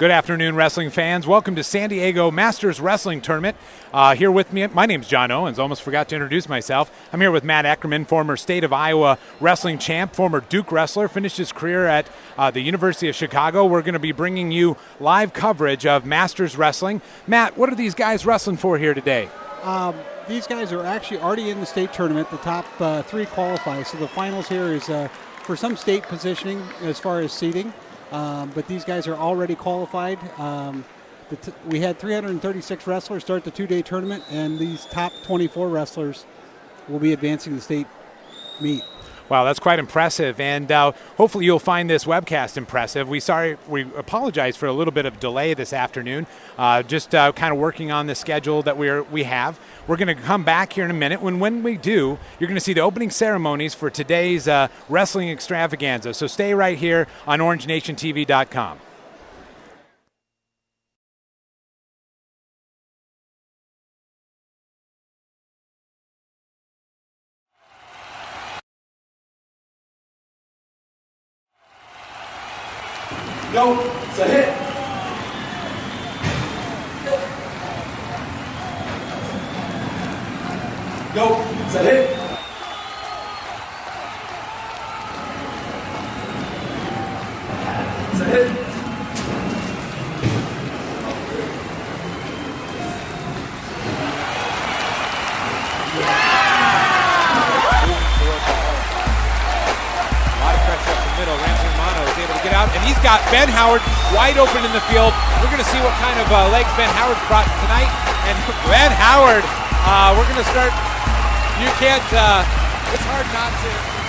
Good afternoon, wrestling fans. Welcome to San Diego Masters Wrestling Tournament. Here with me, my name's John Owens. Almost forgot to introduce myself. I'm here with Matt Eckerman, former State of Iowa wrestling champ, former Duke wrestler, finished his career at the University of Chicago. We're going to be bringing you live coverage of Masters Wrestling. Matt, what are these guys wrestling for here today? These guys are actually already in the state tournament. The top three qualify. So the finals here is for some state positioning as far as seeding. But these guys are already qualified. We had 336 wrestlers start the two-day tournament, and these top 24 wrestlers will be advancing the state meet. Wow, that's quite impressive, and hopefully you'll find this webcast impressive. We apologize for a little bit of delay this afternoon, just kind of working on the schedule that we have. We're going to come back here in a minute. When we do, you're going to see the opening ceremonies for today's wrestling extravaganza. So stay right here on OrangeNationTV.com. Go, it's a hit. Go, it's a hit. It's a hit. Get out, and he's got Ben Howard wide open in the field. We're going to see what kind of legs Ben Howard's brought tonight. And Ben Howard, we're going to start. You can't, it's hard not to.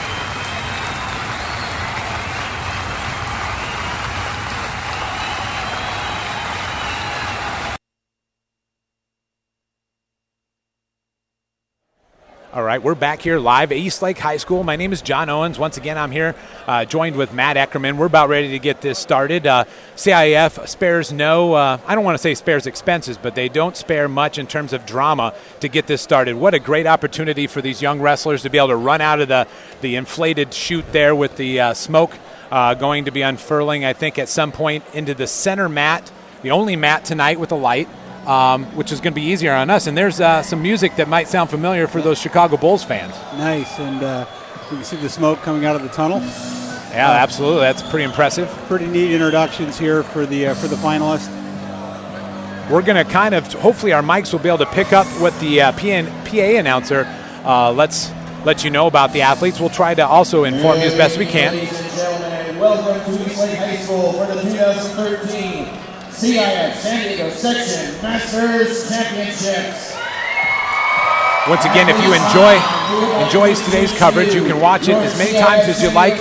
All right, we're back here live at Eastlake High School. My name is John Owens. Once again, I'm here joined with Matt Eckerman. We're about ready to get this started. CIF spares I don't want to say spares expenses, but they don't spare much in terms of drama to get this started. What a great opportunity for these young wrestlers to be able to run out of the inflated chute there with the smoke going to be unfurling, I think, at some point into the center mat, the only mat tonight with a light. Which is going to be easier on us. And there's some music that might sound familiar for those Chicago Bulls fans. Nice, and you can see the smoke coming out of the tunnel. Yeah, absolutely. That's pretty impressive. Pretty neat introductions here for the finalists. We're going to kind of, hopefully our mics will be able to pick up what the PA announcer let you know about the athletes. We'll try to also inform you as best we can. Ladies and gentlemen, welcome to Eastlake High School for the 2013 CIF San Diego Section Masters Championships. Once again, if you enjoy today's coverage, you can watch it as many times as you like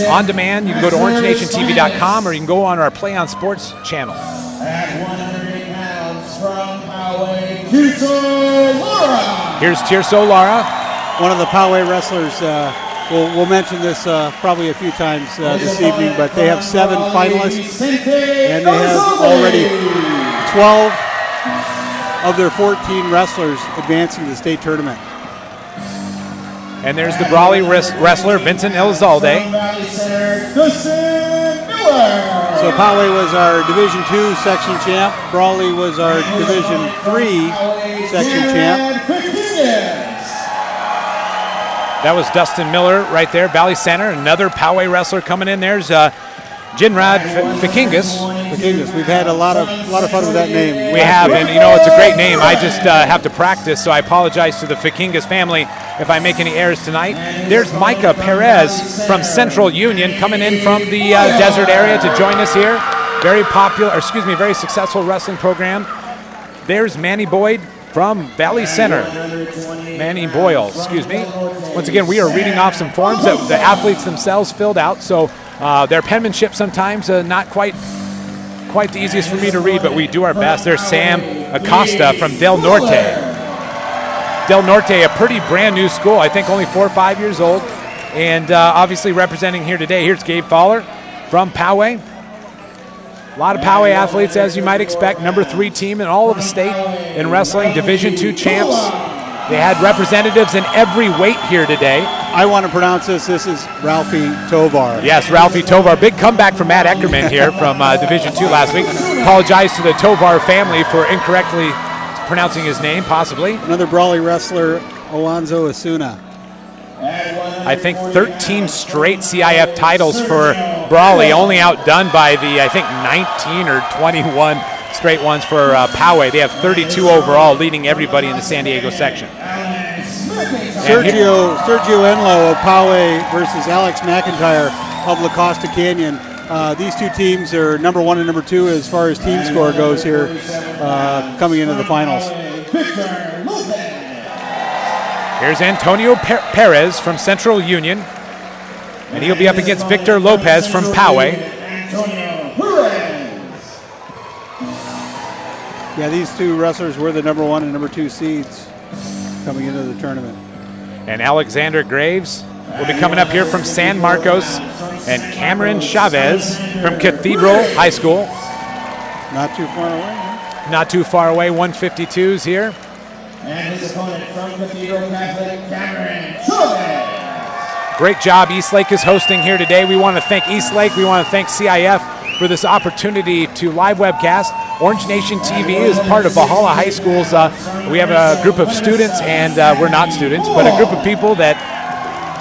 on demand. You can go to OrangeNationTV.com or you can go on our Play on Sports channel. At 108 pounds from Poway, Tirso Lara. Here's Tirso Lara. One of the Poway wrestlers. We'll mention this probably a few times this evening, but they have 7 finalists, and they have already 12 of their 14 wrestlers advancing to the state tournament. And there's the Brawley wrestler, Vincent Elizalde. So Poway was our Division II section champ. Brawley was our Division III section champ. That was Dustin Miller right there, Valley Center. Another Poway wrestler coming in. There's Jinrad Fikingas. We've had a lot of fun with that name. We have, and you know, it's a great name. I just have to practice, so I apologize to the Fikingas family if I make any errors tonight. There's Micah Perez from Central Union coming in from the desert area to join us here. Very successful wrestling program. There's Manny Boyd from Valley Center. Manny Boyle, Once again, we are reading off some forms that the athletes themselves filled out, so their penmanship sometimes not quite the easiest for me to read, but we do our best. There's Sam Acosta from Del Norte. Del Norte, a pretty brand new school, I think only 4 or 5 years old, and obviously representing here today. Here's Gabe Fowler from Poway. A lot of Poway athletes, as you might expect. Number 3 team in all of the state in wrestling, Division II champs. They had representatives in every weight here today. I want to pronounce this. This is Ralphie Tovar. Yes, Ralphie Tovar. Big comeback from Matt Eckerman here from Division II last week. apologize to the Tovar family for incorrectly pronouncing his name, possibly. Another Brawley wrestler, Owanzo Asuna. I think 13 straight CIF titles for Brawley, only outdone by the, I think, 19 or 21 straight ones for Poway. They have 32 overall, leading everybody in the San Diego section. Sergio Enlo of Poway versus Alex McIntyre of La Costa Canyon. These two teams are number 1 and number 2 as far as team score goes here coming into the finals. Here's Antonio Perez from Central Union, and he'll be up against Victor Lopez from Poway. Yeah, these two wrestlers were the number 1 and number 2 seeds coming into the tournament. And Alexander Graves will be coming up here from San Marcos, and Cameron Chavez from Cathedral High School. Not too far away. Huh? Not too far away, 152s here. And his opponent from Cathedral Catholic, Cameron Chula. Great job Eastlake is hosting here today. We want to thank Eastlake. We want to thank CIF for this opportunity to live webcast. Orange Nation TV is part of Valhalla High School's. We have a group of students, and we're not students, but a group of people that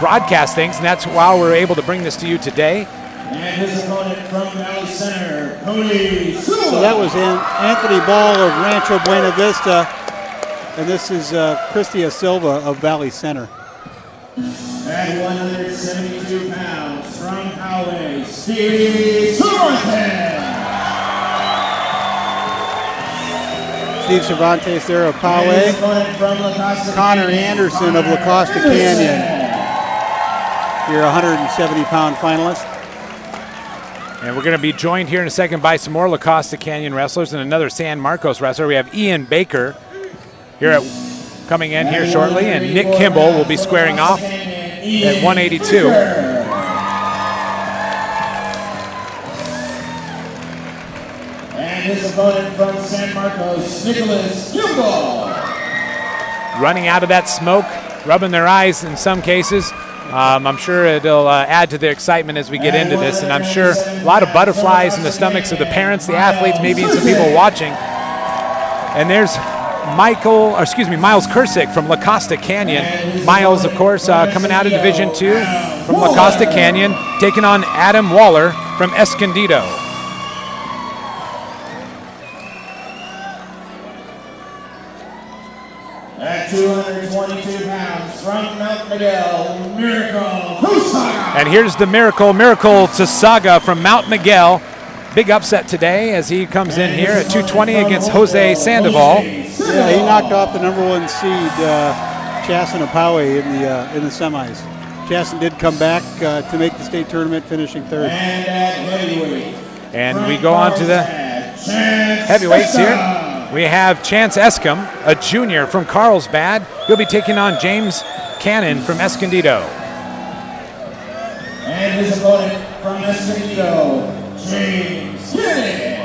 broadcast things, and that's why we're able to bring this to you today. And his opponent from Valley Center, Cody Chula. So that was Anthony Ball of Rancho Buena Vista, and this is Christia Silva of Valley Center. At 172 pounds from Poway, Steve Cervantes. Steve Cervantes there of Poway. Connor Anderson of La Costa Canyon. Your 170-pound finalist. And we're going to be joined here in a second by some more La Costa Canyon wrestlers and another San Marcos wrestler. We have Ian Baker here coming in here shortly, and Nick Kimball will be squaring off at 182. And his opponent from San Marcos, Nicholas Kimball. Running out of that smoke, rubbing their eyes in some cases. I'm sure it'll add to the excitement as we get into this, and I'm sure a lot of butterflies in the stomachs of the parents, the athletes, maybe some people watching. And there's Miles Kursick from La Costa Canyon. Miles, of course, coming out of Division II from La Costa Canyon, taking on Adam Waller from Escondido. At 222 pounds from Mount Miguel, Miracle Tusaga. And here's the Miracle Tusaga from Mount Miguel. Big upset today as he comes in here at 220 against Jose Sandoval. Yeah, he knocked off the number 1 seed, Chasen of Poway in the semis. Chasen did come back to make the state tournament, finishing 3rd. And at heavyweight. And we go on to the heavyweights here. We have Chance Escom, a junior from Carlsbad. He'll be taking on James Cannon from Escondido. And his opponent from Escondido, James Cannon.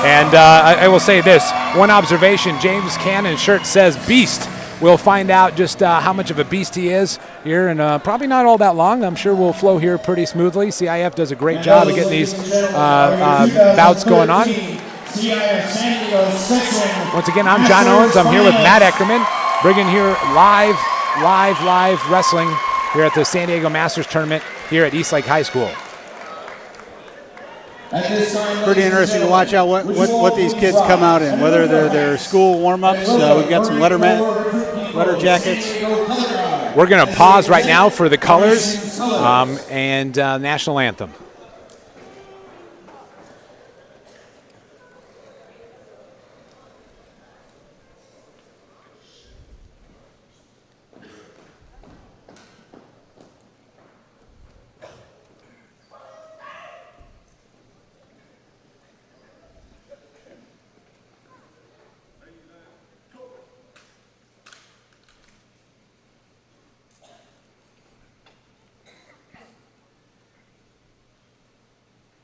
And I will say this, one observation, James Cannon's shirt says Beast. We'll find out just how much of a beast he is here, and probably not all that long. I'm sure we'll flow here pretty smoothly. CIF does a great job of getting these bouts going on. Once again, I'm John Owens. I'm here with Matt Eckerman, bringing here live wrestling here at the San Diego Masters Tournament here at Eastlake High School. Pretty interesting to watch out what these kids come out in, whether they're their school warm-ups. We've got some letter jackets. We're going to pause right now for the colors and national anthem.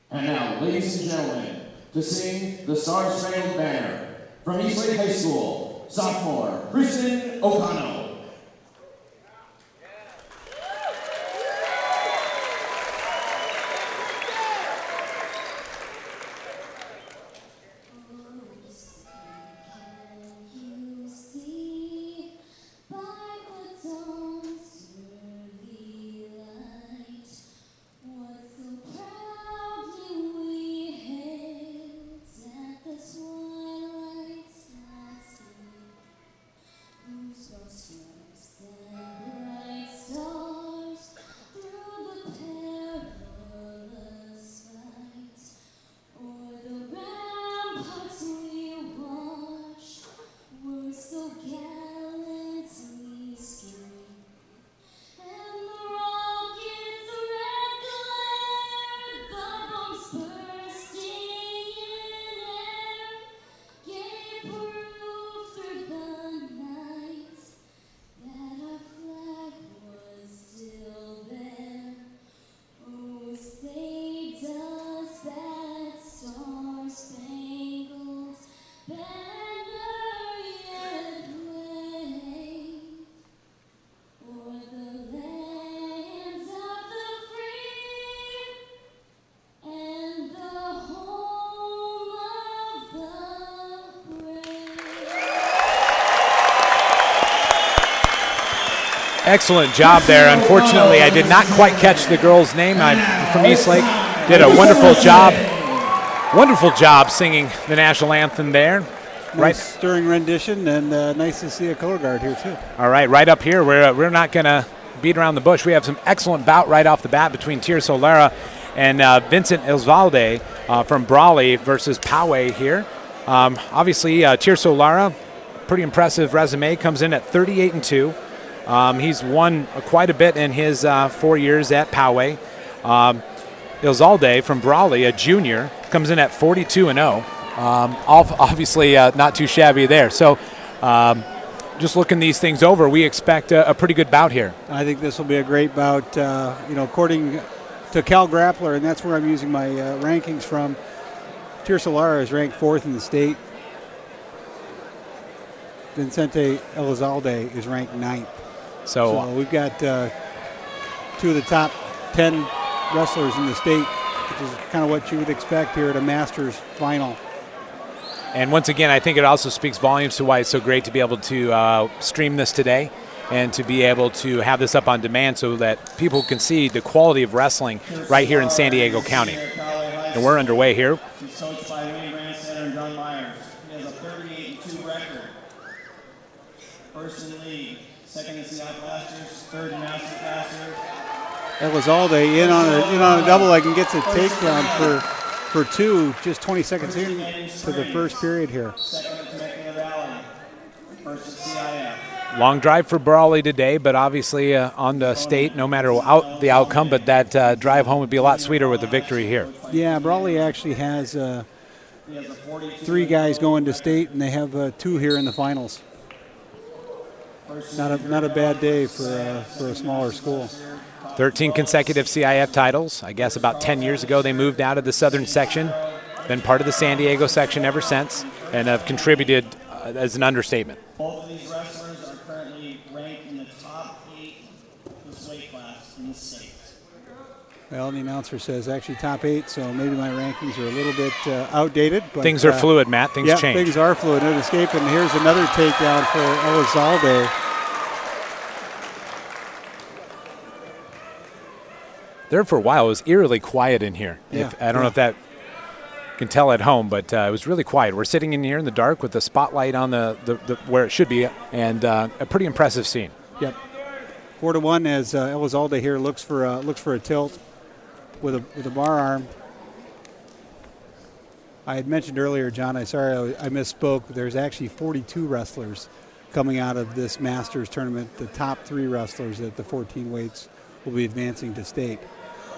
And now, ladies and gentlemen, to sing the Star Spangled Banner from Eastlake High School, sophomore Kristen O'Connell. Excellent job there. Unfortunately, I did not quite catch the girl's name. I'm from Eastlake. Did a wonderful job. Wonderful job singing the national anthem there. Nice stirring rendition, and nice to see a color guard here too. All right, right up here, we're not going to beat around the bush. We have some excellent bout right off the bat between Tirso Lara and Vincent Elzalde from Brawley versus Poway here. Obviously, Tirso Lara, pretty impressive resume, comes in at 38-2. He's won quite a bit in his 4 years at Poway. Elzalde from Brawley, a junior, comes in at 42-0. Obviously, not too shabby there. So, just looking these things over, we expect a pretty good bout here. I think this will be a great bout. According to Cal Grappler, and that's where I'm using my rankings from, Tirso Lara is ranked 4th in the state. Vincente Elizalde is ranked 9th. So we've got 2 of the top 10 wrestlers in the state, which is kind of what you would expect here at a Masters final. And once again, I think it also speaks volumes to why it's so great to be able to stream this today and to be able to have this up on demand so that people can see the quality of wrestling right here in San Diego County. And we're underway here. He's coached by Wayne Grandstander and John Myers. He has a 38-2 record. First in the league, second in CIF Blasters, third in Master Blasters. Elizalde in on a double leg and gets a takedown for 2, just 20 seconds into the first period here. Second in Temecula Valley, first in CIF. Long drive for Brawley today, but obviously on the state, no matter the outcome, but that drive home would be a lot sweeter with the victory here. Yeah, Brawley actually has 3 guys going to state, and they have 2 here in the finals. Not a bad day for a smaller school. 13 consecutive CIF titles. I guess about 10 years ago they moved out of the southern section, been part of the San Diego section ever since, and have contributed as an understatement. Both of these wrestlers are currently ranked in the top 8 of this weight class in the state. Well, the announcer says actually top 8, so maybe my rankings are a little bit outdated. But, things are fluid, Matt. Things change. Yeah, things are fluid. No escape, and here's another takedown for Elizalde. There for a while, it was eerily quiet in here. Yeah, I don't know if that can tell at home, but it was really quiet. We're sitting in here in the dark with the spotlight on the where it should be, and a pretty impressive scene. Yep. 4-1 as Elizalde here looks for a tilt with a bar arm. I had mentioned earlier, John, I misspoke. There's actually 42 wrestlers coming out of this Masters tournament. The top 3 wrestlers at the 14 weights will be advancing to state.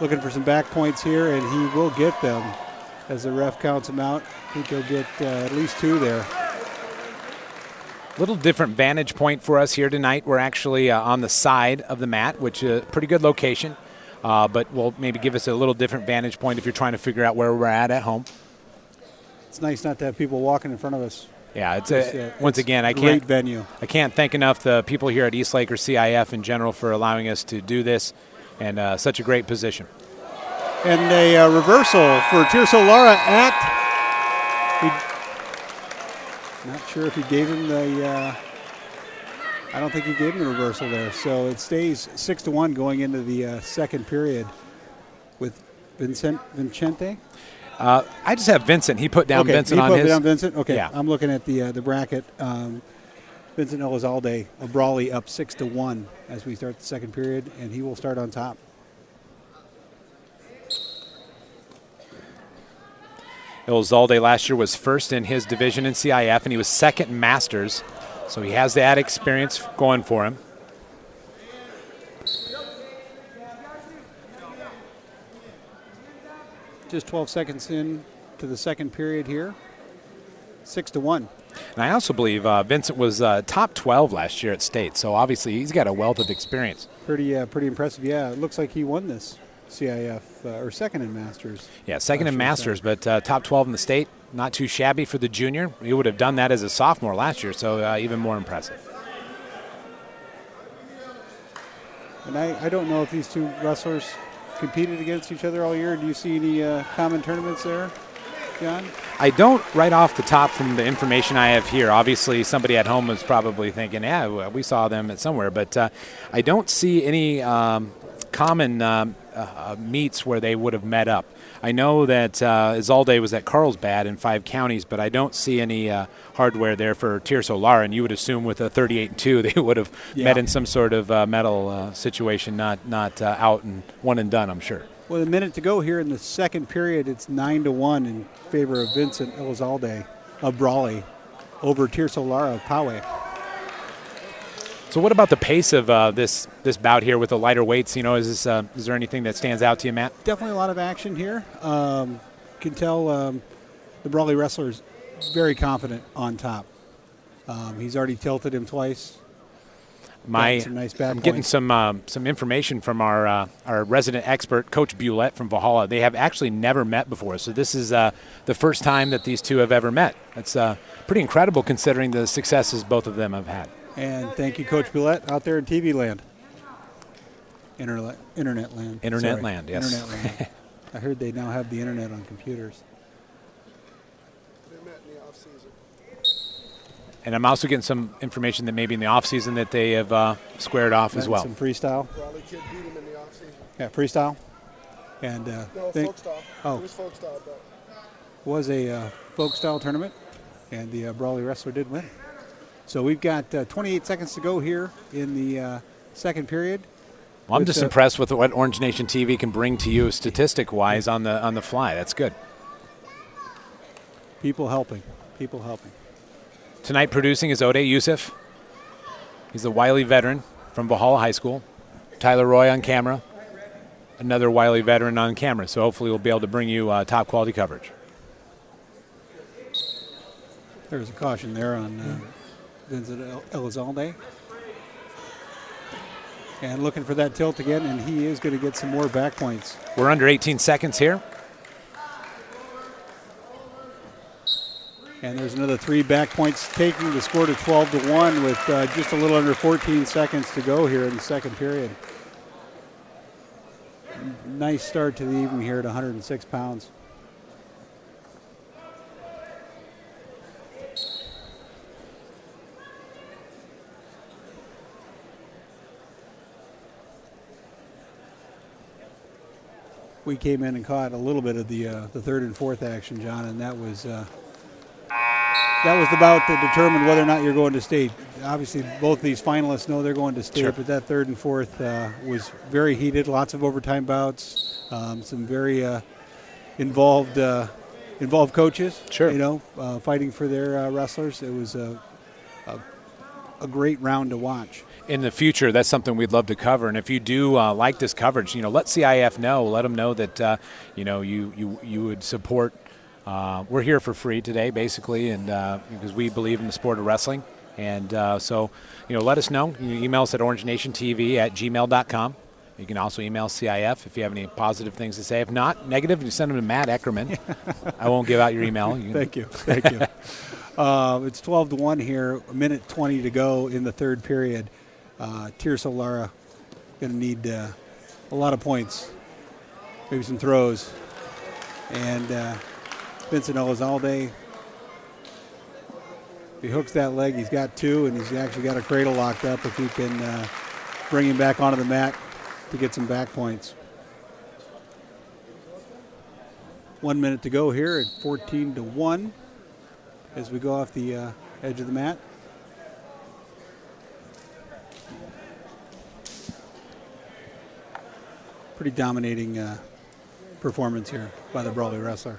Looking for some back points here, and he will get them as the ref counts him out. I think he'll get at least 2 there. Little different vantage point for us here tonight. We're actually on the side of the mat, which is a pretty good location, but will maybe give us a little different vantage point if you're trying to figure out where we're at home. It's nice not to have people walking in front of us. Yeah, once again, I great venue. I can't thank enough the people here at Eastlake or CIF in general for allowing us to do this, and such a great position. And a reversal for Tirso Lara not sure if he gave him I don't think he gave him the reversal there. So it stays 6-1 going into the second period with Vincente. I just have Vincent. He put down Vincent on his. He put down Vincent? Okay. Yeah. I'm looking at the bracket. Vincent Elizalde of Brawley up 6-1 as we start the second period, and he will start on top. Elizalde last year was first in his division in CIF, and he was second in Masters, so he has that experience going for him. Just 12 seconds in to the second period here. 6-1. And I also believe Vincent was top 12 last year at state, so obviously he's got a wealth of experience. Pretty impressive. Yeah, it looks like he won this CIF or second in Masters. Yeah, second in Masters, but top 12 in the state. Not too shabby for the junior. He would have done that as a sophomore last year, so even more impressive. And I don't know if these two wrestlers competed against each other all year. Do you see any common tournaments there? John? I don't right off the top from the information I have here. Obviously, somebody at home was probably thinking, yeah, we saw them at somewhere. But I don't see any common meets where they would have met up. I know that Izalde was at Carlsbad in 5 counties, but I don't see any hardware there for Tirso Lara, and you would assume with a 38-2 they would have met in some sort of medal situation, not out and one and done, I'm sure. With a minute to go here in the second period, it's 9-1 in favor of Vincent Elizalde of Brawley over Tirso Lara of Poway. So what about the pace of this bout here with the lighter weights? Is there anything that stands out to you, Matt? Definitely a lot of action here. Can tell the Brawley wrestler is very confident on top. He's already tilted him twice. Some nice back I'm getting some information from our resident expert, Coach Bulette from Valhalla. They have actually never met before, so this is the first time that these two have ever met. That's pretty incredible considering the successes both of them have had. And thank you, Coach Bulette, out there in TV land. Internet land. Internet land, yes. Internet land. I heard they now have the internet on computers. They met in the off-season. And I'm also getting some information that maybe in the offseason that they have squared off as well. Some freestyle. Brawley kid beat him in the off-season. Yeah, freestyle. And No, folk style. It was folk style, but was a folk style tournament, and the Brawley wrestler did win. So we've got 28 seconds to go here in the second period. Well, I'm just impressed with what Orange Nation TV can bring to you statistic-wise on the fly. That's good. People helping. Tonight producing is Ode Youssef. He's a wily veteran from Valhalla High School. Tyler Roy on camera. Another wily veteran on camera. So hopefully we'll be able to bring you top quality coverage. There's a caution there on Vincent Elizalde. And looking for that tilt again, and he is going to get some more back points. We're under 18 seconds here. And there's another 3 back points, taking the score to 12-1 with just a little under 14 seconds to go here in the second period. Nice start to the evening here at 106 pounds. We came in and caught a little bit of the third and fourth action, John, and that was the bout that determined whether or not you're going to state. Obviously, both these finalists know they're going to state, but that third and fourth was very heated. Lots of overtime bouts, some very involved coaches. Sure. Fighting for their wrestlers. It was a great round to watch. In the future, that's something we'd love to cover. And if you do like this coverage, let CIF know. Let them know that you would support. We're here for free today, basically, and because we believe in the sport of wrestling. And so let us know. You can email us at orangenation.tv@gmail.com. You can also email CIF if you have any positive things to say. If not, negative, you send them to Matt Eckerman. I won't give out your email. Thank you. It's 12-1 here. A minute 20 to go in the third period. Tirso Lara going to need a lot of points, maybe some throws. And Vincent Elizalde, if he hooks that leg, he's got 2, and he's actually got a cradle locked up if he can bring him back onto the mat to get some back points. 1 minute to go here at 14-1 as we go off the edge of the mat. Pretty dominating performance here by the Brawley wrestler.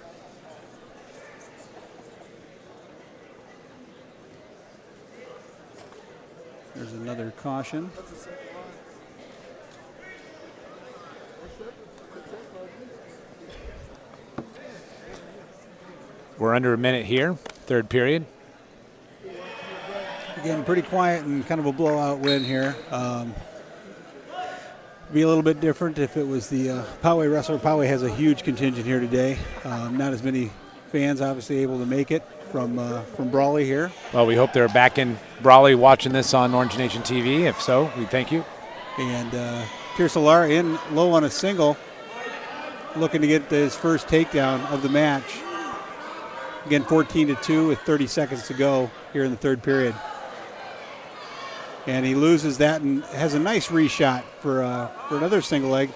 There's another caution. We're under a minute here, third period. Again, pretty quiet and kind of a blowout win here. Be a little bit different if it was the Poway wrestler. Poway has a huge contingent here today. Not as many fans obviously able to make it from Brawley here. Well, we hope they're back in Brawley watching this on Orange Nation TV. If so, we thank you. And Tirso Lara in low on a single, looking to get his first takedown of the match. Again, 14-2 with 30 seconds to go here in the third period. And he loses that and has a nice reshot for another single leg.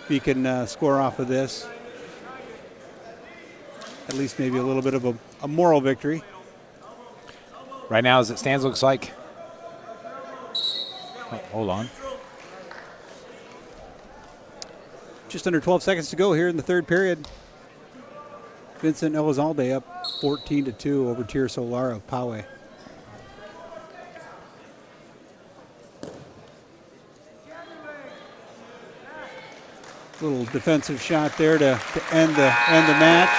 If he can score off of this, at least maybe a little bit of a moral victory. Right now, as it stands, looks like. Oh, hold on. Just under 12 seconds to go here in the third period. Vincent Elizalde up 14-2 over Tirso Lara of Poway. Little defensive shot there to end the match.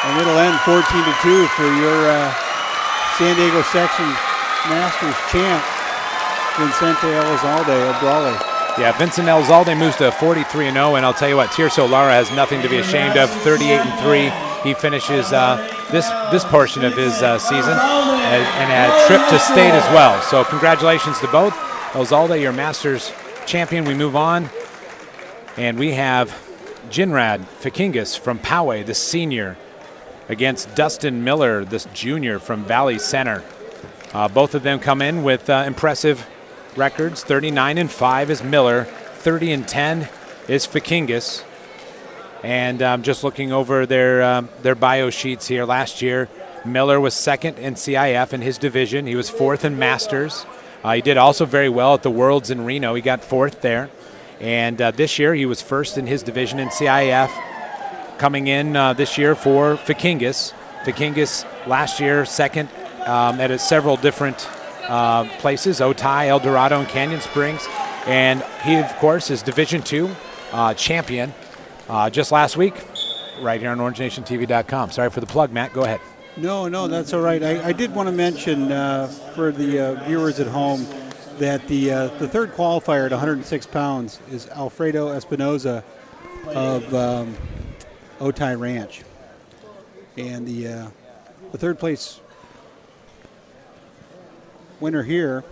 And it'll end 14-2 for your San Diego Section Masters champ, Vincente Elizalde of Brawley. Yeah, Vincent Elizalde moves to 43-0, and I'll tell you what, Tirso Lara has nothing to be ashamed of. 38-3. He finishes this portion of his season and a trip to state as well. So congratulations to both. Elizalde, your Masters champion. We move on, and we have Jinrad Fikingas from Poway, the senior, against Dustin Miller, this junior from Valley Center. Both of them come in with impressive records. 39-5 is Miller, 30-10 is Fikingas. And I'm just looking over their bio sheets here. Last year, Miller was second in CIF in his division. He was fourth in Masters. He did also very well at the Worlds in Reno. He got fourth there. And this year, he was first in his division in CIF. Coming in this year for Fikingas. Fikingas last year second at several different places, Otay, El Dorado, and Canyon Springs. And he, of course, is Division II champion just last week right here on OrangeNationTV.com. Sorry for the plug, Matt. Go ahead. No, that's all right. I did want to mention for the viewers at home that the third qualifier at 106 pounds is Alfredo Espinoza of Otay Ranch. And the third place winner here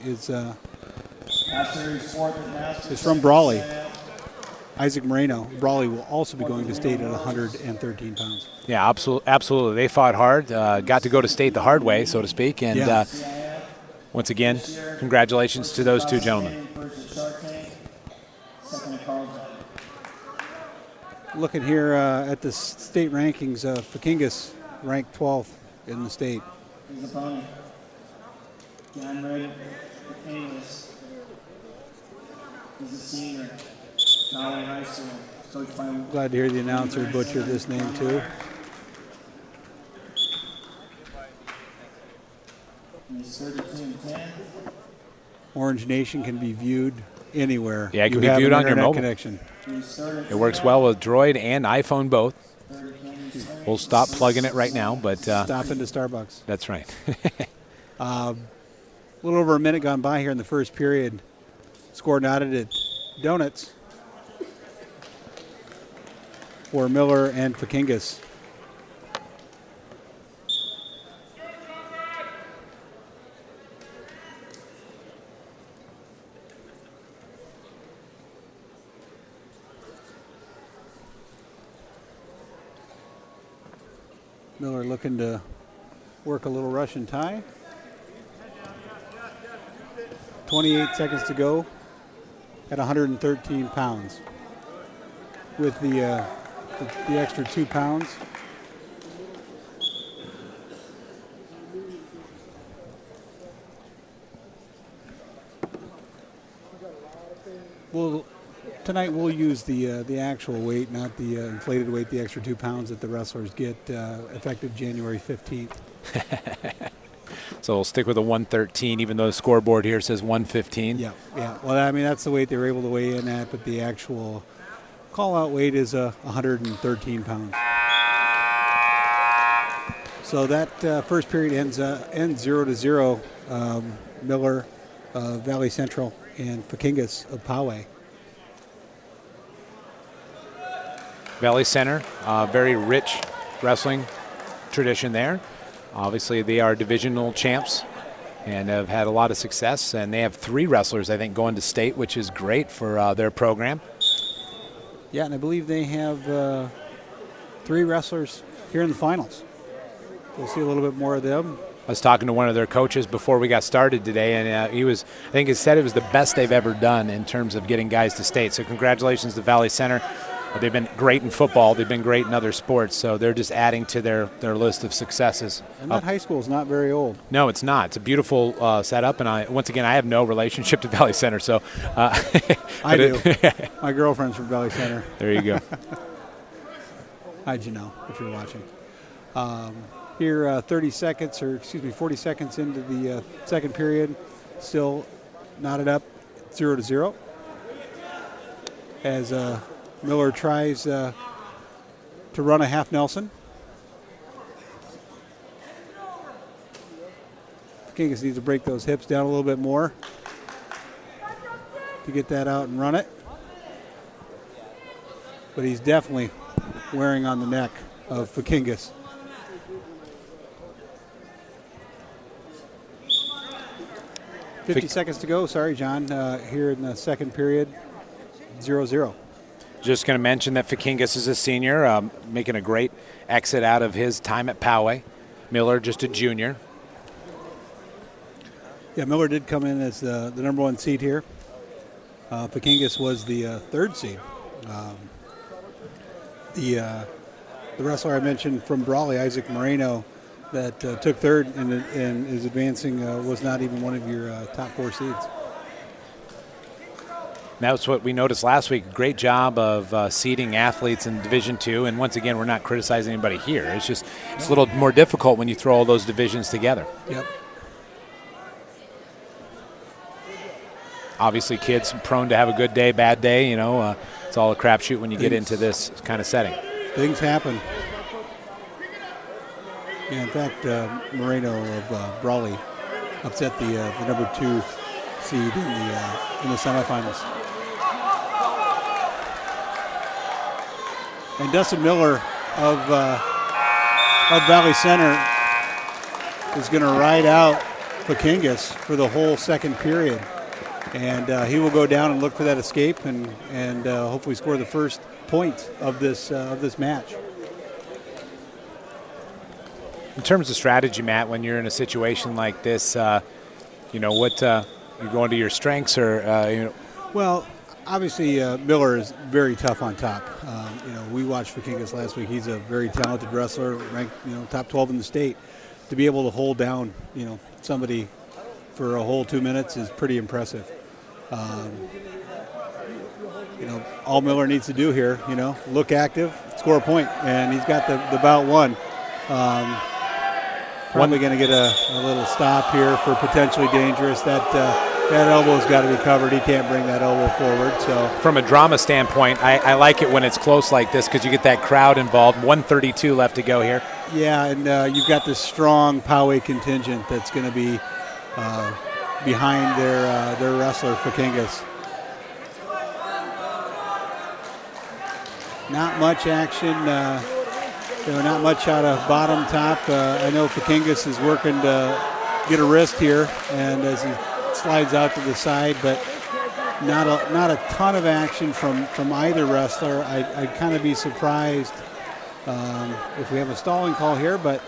is from Brawley. Isaac Moreno. Brawley will also be going to state at 113 pounds. Yeah, absolutely. They fought hard, got to go to state the hard way, so to speak. And once again, congratulations to those two gentlemen. Looking here at the state rankings, Fikingas ranked 12th in the state. His opponent, John Ray Fikingas, is a senior, Valley High School, coached by. Glad to hear the announcer butcher this name too. He's 32-10. Orange Nation can be viewed anywhere. Yeah, it can be viewed on your mobile connection. It works well with Droid and iPhone both. We'll stop plugging it right now, but stop into Starbucks. That's right. A little over a minute gone by here in the first period. Score knotted at donuts for Miller and Fikingas. Miller looking to work a little Russian tie. 28 seconds to go at 113 pounds. With the extra 2 pounds. Tonight we'll use the actual weight, not the inflated weight, the extra 2 pounds that the wrestlers get effective January 15th. So we'll stick with a 113, even though the scoreboard here says 115. Yeah. Well, I mean, that's the weight they were able to weigh in at, but the actual call-out weight is 113 pounds. So that first period ends 0-0. Miller, Valley Central, and Fikingas of Poway. Valley Center, very rich wrestling tradition there. Obviously, they are divisional champs and have had a lot of success. And they have 3 wrestlers, I think, going to state, which is great for their program. Yeah, and I believe they have 3 wrestlers here in the finals. We'll see a little bit more of them. I was talking to one of their coaches before we got started today, and I think he said it was the best they've ever done in terms of getting guys to state. So congratulations to Valley Center. They've been great in football. They've been great in other sports. So they're just adding to their list of successes. And that high school is not very old. No, it's not. It's a beautiful setup. And I have no relationship to Valley Center. So I do. My girlfriend's from Valley Center. There you go. How'd you know if you're watching? Here, 40 seconds into the second period. Still knotted up 0-0. As Miller tries to run a half Nelson. Kingus needs to break those hips down a little bit more to get that out and run it. But he's definitely wearing on the neck of Fakingas. Seconds to go. Sorry, John. Here in the second period, 0-0. Just going to mention that Fakingas is a senior, making a great exit out of his time at Poway. Miller, just a junior. Yeah, Miller did come in as the number one seed here. Fakingas was the third seed. The wrestler I mentioned from Brawley, Isaac Moreno, that took third and is advancing, was not even one of your top four seeds. That's what we noticed last week. Great job of seeding athletes in Division II. And once again, we're not criticizing anybody here. It's just it's a little more difficult when you throw all those divisions together. Yep. Obviously, kids prone to have a good day, bad day. It's all a crapshoot when you get into this kind of setting. Things happen. Yeah, in fact, Moreno of Brawley upset the number 2 seed in the semifinals. And Dustin Miller of Valley Center is going to ride out Fakingas for the whole second period. And he will go down and look for that escape and hopefully score the first point of this match. In terms of strategy, Matt, when you're in a situation like this, what you're going to your strengths or Well, obviously Miller is very tough on top. We watched Fakingas last week. He's a very talented wrestler, ranked top 12 in the state. To be able to hold down somebody for a whole 2 minutes is pretty impressive. All Miller needs to do here, look active, score a point, and he's got the bout won. Probably going to get a little stop here for potentially dangerous. That elbow's got to be covered. He can't bring that elbow forward. So from a drama standpoint, I like it when it's close like this because you get that crowd involved. 1:32 left to go here. Yeah, and you've got this strong Poway contingent that's going to be behind their wrestler Fakingas. Not much action. Not much out of bottom top. I know Fakingas is working to get a wrist here, and as he slides out to the side, but not a ton of action from either wrestler. I'd kind of be surprised if we have a stalling call here, but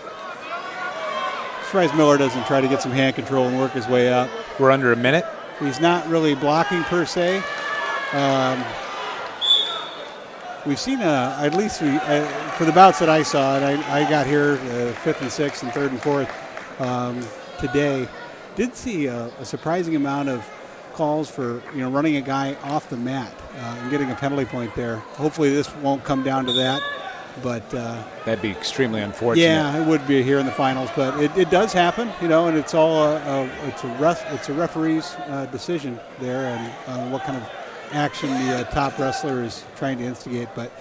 surprised Miller doesn't try to get some hand control and work his way up. We're under a minute. He's not really blocking per se. We've seen, at least for the bouts that I saw, and I got here 5th and 6th and 3rd and 4th today, did see a surprising amount of calls for running a guy off the mat and getting a penalty point there. Hopefully this won't come down to that, but that'd be extremely unfortunate. Yeah, it would be here in the finals, but it does happen, and it's all it's a referee's decision there, and what kind of action the top wrestler is trying to instigate. But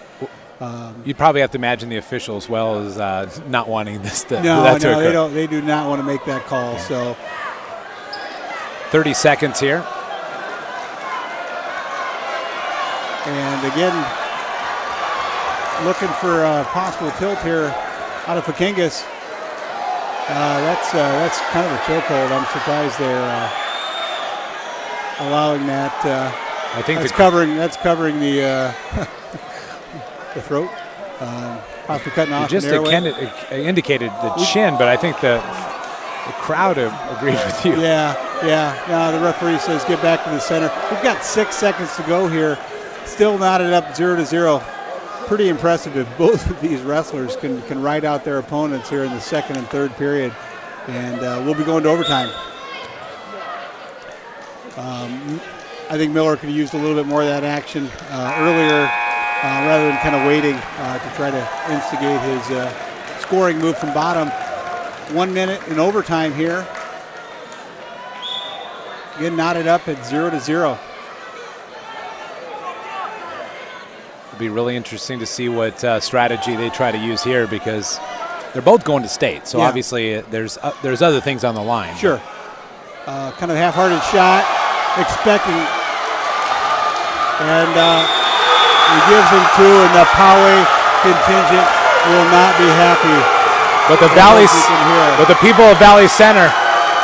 you'd probably have to imagine the official as well as not wanting this to occur. They don't. They do not want to make that call. Yeah. So 30 seconds here. And again, looking for a possible tilt here out of Fakingas. That's kind of a chokehold. I'm surprised they're allowing that. I think that's covering the the throat. Possibly cutting off just an airway. indicated the chin, but I think the crowd agreed with you. Yeah. Now the referee says get back to the center. We've got 6 seconds to go here. Still knotted up 0-0. Pretty impressive if both of these wrestlers can ride out their opponents here in the second and third period. And we'll be going to overtime. I think Miller could have used a little bit more of that action earlier rather than kind of waiting to try to instigate his scoring move from bottom. 1 minute in overtime here. Again, knotted up at 0-0. It'll be really interesting to see what strategy they try to use here because they're both going to state. So obviously there's other things on the line. Sure. Kind of half-hearted shot, expecting, and he gives him two, and the Poway contingent will not be happy. But the people of Valley Center,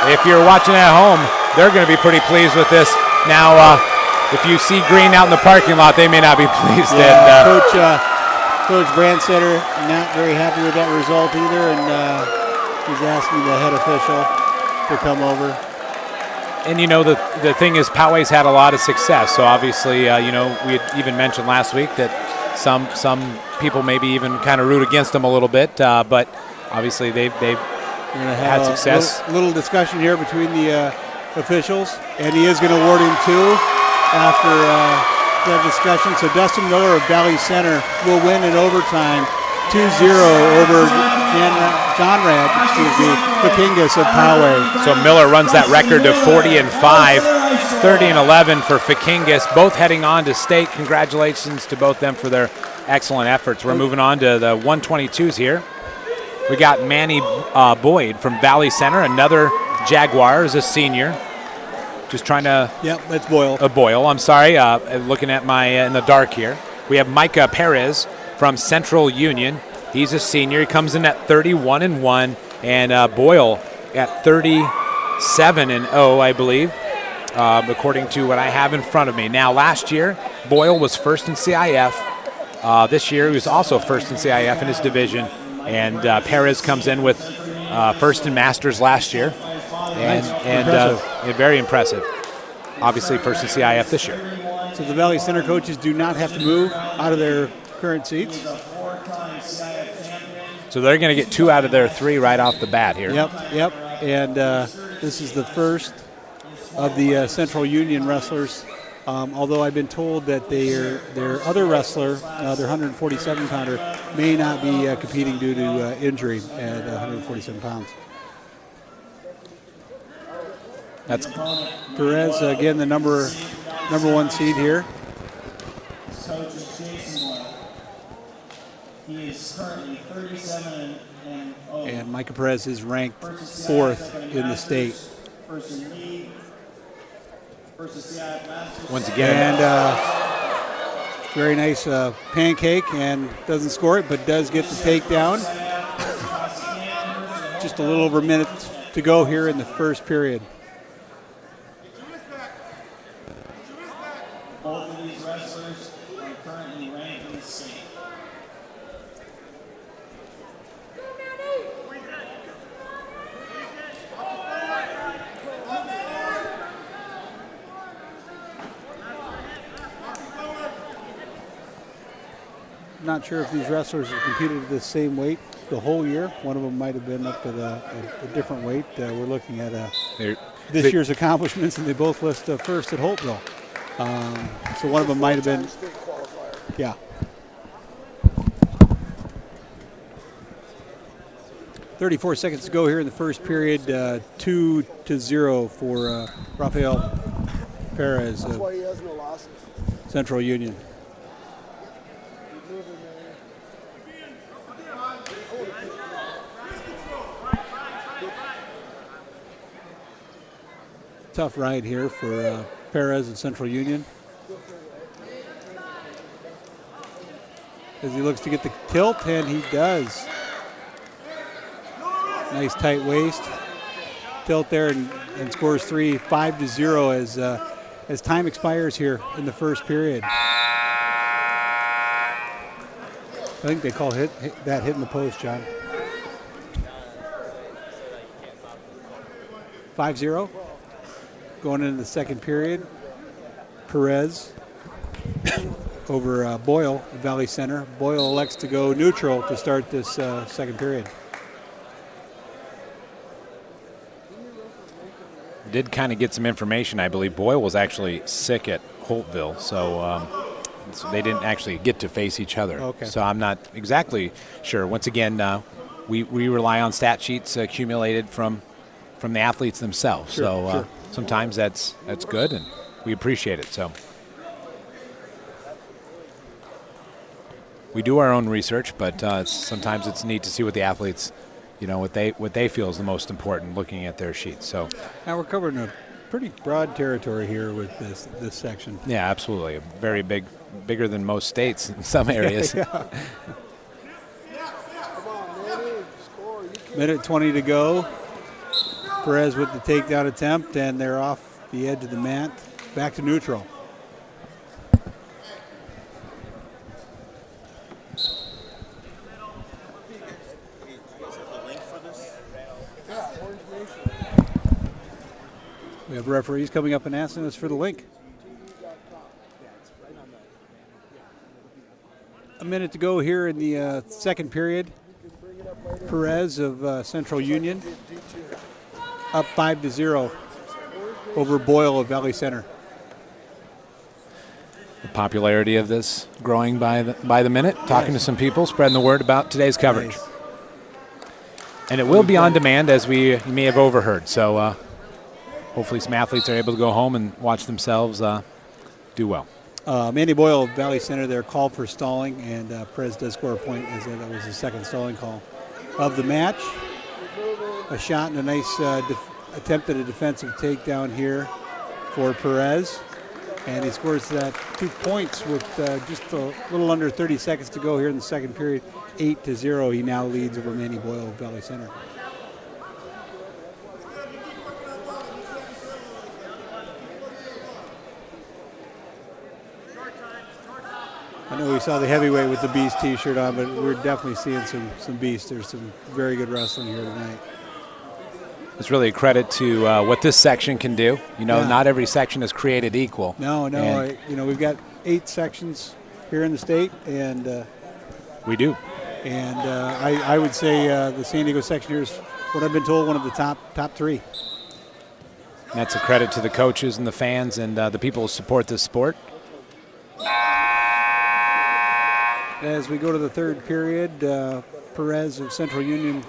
if you're watching at home, they're going to be pretty pleased with this. Now, if you see green out in the parking lot, they may not be pleased. Coach Brandsetter not very happy with that result either, and he's asking the head official to come over. And the thing is, Poway's had a lot of success. So obviously, we had even mentioned last week that some people maybe even kind of root against them a little bit, but obviously they've had success. Little discussion here between the officials, and he is going to award him two after that discussion. So Dustin Miller of Valley Center will win in overtime 2-0 over Conrad, Fakingas of Poway. So Miller runs that record to 40-5, 30-11 for Fakingas, both heading on to state. Congratulations to both them for their excellent efforts. We're moving on to the 122s here. We got Manny Boyd from Valley Center, another Jaguar, is a senior. Just trying to... Yep, that's Boyle. Boyle, I'm sorry. Looking at my in the dark here. We have Micah Perez from Central Union. He's a senior. He comes in at 31-1, and Boyle at 37-0, I believe, according to what I have in front of me. Now, last year, Boyle was first in CIF. This year, he was also first in CIF in his division. And Perez comes in with first in Masters last year, and very impressive. Obviously, first in CIF this year. So the Valley Center coaches do not have to move out of their current seats. So they're going to get 2 out of their 3 right off the bat here. Yep. And this is the first of the Central Union wrestlers. Although I've been told that their other wrestler, their 147-pounder, may not be competing due to injury at 147 pounds. That's Perez, again, the number 1 seed here. He is currently 37-0. And Micah Perez is ranked 4th in the state. Once again. And very nice pancake, and doesn't score it, but does get the takedown. Just a little over a minute to go here in the first period. Both of these wrestlers are currently ranked in the state. Not sure if these wrestlers have competed at the same weight the whole year. One of them might have been up at a different weight. We're looking at this year's accomplishments, and they both list first at Holtville. So one of them might have been, yeah. 34 seconds to go here in the first period. 2-0 for Rafael Perez of Why he has no losses. Central Union. Tough ride here for Perez and Central Union. As he looks to get the tilt, and he does. Nice tight waist. Tilt there and scores 3, 5-0 as time expires here in the first period. I think they call that hitting the post, John. 5-0 going into the second period. Perez over Boyle, Valley Center. Boyle elects to go neutral to start this second period. Did kind of get some information. I believe Boyle was actually sick at Holtville, so they didn't actually get to face each other. Okay. So I'm not exactly sure. Once again, we rely on stat sheets accumulated from the athletes themselves. Sure. Sometimes that's good, and we appreciate it. So we do our own research, but sometimes it's neat to see what the athletes, what they feel is the most important, looking at their sheets. So now we're covering a pretty broad territory here with this section. Yeah, absolutely. Very bigger than most states in some areas. Yeah. Minute 20 to go. Perez with the takedown attempt, and they're off the edge of the mat. Back to neutral. We have referees coming up and asking us for the link. A minute to go here in the second period. Perez of Central Union up 5-0 over Boyle of Valley Center. The popularity of this growing by the minute. Talking to some people, spreading the word about today's coverage. Nice. And it will be on demand, as you may have overheard. So hopefully some athletes are able to go home and watch themselves do well. Mandy Boyle of Valley Center there called for stalling, and Perez does score a point, as that was the second stalling call of the match. A shot and a nice attempt at a defensive takedown here for Perez. And he scores 2 points with just a little under 30 seconds to go here in the second period. 8-0, he now leads over Mandy Boyle of Valley Center. I know we saw the heavyweight with the Beast t-shirt on, but we're definitely seeing some Beast. There's some very good wrestling here tonight. It's really a credit to what this section can do. Not every section is created equal. No. We've got 8 sections here in the state, and we do. And I would say the San Diego section here is, what I've been told, one of the top 3. And that's a credit to the coaches and the fans and the people who support this sport. As we go to the third period, Perez of Central Union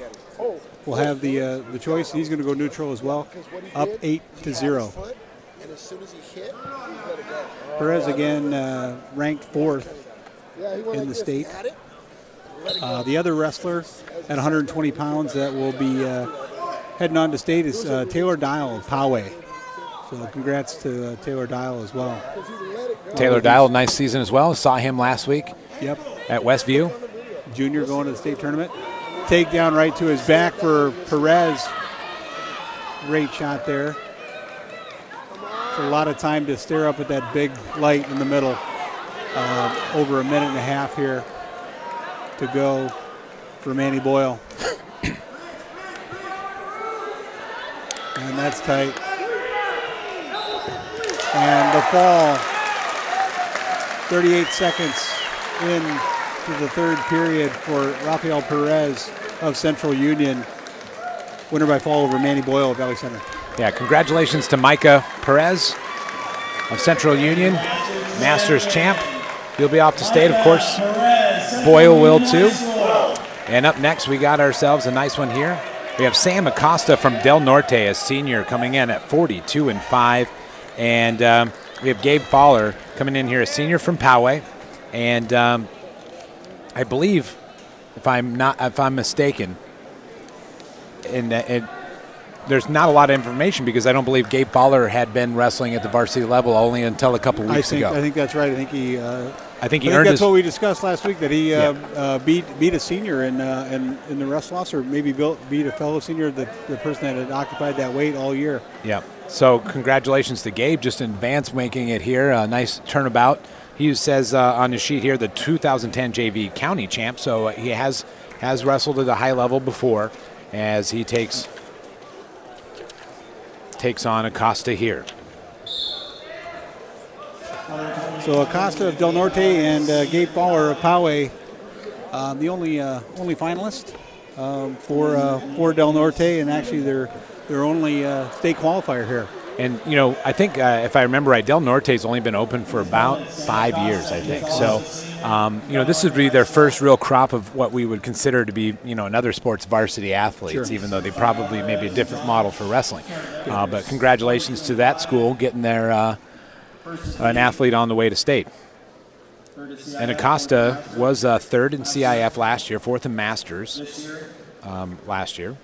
will have the choice. He's going to go neutral as well, up 8-0. And as soon as he hit, he let it go. Perez again ranked 4th in the state. The other wrestler at 120 pounds that will be heading on to state is Taylor Dial of Poway. So congrats to Taylor Dial as well. Taylor Dial, nice season as well. Saw him last week. Yep. At Westview. Junior going to the state tournament. Takedown right to his back for Perez. Great shot there. It's a lot of time to stare up at that big light in the middle. Over a minute and a half here to go for Manny Boyle. And that's tight. And the fall, 38 seconds into the third period for Rafael Perez of Central Union. Winner by fall over Manny Boyle of Valley Center. Yeah, congratulations to Micah Perez of Central Union, Masters champ. He'll be off to state, of course. Boyle will too. And up next, we got ourselves a nice one here. We have Sam Acosta from Del Norte, a senior, coming in at 42-5. And we have Gabe Fowler coming in here, a senior from Poway. And I believe, if I'm mistaken, there's not a lot of information because I don't believe Gabe Fowler had been wrestling at the varsity level only until a couple weeks ago. I think that's right. I think earned that's what we discussed last week, that he beat a senior in the wrestle loss, or maybe beat a fellow senior, the person that had occupied that weight all year. Yeah. So congratulations to Gabe, just in advance making it here. A nice turnabout He says on his sheet here the 2010 JV county champ, so he has wrestled at a high level before as he takes on Acosta here. So Acosta of Del Norte and Gabe Fowler of Poway, the only finalist for Del Norte, and actually their only state qualifier here. And, you know, I think if I remember right, Del Norte's only been open for about 5 years, I think. So, you know, this would be their first real crop of what we would consider to be, you know, another sport's varsity athletes, even though they probably maybe a different model for wrestling. But congratulations to that school getting their an athlete on the way to state. And Acosta was third in CIF last year, fourth in Masters last year.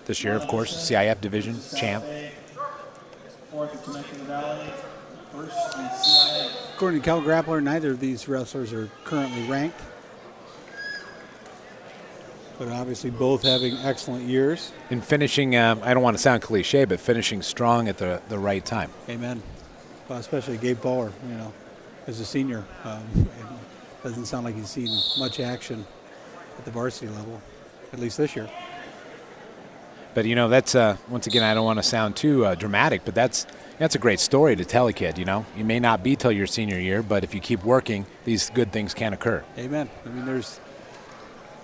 This year, of course, CIF division champ. According to Cal Grappler, neither of these wrestlers are currently ranked, but obviously both having excellent years. And finishing, I don't want to sound cliche, but finishing strong at the right time. Amen. Well, especially Gabe Fowler, you know, as a senior. It doesn't sound like he's seen much action at the varsity level, at least this year. But, you know, that's, once again, I don't want to sound too dramatic, but that's a great story to tell a kid, you know. You may not be till your senior year, but if you keep working, these good things can occur. Amen. I mean, there's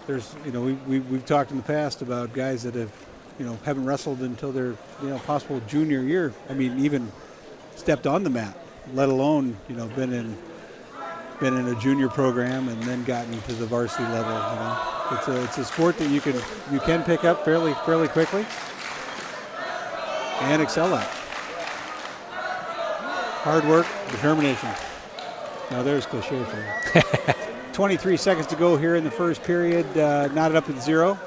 you know, we've talked in the past about guys that have, you know, haven't wrestled until their, you know, possible junior year. I mean, even stepped on the mat, let alone, you know, been in a junior program and then gotten to the varsity level, you know. It's a sport that you can pick up fairly quickly and excel at. Hard work, determination. Now there's cliche for you. 23 seconds to go here in the first period. Knotted up at 0.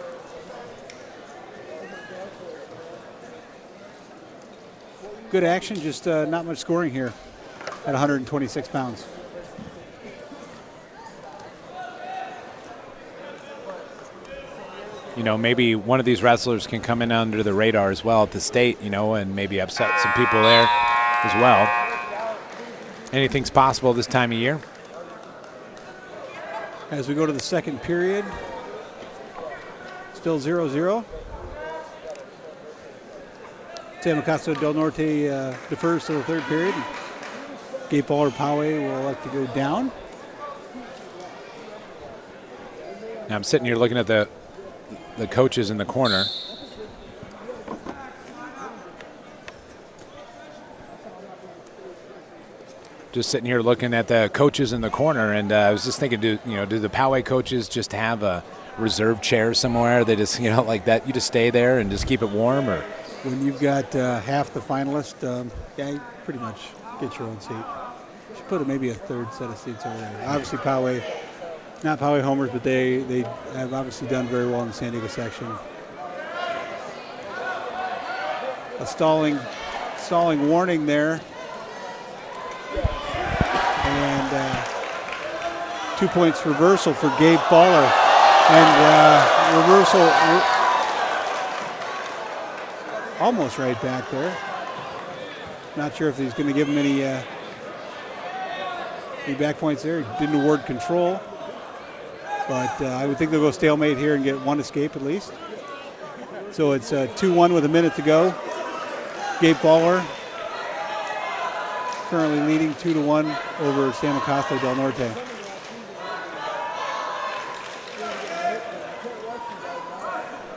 Good action, just not much scoring here at 126 pounds. You know, maybe one of these wrestlers can come in under the radar as well at the state, you know, and maybe upset some people there as well. Anything's possible this time of year. As we go to the second period, still 0-0. San Acosta Del Norte defers to the third period. Gabe Fowler Poway will have to go down. Now I'm sitting here looking at the coaches in the corner. Just sitting here looking at the coaches in the corner, and I was just thinking, do the Poway coaches just have a reserve chair somewhere? They just, you know, like that, you just stay there and just keep it warm? Or when you've got half the finalists, yeah, you pretty much get your own seat. You should put maybe a third set of seats over there. Obviously Poway, not Poway homers, but they have obviously done very well in the San Diego section. A stalling warning there. And 2 points reversal for Gabe Fowler. And reversal almost right back there. Not sure if he's going to give him any back points there. He didn't award control. But I would think they'll go stalemate here and get one escape at least. So it's 2-1 with a minute to go. Gabe Fowler currently leading 2-1 over San Acosta Del Norte.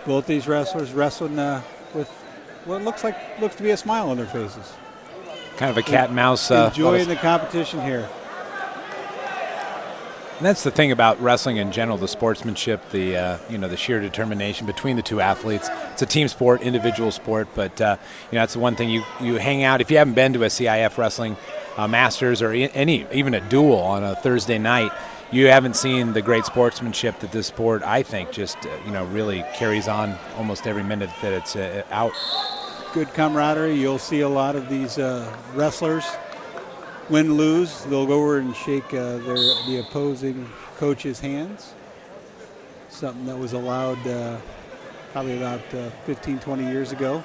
Both these wrestlers wrestling with what looks to be a smile on their faces. Kind of a cat and mouse. Enjoying the competition here. And that's the thing about wrestling in general, the sportsmanship, the sheer determination between the two athletes. It's a team sport, individual sport, but that's the one thing you hang out. If you haven't been to a CIF wrestling Masters or even a duel on a Thursday night, you haven't seen the great sportsmanship that this sport, I think, just really carries on almost every minute that it's out. Good camaraderie. You'll see a lot of these wrestlers. Win, lose, they'll go over and shake the opposing coach's hands. Something that was allowed probably about 15, 20 years ago.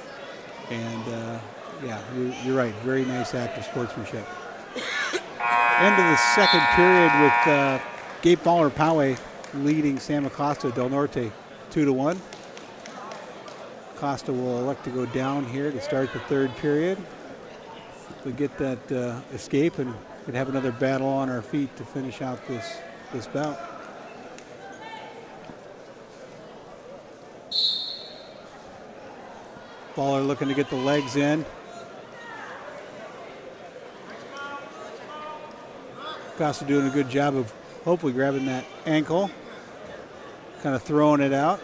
And, yeah, you're right. Very nice act of sportsmanship. End of the second period with Gabe Fowler-Poway leading San Acosta Del Norte 2-1. Costa will elect to go down here to start the third period. We get that escape and could have another battle on our feet to finish out this bout. Fowler looking to get the legs in. Costa doing a good job of hopefully grabbing that ankle, kind of throwing it out.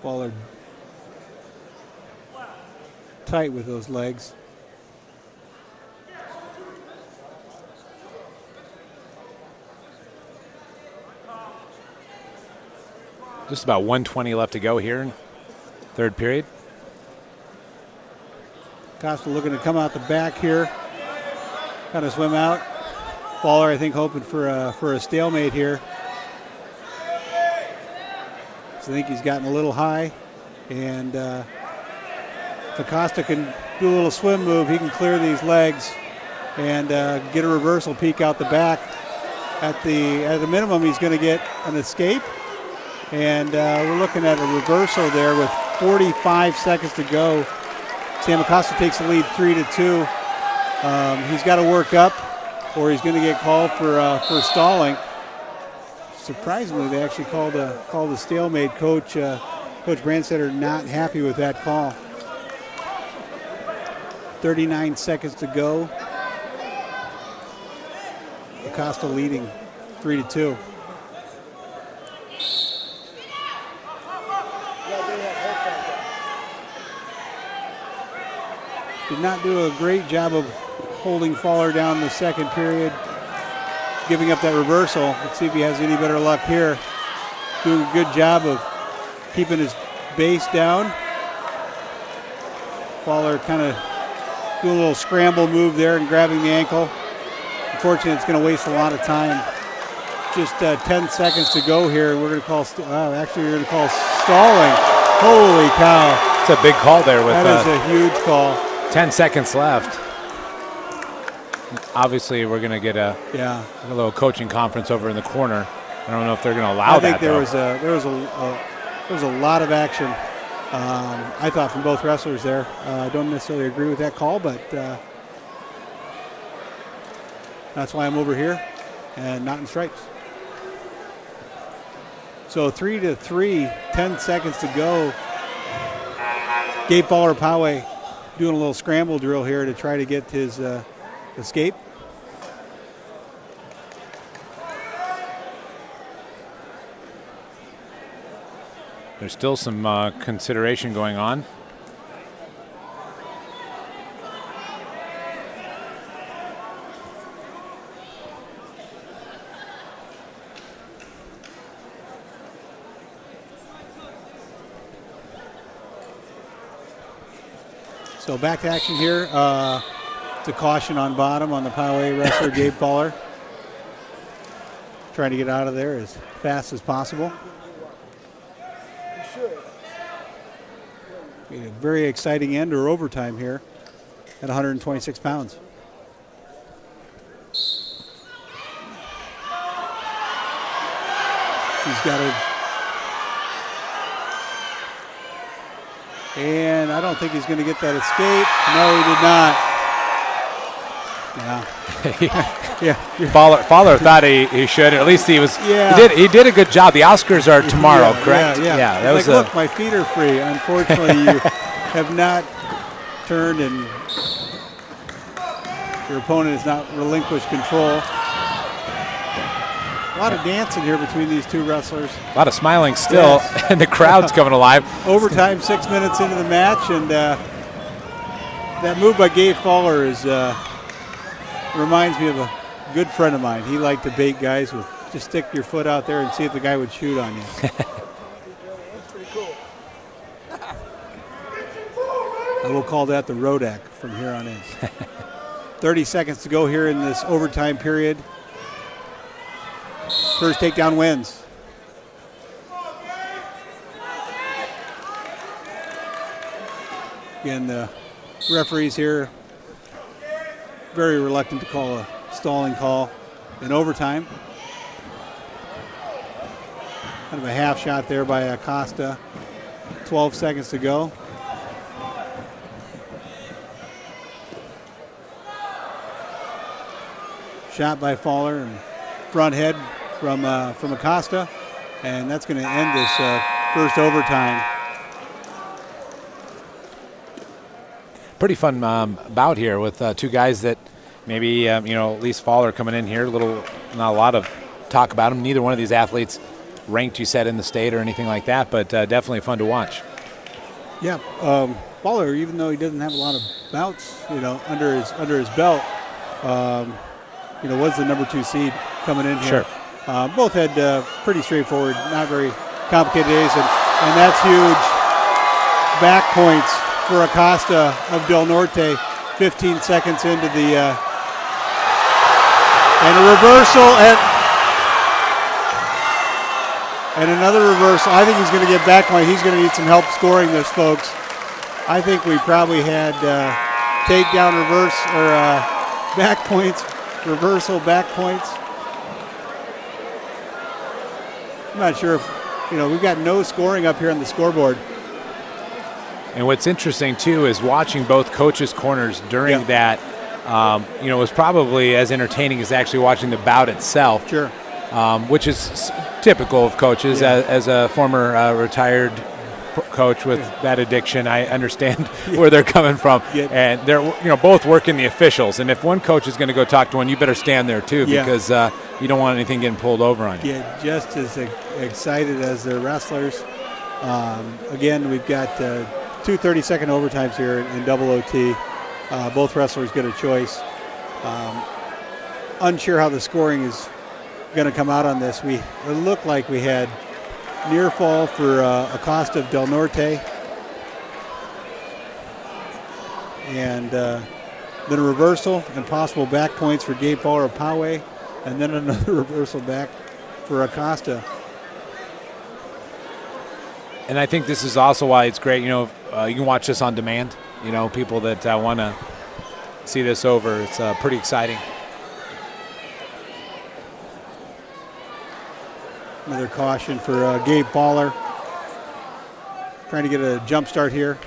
Fowler tight with those legs. Just about 1:20 left to go here in third period. Costa looking to come out the back here, kind of swim out. Fowler, I think, hoping for a stalemate here. So I think he's gotten a little high, and if Acosta can do a little swim move, he can clear these legs and get a reversal peek out the back. At the minimum, he's going to get an escape. And we're looking at a reversal there with 45 seconds to go. Sam Acosta takes the lead 3-2. He's got to work up or he's going to get called for stalling. Surprisingly, they actually called a stalemate. Coach Brandstetter not happy with that call. 39 seconds to go. Acosta leading 3-2. Did not do a great job of holding Fowler down in the second period, giving up that reversal. Let's see if he has any better luck here. Doing a good job of keeping his base down. Fowler kind of doing a little scramble move there and grabbing the ankle. Unfortunately, it's going to waste a lot of time. Just 10 seconds to go here. We're going to call, actually we're going to call stalling. Holy cow. It's a big call there. That is a huge call. 10 seconds left. Obviously, we're going to get a little coaching conference over in the corner. I don't know if they're going to allow that. I think there was a lot of action. I thought from both wrestlers there. I don't necessarily agree with that call, but that's why I'm over here and not in stripes. So 3-3, 10 seconds to go. Gabe Fowler-Poway doing a little scramble drill here to try to get his escape. There's still some consideration going on. So back to action here. It's a caution on bottom on the Poway wrestler, Gabe Fowler. Trying to get out of there as fast as possible. A very exciting end or overtime here at 126 pounds. He's got it. And I don't think he's going to get that escape. No, he did not. Yeah. Fowler thought he should. At least he was. Yeah. He did a good job. The Oscars are tomorrow, correct? Yeah. That was look, my feet are free. Unfortunately, you have not turned and your opponent has not relinquished control. A lot of dancing here between these two wrestlers. A lot of smiling still, and the crowd's coming alive. Overtime, 6 minutes into the match, and that move by Gabe Fowler reminds me of a good friend of mine. He liked to bait guys with just stick your foot out there and see if the guy would shoot on you. That's pretty cool. I will call that the Rodak from here on in. 30 seconds to go here in this overtime period. First takedown wins. Again, the referees here very reluctant to call a stalling call in overtime. Kind of a half shot there by Acosta. 12 seconds to go. Shot by Fowler and front head from Acosta, and that's going to end this first overtime. Pretty fun bout here with two guys that maybe at least Fowler coming in here. Not a lot of talk about him. Neither one of these athletes ranked, you said, in the state or anything like that, but definitely fun to watch. Yeah, Fowler, even though he doesn't have a lot of bouts, under his belt, was the number 2 seed coming in here. Sure. Both had pretty straightforward, not very complicated days, and that's huge. Back points for Acosta of Del Norte, 15 seconds into the and a reversal and another reversal. I think he's going to get back point. He's going to need some help scoring this, folks. I think we probably had takedown reverse or back points, reversal back points. I'm not sure if, we've got no scoring up here on the scoreboard. And what's interesting, too, is watching both coaches' corners during that, was probably as entertaining as actually watching the bout itself. Sure. Which is typical of coaches. As a former retired coach with that addiction, I understand where they're coming from. And they're both working the officials. And if one coach is going to go talk to one, you better stand there too, because you don't want anything getting pulled over on you. Yeah, just as excited as the wrestlers. Again, we've got 2 30-second overtimes here in double OT. Both wrestlers get a choice. Unsure how the scoring is going to come out on this. It looked like we had near fall for Acosta of Del Norte, and then a reversal and possible back points for Gabe Fowler of Poway, and then another reversal back for Acosta. And I think this is also why it's great. You can watch this on demand. People that want to see this over. It's pretty exciting. Another caution for Gabe Fowler. Trying to get a jump start here.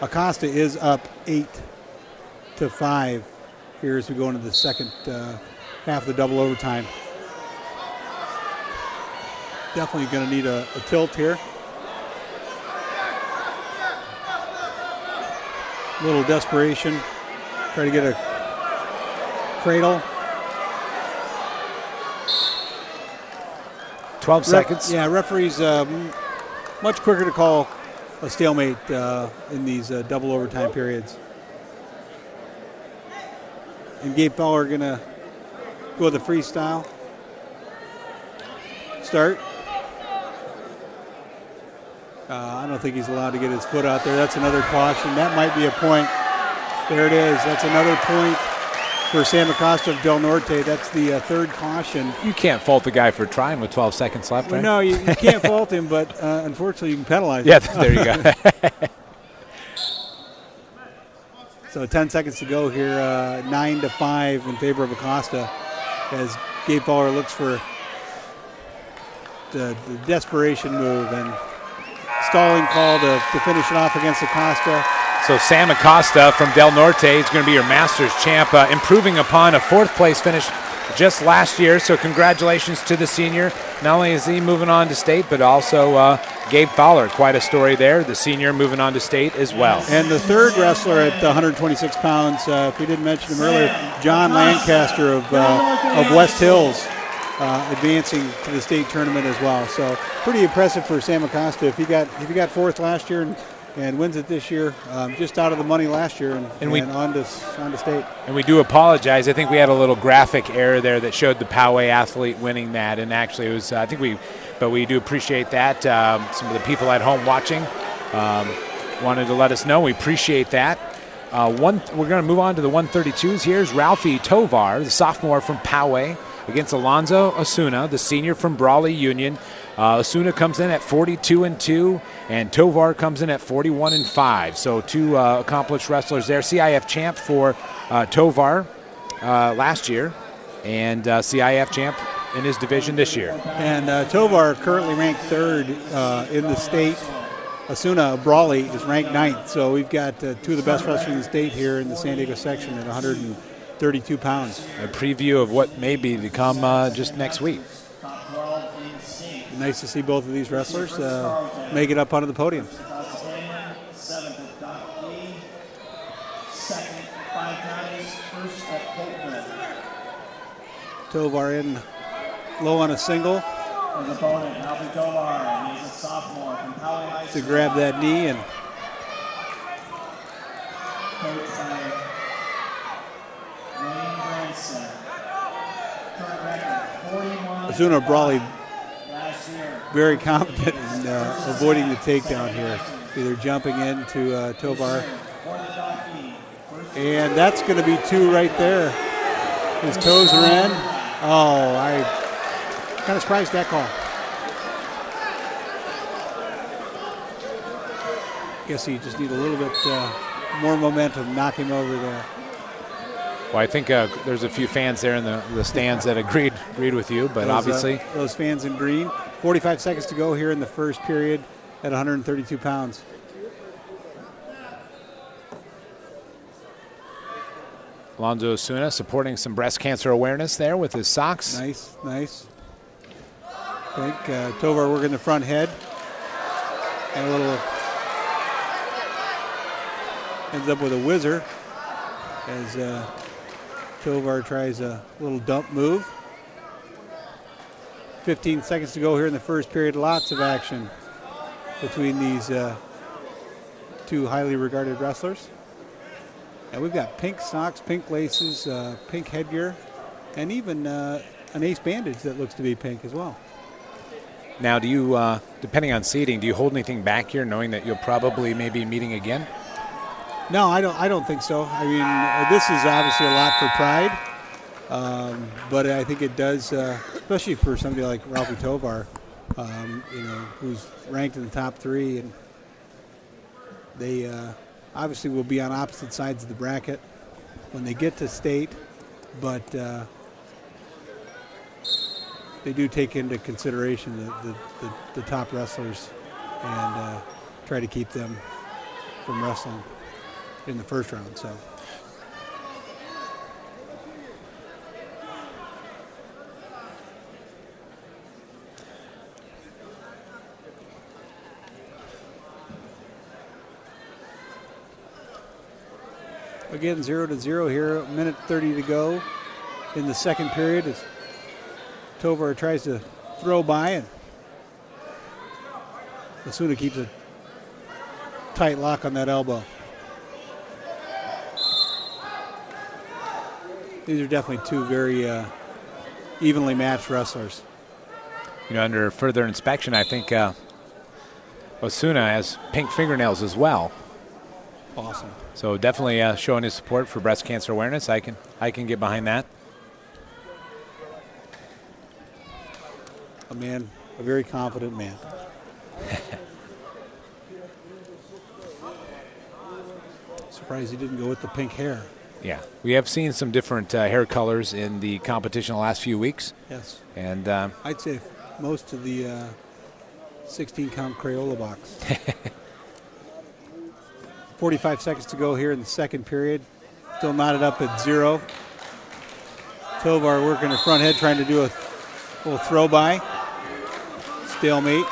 Acosta is up 8-5 here as we go into the second half of the double overtime. Definitely going to need a tilt here. A little desperation. Try to get a cradle. 12 seconds. Yeah, referees much quicker to call a stalemate in these double overtime periods. And Gabe Fowler going to go with a freestyle start. I don't think he's allowed to get his foot out there. That's another caution. That might be a point. There it is. That's another point for Sam Acosta of Del Norte. That's the third caution. You can't fault the guy for trying with 12 seconds left, right? No, you can't fault him, but unfortunately you can penalize him. Yeah, there you go. So 10 seconds to go here, 9-5 in favor of Acosta as Gabe Fowler looks for the desperation move and stalling call to finish it off against Acosta. So Sam Acosta from Del Norte is going to be your Masters champ, improving upon a 4th place finish just last year. So congratulations to the senior. Not only is he moving on to state, but also Gabe Fowler. Quite a story there. The senior moving on to state as well. And the third wrestler at 126 pounds, if we didn't mention him earlier, John Lancaster of West Hills, advancing to the state tournament as well. So pretty impressive for Sam Acosta. If he got 4th last year and wins it this year, just out of the money last year and on to state. And we do apologize. I think we had a little graphic error there that showed the Poway athlete winning that, and actually it was but we do appreciate that. Some of the people at home watching wanted to let us know. We appreciate that. We're going to move on to the 132s. Here's Ralphie Tovar, the sophomore from Poway, against Alonzo Osuna, the senior from Brawley Union. Osuna comes in at 42-2, and Tovar comes in at 41-5. So two accomplished wrestlers there. CIF champ for Tovar last year, and CIF champ in his division this year. And Tovar currently ranked 3rd in the state. Osuna Brawley is ranked 9th. So we've got two of the best wrestlers in the state here in the San Diego section at 132 pounds. A preview of what may be to come just next week. Nice to see both of these wrestlers make it up onto the podium. Tovar in low on a single. His opponent, Alfie Tovar, he's a sophomore from Poway High School. To grab that knee and Coached by Wayne Branson. Current record, 41. Osuna Brawley Last year. very competent in avoiding the takedown here, either jumping into Tovar. And that's going to be 2 right there. His toes are in. Oh, I kind of surprised that call. Guess you just need a little bit more momentum, knock him over there. Well, I think there's a few fans there in the stands that agreed with you, but obviously. Those fans in green. 45 seconds to go here in the first period at 132 pounds. Alonzo Osuna supporting some breast cancer awareness there with his socks. Nice, nice. I think Tovar working the front head. And a little, ends up with a whizzer as Tovar tries a little dump move. 15 seconds to go here in the first period. Lots of action between these two highly regarded wrestlers. And we've got pink socks, pink laces, pink headgear, and even an ace bandage that looks to be pink as well. Now, do you, depending on seeding, do you hold anything back here, knowing that you'll probably maybe meeting again? No, I don't think so. I mean, this is obviously a lot for pride, but I think it does, especially for somebody like Ralphie Tovar, who's ranked in the top 3, and they obviously will be on opposite sides of the bracket when they get to state, but they do take into consideration the top wrestlers and try to keep them from wrestling in the first round. So. Again, 0-0 here, a minute 30 to go in the second period as Tovar tries to throw by, and Osuna keeps a tight lock on that elbow. These are definitely two very evenly matched wrestlers. You know, under further inspection, I think Osuna has pink fingernails as well. Awesome. So definitely showing his support for breast cancer awareness. I can get behind that. A very confident man. Surprised he didn't go with the pink hair. Yeah, we have seen some different hair colors in the competition the last few weeks. Yes. And I'd say most of the 16-count Crayola box. 45 seconds to go here in the second period. Still knotted up at 0. Tovar working the front head, trying to do a little throw by. Stalemate.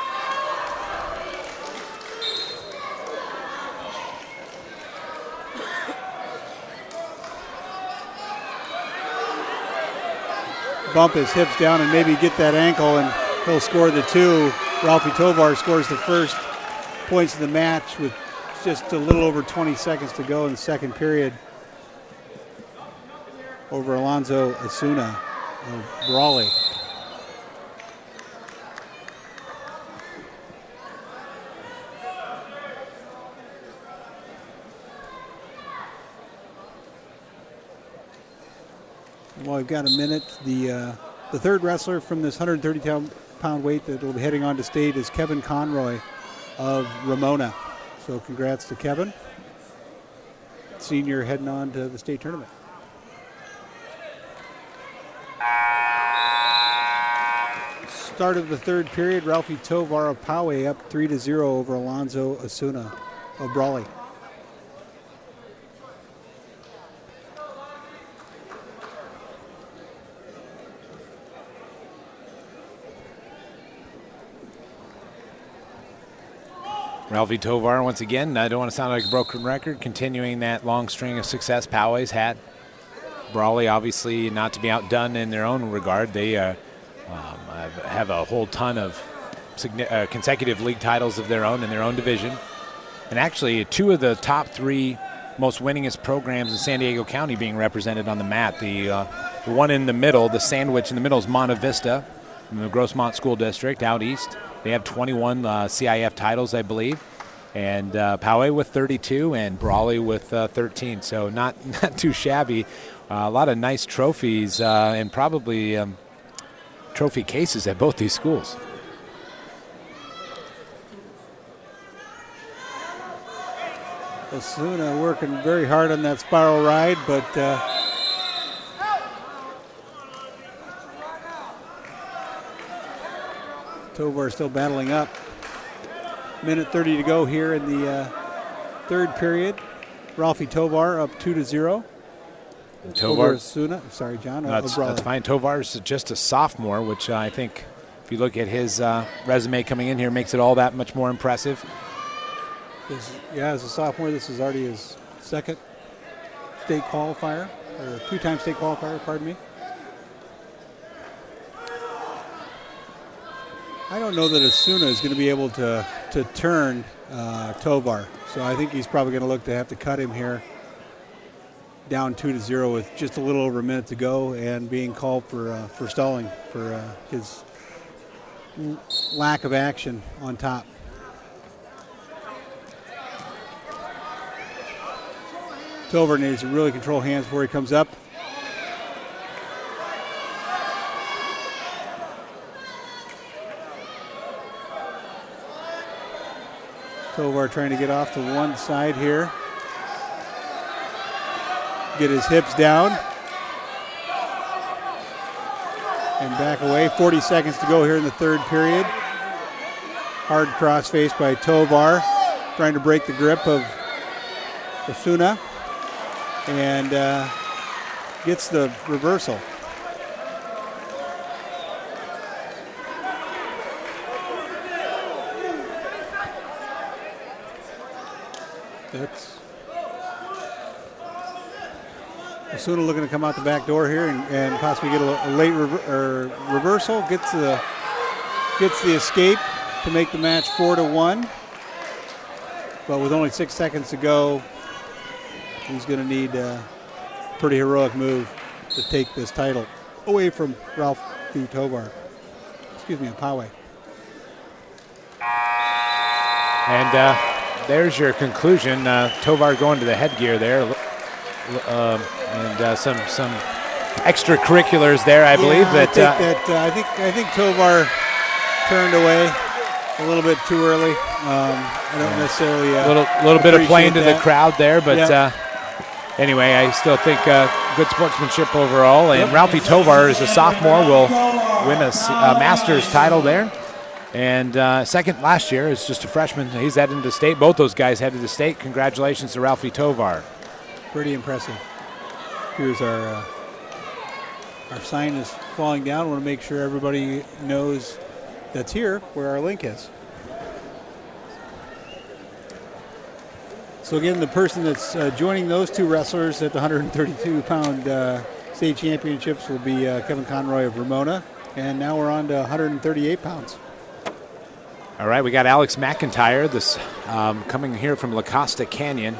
Bump his hips down and maybe get that ankle, and he'll score the 2. Ralphie Tovar scores the first points of the match with just a little over 20 seconds to go in the second period over Alonzo Osuna of Brawley. Well, we've got a minute. The third wrestler from this 132 pound weight that will be heading on to state is Kevin Conroy of Ramona. So congrats to Kevin, senior, heading on to the state tournament. Start of the third period, Ralphie Tovar of Poway up 3-0 over Alonzo Osuna of Brawley. Ralphie Tovar, once again, I don't want to sound like a broken record, continuing that long string of success Poway's had. Brawley, obviously, not to be outdone in their own regard. They have a whole ton of consecutive league titles of their own in their own division. And actually, 2 of the top 3 most winningest programs in San Diego County being represented on the mat. The one in the middle, the sandwich in the middle, is Monte Vista in the Grossmont School District out east. They have 21 CIF titles, I believe, and Poway with 32 and Brawley with 13. So not too shabby. A lot of nice trophies and probably trophy cases at both these schools. Osuna working very hard on that spiral ride, but Tovar still battling up. Minute 30 to go here in the third period. Ralphie Tovar up 2-0. Tovar, Osuna. Sorry, John. that's fine. Tovar's just a sophomore, which I think, if you look at his resume coming in here, makes it all that much more impressive. As a sophomore, this is already his second state qualifier, or 2-time state qualifier, pardon me. I don't know that Osuna is going to be able to turn Tovar, so I think he's probably going to look to have to cut him here, down 2-0 with just a little over a minute to go, and being called for stalling for his lack of action on top. Tovar needs to really control hands before he comes up. Tovar trying to get off to one side here. Get his hips down. And back away. 40 seconds to go here in the third period. Hard cross face by Tovar. Trying to break the grip of Osuna. And gets the reversal. That's Osuna looking to come out the back door here and possibly get a late reversal. Gets the escape to make the match 4-1. But with only 6 seconds to go, he's going to need a pretty heroic move to take this title away from Ralphie Tovar. Excuse me, Poway. And there's your conclusion. Tovar going to the headgear there. And some extracurriculars there, I believe. I think Tovar turned away a little bit too early. I don't necessarily a little bit of playing to the crowd there, but anyway, I still think good sportsmanship overall. And Ralphie Tovar, as a sophomore, will win a Masters title there. And second last year is just a freshman. He's heading to state. Both those guys headed to state. Congratulations to Ralphie Tovar. Pretty impressive. Here's our sign is falling down. I want to make sure everybody knows that's here where our link is. So again, the person that's joining those two wrestlers at the 132-pound state championships will be Kevin Conroy of Ramona. And now we're on to 138 pounds. All right, we got Alex McIntyre, this coming here from La Costa Canyon.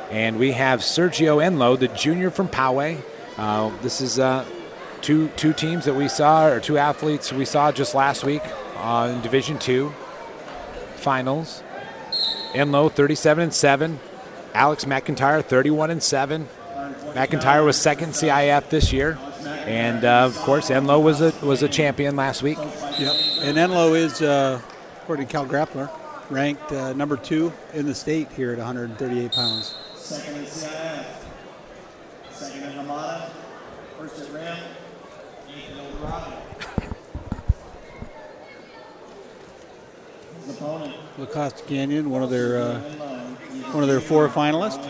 And we have Sergio Enlow, the junior from Poway. This is two teams that we saw, or two athletes we saw just last week in Division II finals. Enlow 37-7. Alex McIntyre 31-7. McIntyre was second CIF this year. And of course, Enloe was a champion last week. Yep. And Enloe is, according to Cal Grappler, ranked number 2 in the state here at 138 pounds. Second in CIF. Second in Hamada. First at Ram. Eighth in Eldorado. His opponent. La Costa Canyon, one of their 4 finalists.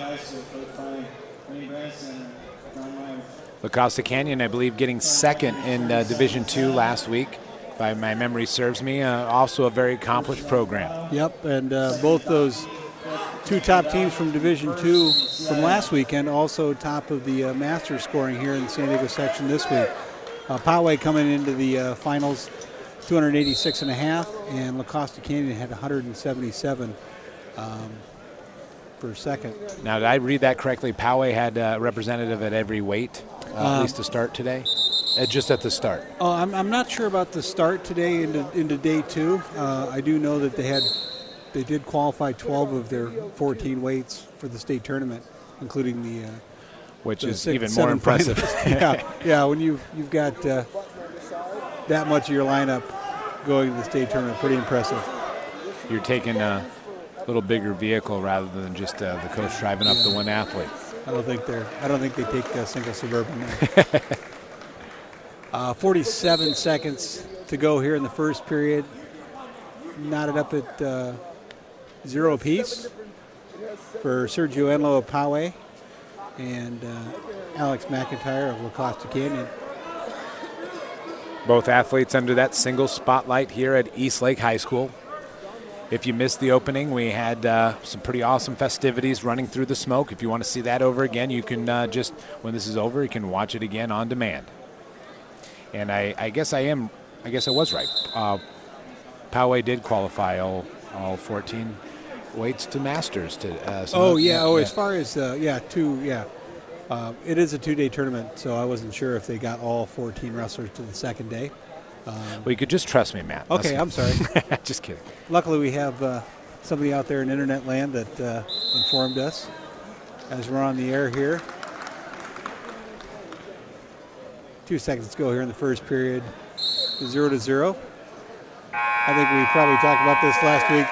La Costa Canyon, I believe, getting second in Division II last week, if my memory serves me. Also a very accomplished program. Yep, and both those 2 top teams from Division II from last weekend, also top of the Masters scoring here in the San Diego section this week. Poway coming into the finals, 286.5, and La Costa Canyon had 177 for second. Now, did I read that correctly? Poway had a representative at every weight, at least to start today? Just at the start. Oh, I'm not sure about the start today into day 2. I do know that they did qualify 12 of their 14 weights for the state tournament, including the which the is 6, even more 7 impressive. yeah. When you've got that much of your lineup going to the state tournament, pretty impressive. You're taking a little bigger vehicle rather than just the coach driving up the one athlete. I don't think they take a single Suburban there. 47 seconds to go here in the first period. Knotted up at 0 apiece for Sergio Enloe of Poway and Alex McIntyre of La Costa Canyon. Both athletes under that single spotlight here at Eastlake High School. If you missed the opening, we had some pretty awesome festivities running through the smoke. If you want to see that over again, you can when this is over, you can watch it again on demand. And I guess I was right. Poway did qualify all 14 weights to Masters. As far as 2, it is a 2-day tournament, so I wasn't sure if they got all 14 wrestlers to the second day. Well, you could just trust me, Matt. Okay, I'm sorry. Just kidding. Luckily, we have somebody out there in internet land that informed us as we're on the air here. 2 seconds to go here in the first period. 0-0. I think we probably talked about this last week.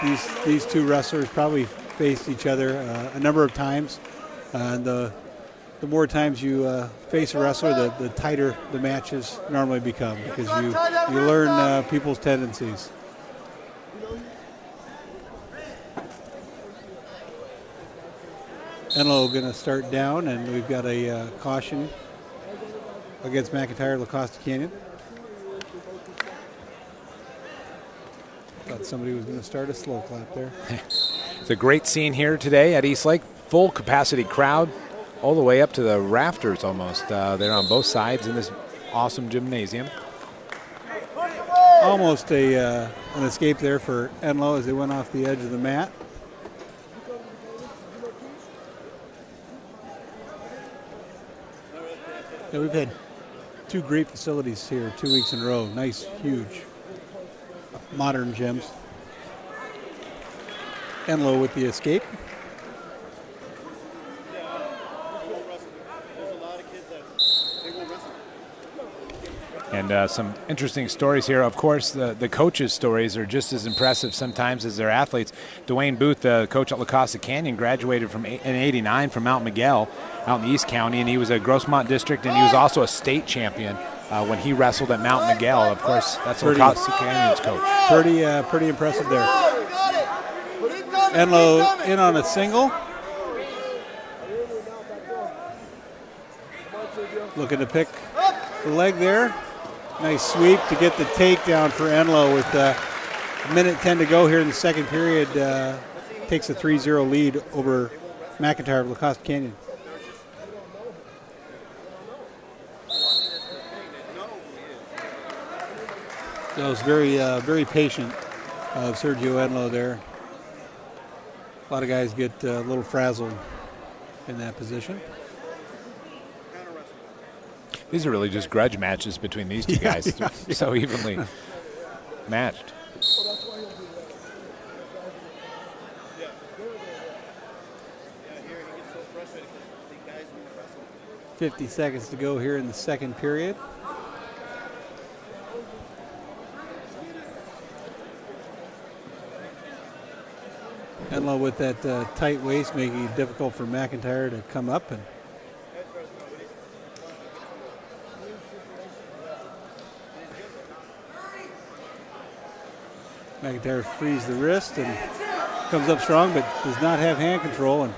These 2 wrestlers probably faced each other a number of times. The more times you face a wrestler, the tighter the matches normally become because you learn people's tendencies. Enloe going to start down, and we've got a caution against McIntyre, La Costa Canyon. Thought somebody was going to start a slow clap there. It's a great scene here today at Eastlake. Full capacity crowd all the way up to the rafters almost. They're on both sides in this awesome gymnasium. Almost an escape there for Enloe as they went off the edge of the mat. Yeah, we've had 2 great facilities here 2 weeks in a row. Nice, huge, modern gyms. Enloe with the escape. And some interesting stories here. Of course, the coaches' stories are just as impressive sometimes as their athletes. Dwayne Booth, the coach at La Costa Canyon, graduated in '89 from Mount Miguel out in East County, and he was a Grossmont district, and he was also a state champion when he wrestled at Mount Miguel. Of course, that's La Costa Canyon's coach. Pretty impressive there. Enloe in on a single. Looking to pick the leg there. Nice sweep to get the takedown for Enloe with a minute 10 to go here in the second period. Takes a 3-0 lead over McIntyre of La Costa Canyon. That was very patient of Sergio Enloe there. A lot of guys get a little frazzled in that position. These are really just grudge matches between these two guys. Yeah. So evenly matched. .50 seconds to go here in the second period. Enlow with that tight waist, making it difficult for McIntyre to come up. And McIntyre frees the wrist and comes up strong, but does not have hand control. And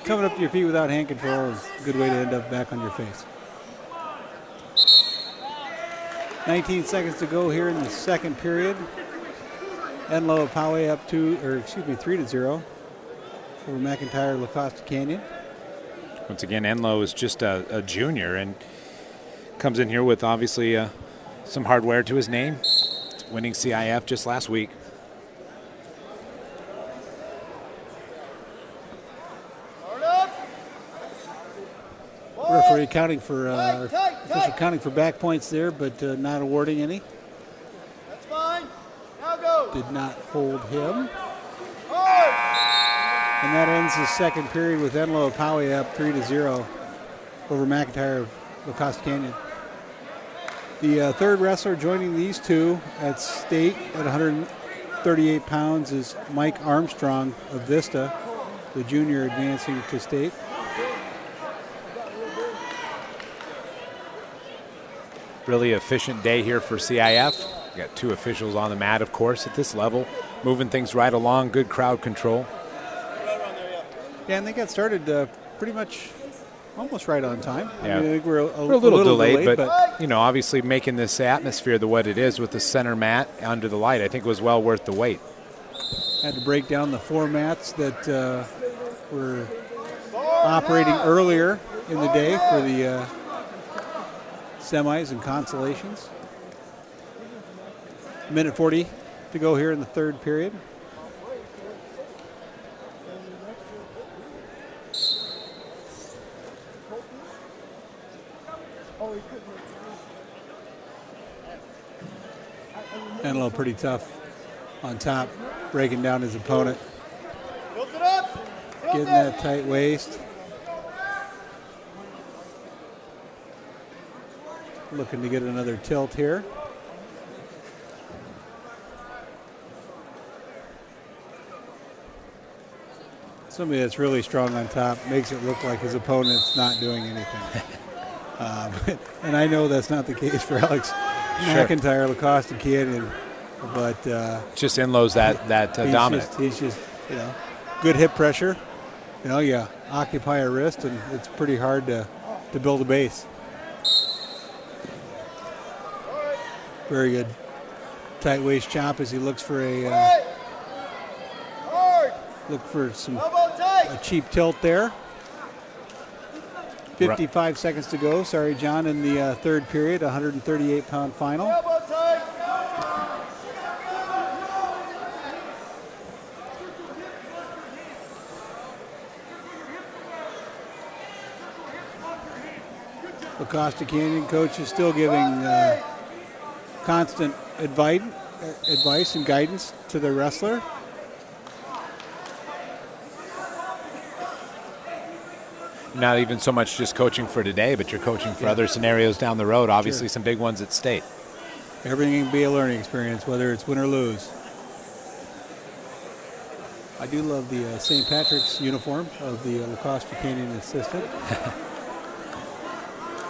coming up to your feet without hand control is a good way to end up back on your face. 19 seconds to go here in the second period. Enlow of Poway up 3-0 over McIntyre Lacoste Canyon. Once again, Enlow is just a junior and comes in here with obviously some hardware to his name. Winning CIF just last week. Referee counting for official counting for back points there, but not awarding any. That's fine. Now go. Did not hold him. And that ends the second period with Enlow of Poway up 3-0 over McIntyre of Lacoste Canyon. The third wrestler joining these two at state at 138 pounds is Mike Armstrong of Vista, the junior advancing to state. Really efficient day here for CIF. We got two officials on the mat, of course, at this level, moving things right along. Good crowd control. Yeah, and they got started pretty much almost right on time. Yeah. I think we're a little delayed, but you know, obviously making this atmosphere what it is with the center mat under the light, I think was well worth the wait. Had to break down the four mats that were operating earlier in the day for the semis and consolations. Minute 40 to go here in the third period. Enlow pretty tough on top, breaking down his opponent. Getting that tight waist. Looking to get another tilt here. Somebody that's really strong on top makes it look like his opponent's not doing anything. And I know that's not the case for Alex McIntyre, Lacoste Canyon, but just Enlow's that dominant. He's just, good hip pressure. You occupy a wrist, and it's pretty hard to build a base. Very good tight waist chop as he looks for a cheap tilt there. 55 seconds to go. Sorry, John, in the third period, 138-pound final. Lacoste Canyon coach is still giving constant advice and guidance to the wrestler. Not even so much just coaching for today, but you're coaching for other scenarios down the road. Obviously, some big ones at state. Everything can be a learning experience, whether it's win or lose. I do love the St. Patrick's uniform of the Lacoste Canyon assistant.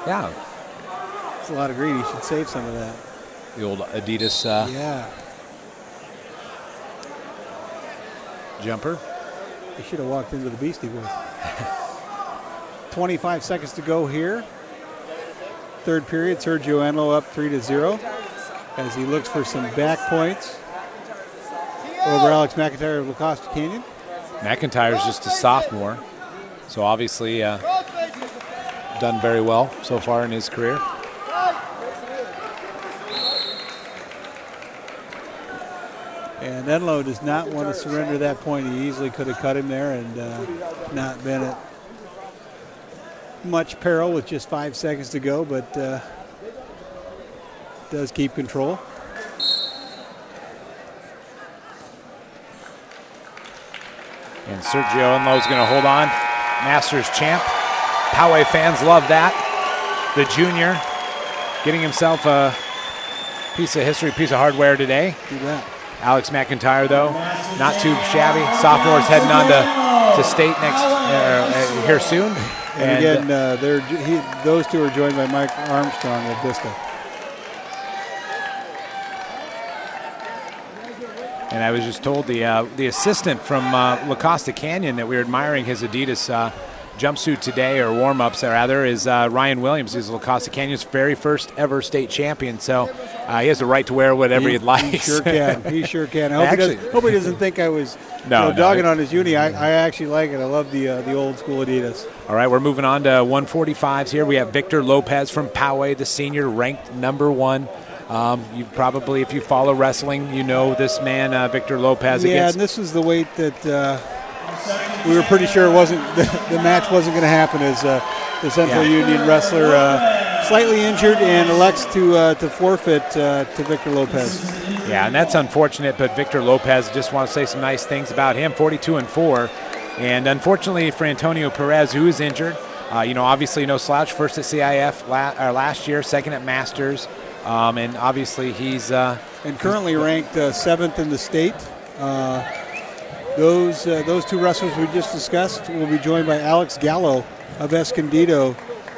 Yeah. It's a lot of green. You should save some of that. The old Adidas jumper. They should have walked into the Beastie Boys. 25 seconds to go here. Third period, Sergio Enlow up 3-0 as he looks for some back points over Alex McIntyre of Lacoste Canyon. McIntyre's just a sophomore, so obviously done very well so far in his career. And Enlow does not want to surrender that point. He easily could have cut him there and not been at much peril with just 5 seconds to go, but does keep control. And Sergio Enlow's going to hold on. Masters champ. Poway fans love that. The junior getting himself a piece of history, piece of hardware today. Do that. Alex McIntyre, though, not too shabby. Sophomores heading on to state here soon. And again, those two are joined by Mike Armstrong of Vista. And I was just told the assistant from La Costa Canyon that we were admiring his Adidas jumpsuit today, or warm-ups rather, is Ryan Williams. He's La Costa Canyon's very first ever state champion, so he has the right to wear whatever he'd like. He sure can. He sure can. I hope he doesn't think I was dogging on his uni. I actually like it. I love the old school Adidas. All right, we're moving on to 145s here. We have Victor Lopez from Poway, the senior, ranked number 1. You probably, if you follow wrestling, you know this man, Victor Lopez. Yeah, and this is the weight that we were pretty sure the match wasn't going to happen. As the Central Union wrestler slightly injured and elects to forfeit to Victor Lopez. Yeah, and that's unfortunate. But Victor Lopez, just want to say some nice things about him. 42-4, and unfortunately for Antonio Perez, who is injured. Obviously no slouch. First at CIF last year, second at Masters. And obviously he's and currently ranked 7th in the state. Those two wrestlers we just discussed will be joined by Alex Gallo of Escondido,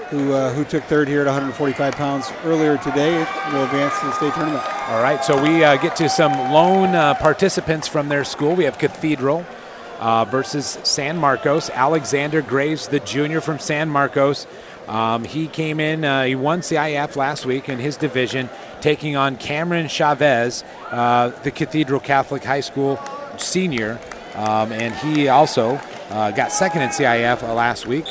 who took third here at 145 pounds earlier today. Will advance to the state tournament. All right, so we get to some lone participants from their school. We have Cathedral versus San Marcos. Alexander Graves, the junior from San Marcos. He came in, he won CIF last week in his division, taking on Cameron Chavez, the Cathedral Catholic High School senior. And he also got second in CIF last week,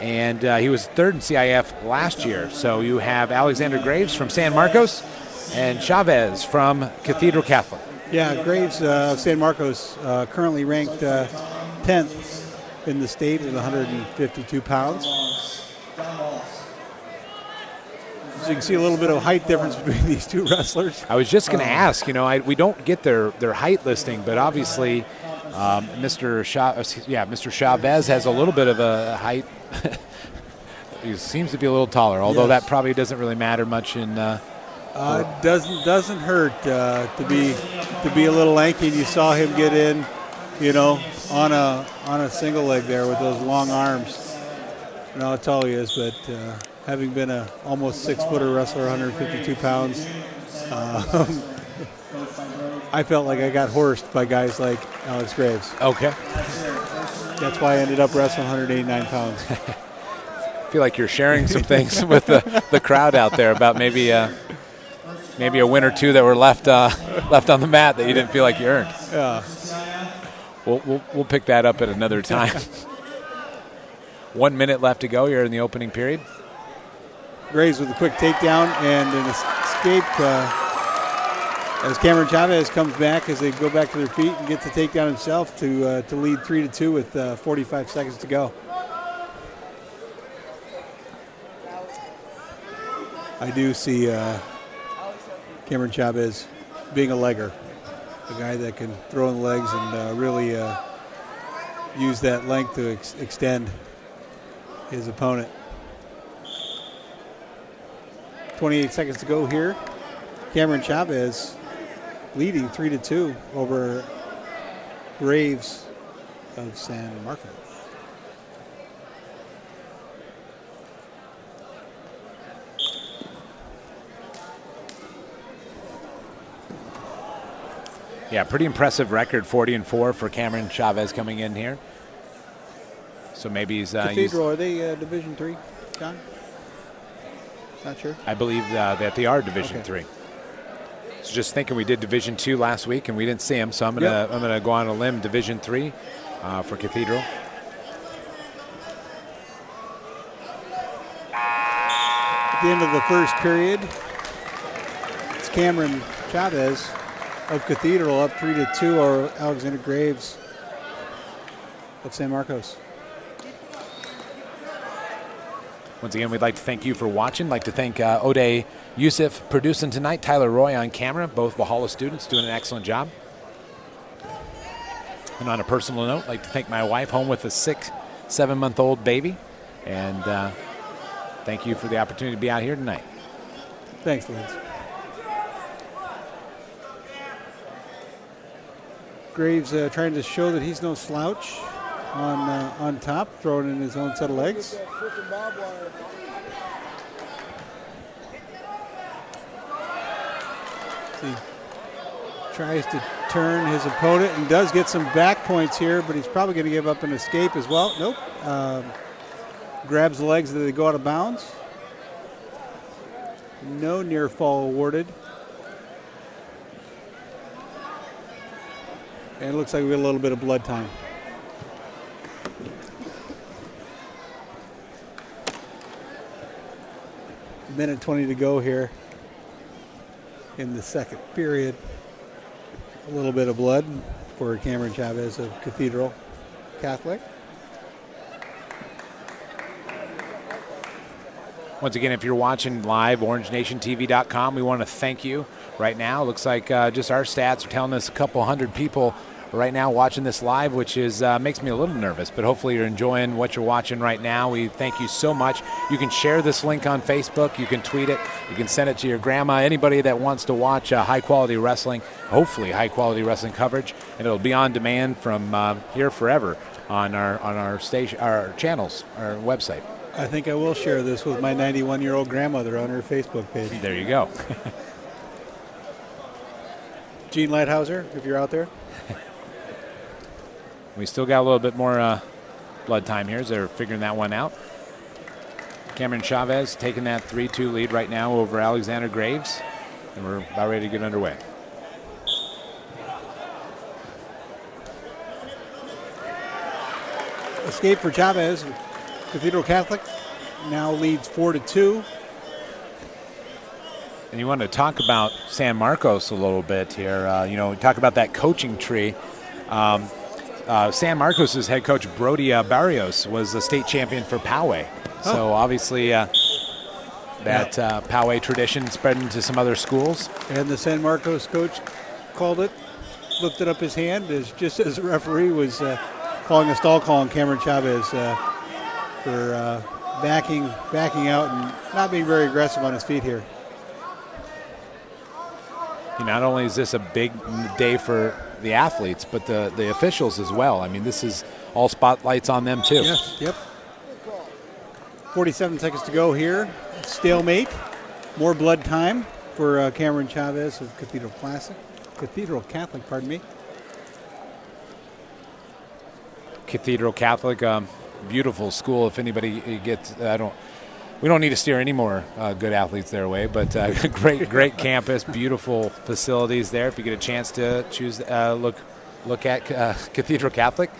and he was third in CIF last year. So you have Alexander Graves from San Marcos and Chavez from Cathedral Catholic. Yeah, Graves of San Marcos currently ranked 10th in the state at 152 pounds. So you can see a little bit of height difference between these two wrestlers. I was just going to ask, we don't get their height listing, but obviously Mr. Chavez has a little bit of a height. He seems to be a little taller, although that probably doesn't really matter much in. Doesn't hurt to be a little lanky. You saw him get in, on a single leg there with those long arms. I don't know how tall he is, but having been a almost 6-footer wrestler, 152 pounds, I felt like I got horsed by guys like Alex Graves. Okay. That's why I ended up wrestling 189 pounds. I feel like you're sharing some things with the crowd out there about maybe a win or two that were left on the mat that you didn't feel like you earned. Yeah. We'll pick that up at another time. 1 minute left to go here in the opening period. Graves with a quick takedown and an escape as Cameron Chavez comes back as they go back to their feet and gets the takedown himself to lead 3-2 with 45 seconds to go. I do see Cameron Chavez being a legger, a guy that can throw in the legs and really use that length to extend his opponent. 28 seconds to go here. Cameron Chavez leading 3-2 over Graves of San Marcos. Yeah, pretty impressive record, 40-4 for Cameron Chavez coming in here. So maybe he's Cathedral. Are they Division III, John? Not sure. I believe that they are Division III. So just thinking, we did Division II last week and we didn't see him, so I'm gonna go on a limb, Division III for Cathedral. At the end of the first period, it's Cameron Chavez of Cathedral up 3-2 over Alexander Graves of San Marcos. Once again, we'd like to thank you for watching. I'd like to thank Ode Yusuf producing tonight, Tyler Roy on camera, both Valhalla students doing an excellent job. And on a personal note, I'd like to thank my wife, home with a 6-7-month-old baby. And thank you for the opportunity to be out here tonight. Thanks, Lance. Graves trying to show that he's no slouch on top, throwing in his own set of legs. He tries to turn his opponent and does get some back points here, but he's probably going to give up an escape as well. Nope. Grabs the legs that they go out of bounds. No near fall awarded. And it looks like we got a little bit of blood time. Minute 20 to go here in the second period. A little bit of blood for Cameron Chavez of Cathedral Catholic. Once again, if you're watching live, orangenationtv.com, we want to thank you right now. Looks like just our stats are telling us a couple hundred people right now watching this live, which is makes me a little nervous, but hopefully you're enjoying what you're watching right now. We thank you so much. You can share this link on Facebook. You can tweet it. You can send it to your grandma, anybody that wants to watch high-quality wrestling, hopefully high-quality wrestling coverage, and it'll be on demand from here forever on our station, our channels, our website. I think I will share this with my 91-year-old grandmother on her Facebook page. There you go. Gene Lighthouser, if you're out there. We still got a little bit more blood time here as they're figuring that one out. Cameron Chavez taking that 3-2 lead right now over Alexander Graves, and we're about ready to get underway. Escape for Chavez. Cathedral Catholic now leads 4-2. And you want to talk about San Marcos a little bit here. Talk about that coaching tree. San Marcos' head coach, Brody Barrios, was a state champion for Poway. Oh. So obviously that Poway tradition spread into some other schools. And the San Marcos coach called it, lifted up his hand just as the referee was calling a stall call on Cameron Chavez for backing out and not being very aggressive on his feet here. Not only is this a big day for the athletes, but the officials as well. I mean, this is all spotlights on them too. Yes, yep. 47 seconds to go here. Stalemate. More blood time for Cameron Chavez of Cathedral Catholic, pardon me. Cathedral Catholic, beautiful school. If anybody gets, we don't need to steer any more good athletes their way, but great campus, beautiful facilities there. If you get a chance to choose, look at Cathedral Catholic.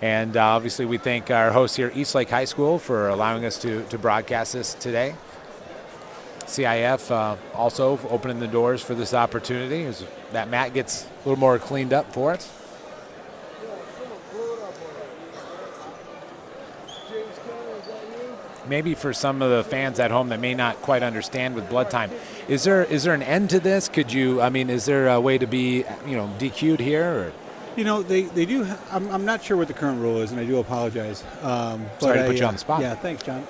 And obviously we thank our host here, Eastlake High School, for allowing us to broadcast this today. CIF also opening the doors for this opportunity as that mat gets a little more cleaned up for us. Maybe for some of the fans at home that may not quite understand with blood time, is there an end to this? Is there a way to be DQ'd here? Or? They do. I'm not sure what the current rule is, and I do apologize. Sorry to put you on the spot. Yeah, thanks, John.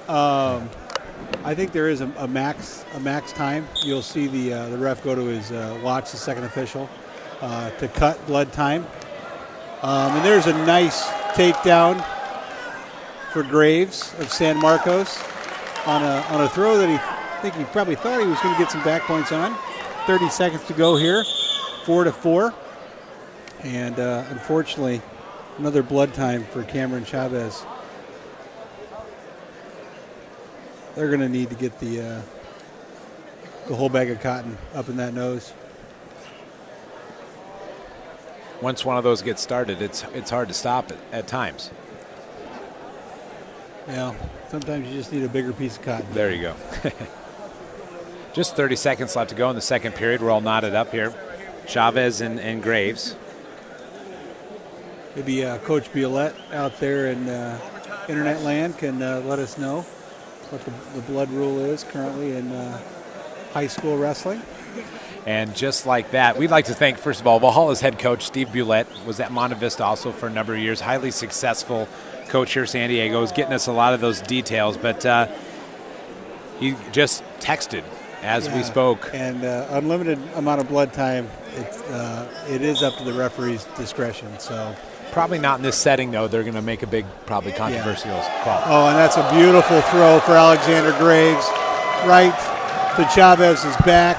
I think there is a max time. You'll see the ref go to his watch, the second official, to cut blood time. And there's a nice takedown for Graves of San Marcos on a throw that he probably thought he was going to get some back points on. 30 seconds to go here, 4-4. And unfortunately, another blood time for Cameron Chavez. They're going to need to get the whole bag of cotton up in that nose. Once one of those gets started, it's hard to stop it at times. Yeah, sometimes you just need a bigger piece of cotton. There you go. Just 30 seconds left to go in the second period. We're all knotted up here. Chavez and Graves. Maybe Coach Biolette out there in internet land can let us know what the blood rule is currently in high school wrestling. And just like that, we'd like to thank, first of all, Valhalla's head coach, Steve Bulette, was at Monte Vista also for a number of years. Highly successful coach here in San Diego. Is getting us a lot of those details, but he just texted as we spoke. And unlimited amount of blood time. It is up to the referee's discretion. So probably not in this setting, though. They're going to make a big, probably controversial call. Oh, and that's a beautiful throw for Alexander Graves, right to Chavez's back.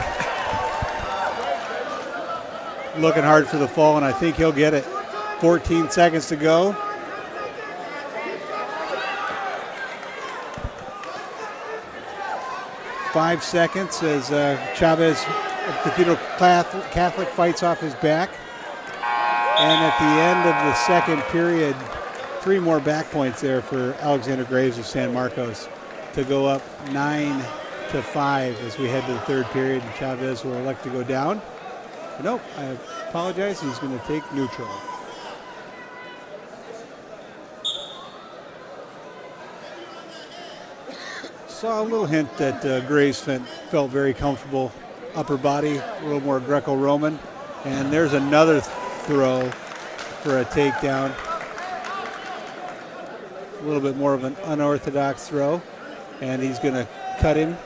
Looking hard for the fall, and I think he'll get it. 14 seconds to go. Five seconds as Chavez of Cathedral Catholic fights off his back. And at the end of the second period, 3 more back points there for Alexander Graves of San Marcos to go up 9-5 as we head to the third period. And Chavez will elect to go down. But nope, I apologize. He's going to take neutral. Saw a little hint that Graves felt very comfortable. Upper body, a little more Greco-Roman. And there's another throw for a takedown. A little bit more of an unorthodox throw. And he's going to cut him,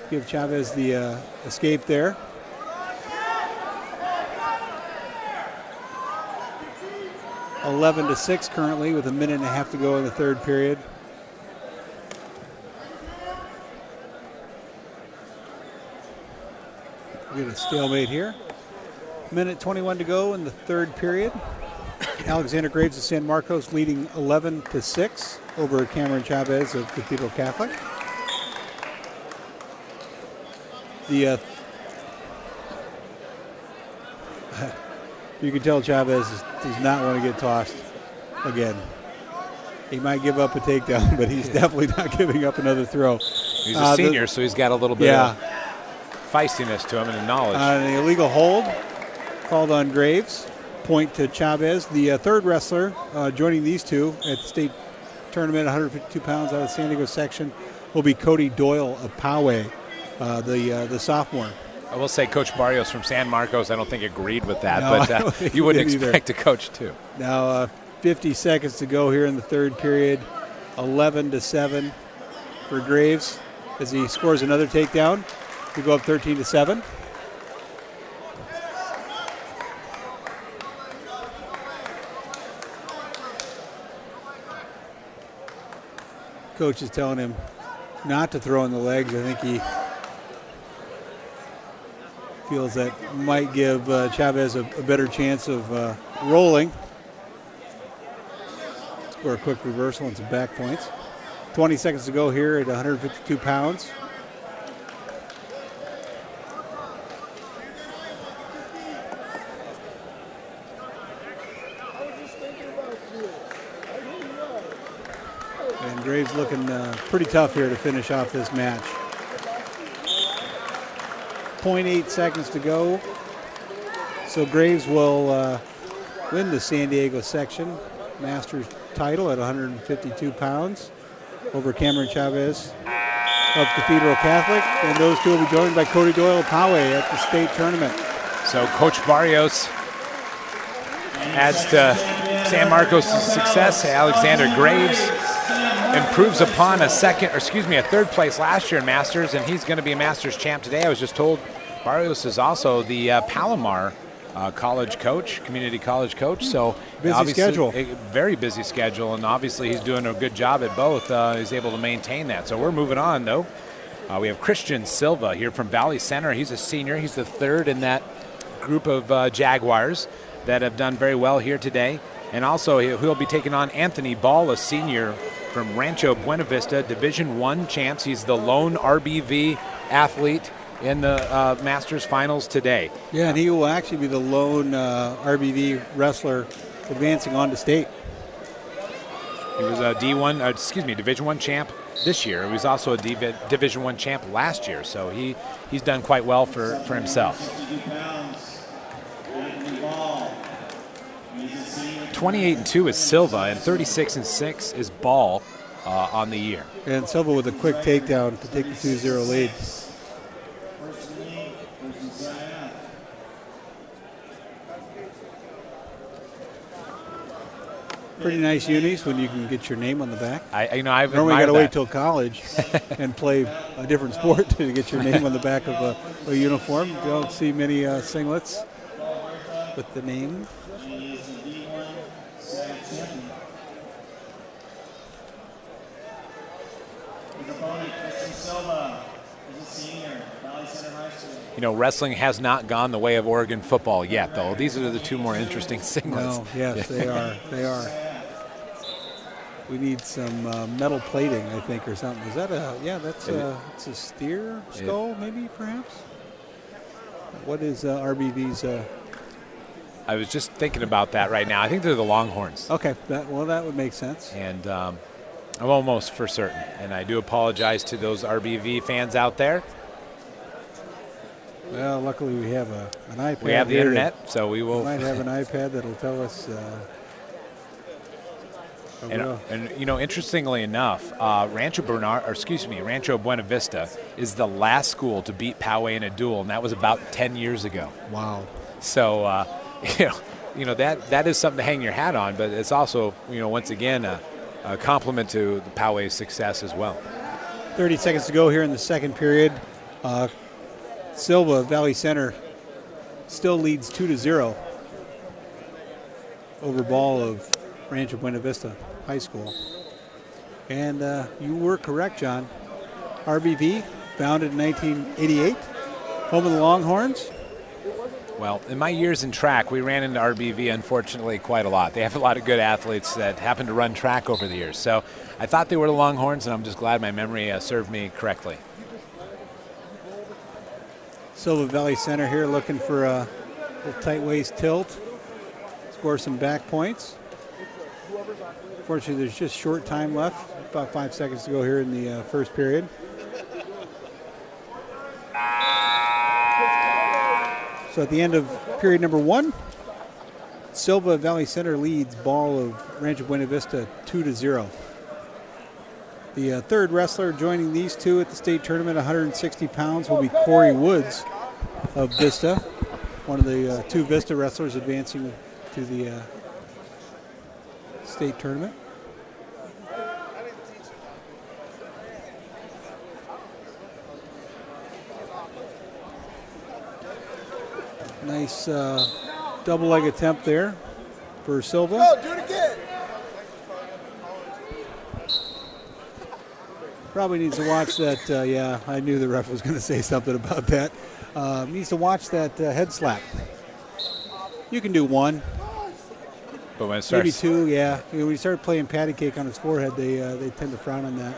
give Chavez the escape there. (11-6) currently with a minute and a half to go in the third period. We get a stalemate here. Minute 21 to go in the third period. Alexander Graves of San Marcos leading 11-6 over Cameron Chavez of Cathedral Catholic. You can tell Chavez does not want to get tossed again. He might give up a takedown, but he's definitely not giving up another throw. He's a senior, so he's got a little bit of feistiness to him and knowledge. An illegal hold called on Graves. Point to Chavez. The third wrestler joining these two at the state tournament, 152 pounds out of the San Diego section, will be Cody Doyle of Poway, the sophomore. I will say Coach Barrios from San Marcos, I don't think agreed with that, but you wouldn't expect a coach to. Now 50 seconds to go here in the third period. 11-7 for Graves as he scores another takedown. We go up 13-7. Coach is telling him not to throw in the legs. I think he feels that might give Chavez a better chance of rolling. Score a quick reversal and some back points. 20 seconds to go here at 152 pounds. And Graves looking pretty tough here to finish off this match. 0.8 seconds to go. So Graves will win the San Diego section Masters title at 152 pounds over Cameron Chavez of Cathedral Catholic. And those two will be joined by Cody Doyle of Poway at the state tournament. So Coach Barrios adds to San Marcos' success. Alexander Graves improves upon a third place last year in Masters, and he's going to be a Masters champ today. I was just told Barrios is also the Palomar college coach, community college coach. So busy schedule. A very busy schedule, and obviously he's doing a good job at both. He's able to maintain that. So we're moving on, though. We have Christian Silva here from Valley Center. He's a senior. He's the third in that group of Jaguars that have done very well here today. And also he'll be taking on Anthony Ball, a senior from Rancho Buena Vista, Division I champs. He's the lone RBV athlete in the Masters finals today. Yeah, and he will actually be the lone RBV wrestler advancing on to state. He was a Division I champ this year. He was also a Division I champ last year, so he's done quite well for himself. 28-2 is Silva, and 36-6 is Ball on the year. And Silva with a quick takedown to take the 2-0 lead. Pretty nice unis when you can get your name on the back. I've normally got to admired wait that. till college and play a different sport to get your name on the back of a uniform. You don't see many singlets with the name. You know, wrestling has not gone the way of Oregon football yet, though. These are the two more interesting singlets. No, yes, they are. They are. We need some metal plating, I think, or something. Is that a? Yeah, it's a steer skull, maybe, perhaps. What is RBV's? I was just thinking about that right now. I think they're the Longhorns. Okay, that would make sense. And I'm almost for certain. And I do apologize to those RBV fans out there. Well, luckily we have an iPad. We have the internet, so we will. We might have an iPad that'll tell us. And you know, interestingly enough, Rancho Buena Vista is the last school to beat Poway in a duel, and that was about 10 years ago. Wow. So, you know that is something to hang your hat on, but it's also, you know, once again a compliment to the Poway's success as well. 30 seconds to go here in the second period. Silva Valley Center still leads 2-0 over ball of Rancho Buena Vista High School. And you were correct, John. RBV, founded in 1988, home of the Longhorns. Well, in my years in track, we ran into RBV, unfortunately, quite a lot. They have a lot of good athletes that happen to run track over the years. So I thought they were the Longhorns, and I'm just glad my memory served me correctly. Silva Valley Center here looking for a little tight waist tilt. Score some back points. Fortunately, there's just short time left. About 5 seconds to go here in the first period. So at the end of period number 1, Silva Valley Center leads ball of Rancho Buena Vista 2-0. The third wrestler joining these two at the state tournament, 160 pounds, will be Corey Woods of Vista, one of the two Vista wrestlers advancing to the state tournament. Nice double leg attempt there for Silva. Go, do it again. Probably needs to watch that. Yeah, I knew the ref was going to say something about that. Needs to watch that head slap. You can do one. But when it starts, maybe two, yeah. You know, when you start playing patty cake on his forehead, they tend to frown on that.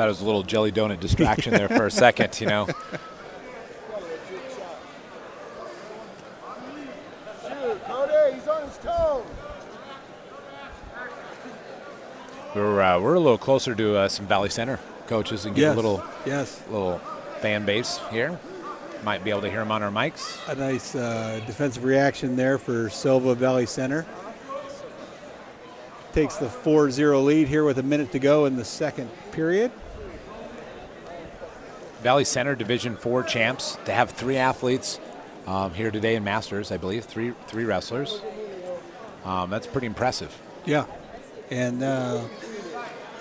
that was a little jelly donut distraction there for a second, you know. Shoot, Cody, he's on his toes. We're a little closer to some Valley Center coaches and get a little fan base here. Might be able to hear them on our mics. A nice defensive reaction there for Silva Valley Center. Takes the 4-0 lead here with a minute to go in the second period. Valley Center Division IV champs. They have 3 athletes here today in Masters, I believe. Three wrestlers. That's pretty impressive. Yeah. And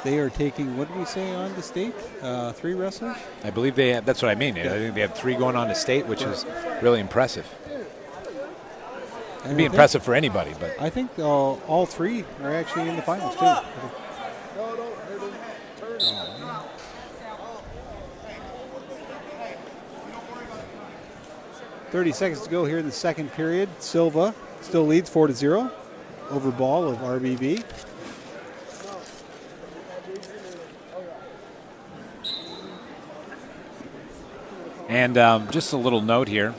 they are taking, what did we say, on to state? 3 wrestlers? I believe they have, that's what I mean. Yeah. I think they have 3 going on to state, which is really impressive. It'd be impressive for anybody, but I think all 3 are actually in the finals too. No, don't hurt him. Turn him. 30 seconds to go here in the second period. Silva still leads 4-0 over ball of RBV. And just a little note here.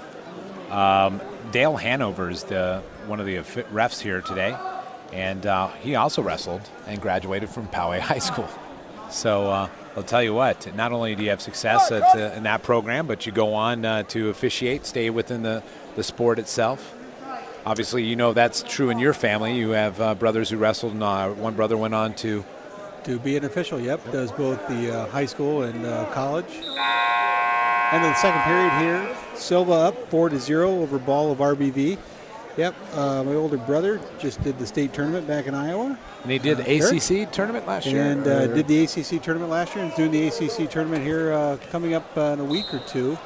Dale Hanover is one of the refs here today, and he also wrestled and graduated from Poway High School. So I'll tell you what, not only do you have success in that program, but you go on to officiate, stay within the sport itself. Obviously, you know that's true in your family. You have brothers who wrestled, and one brother went on to be an official, yep. Does both the high school and college. End of the second period here. Silva up 4-0 over ball of RBV. Yep, my older brother just did the state tournament back in Iowa. And he did ACC tournament last year? And did the ACC tournament last year and is doing the ACC tournament here coming up in a week or two.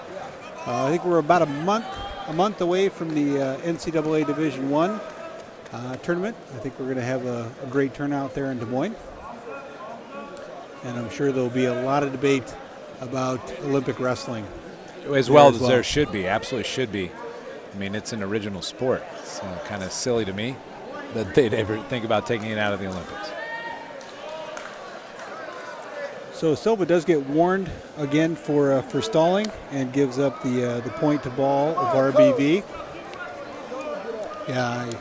I think we're about a month away from the NCAA Division I tournament. I think we're going to have a great turnout there in Des Moines. And I'm sure there'll be a lot of debate about Olympic wrestling. As well as there should be, absolutely should be. I mean, it's an original sport. It's kind of silly to me that they'd ever think about taking it out of the Olympics. So Silva does get warned again for stalling and gives up the point to ball of RBV. Yeah, I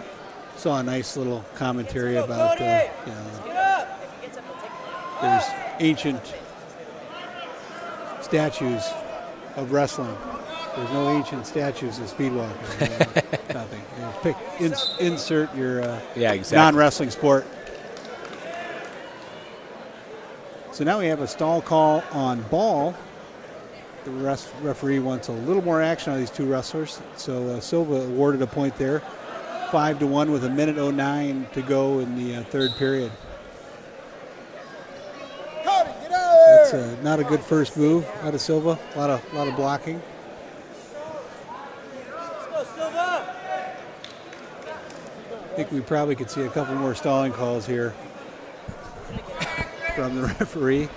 saw a nice little commentary about there's ancient statues of wrestling. There's no ancient statues of speedwalking. Nothing. Insert your non-wrestling sport. So now we have a stall call on ball. The referee wants a little more action on these two wrestlers. So Silva awarded a point there. 5-1 with 1:09 to go in the third period. Cody, get out there! That's not a good first move out of Silva. A lot of blocking. I think we probably could see a couple more stalling calls here from the referee.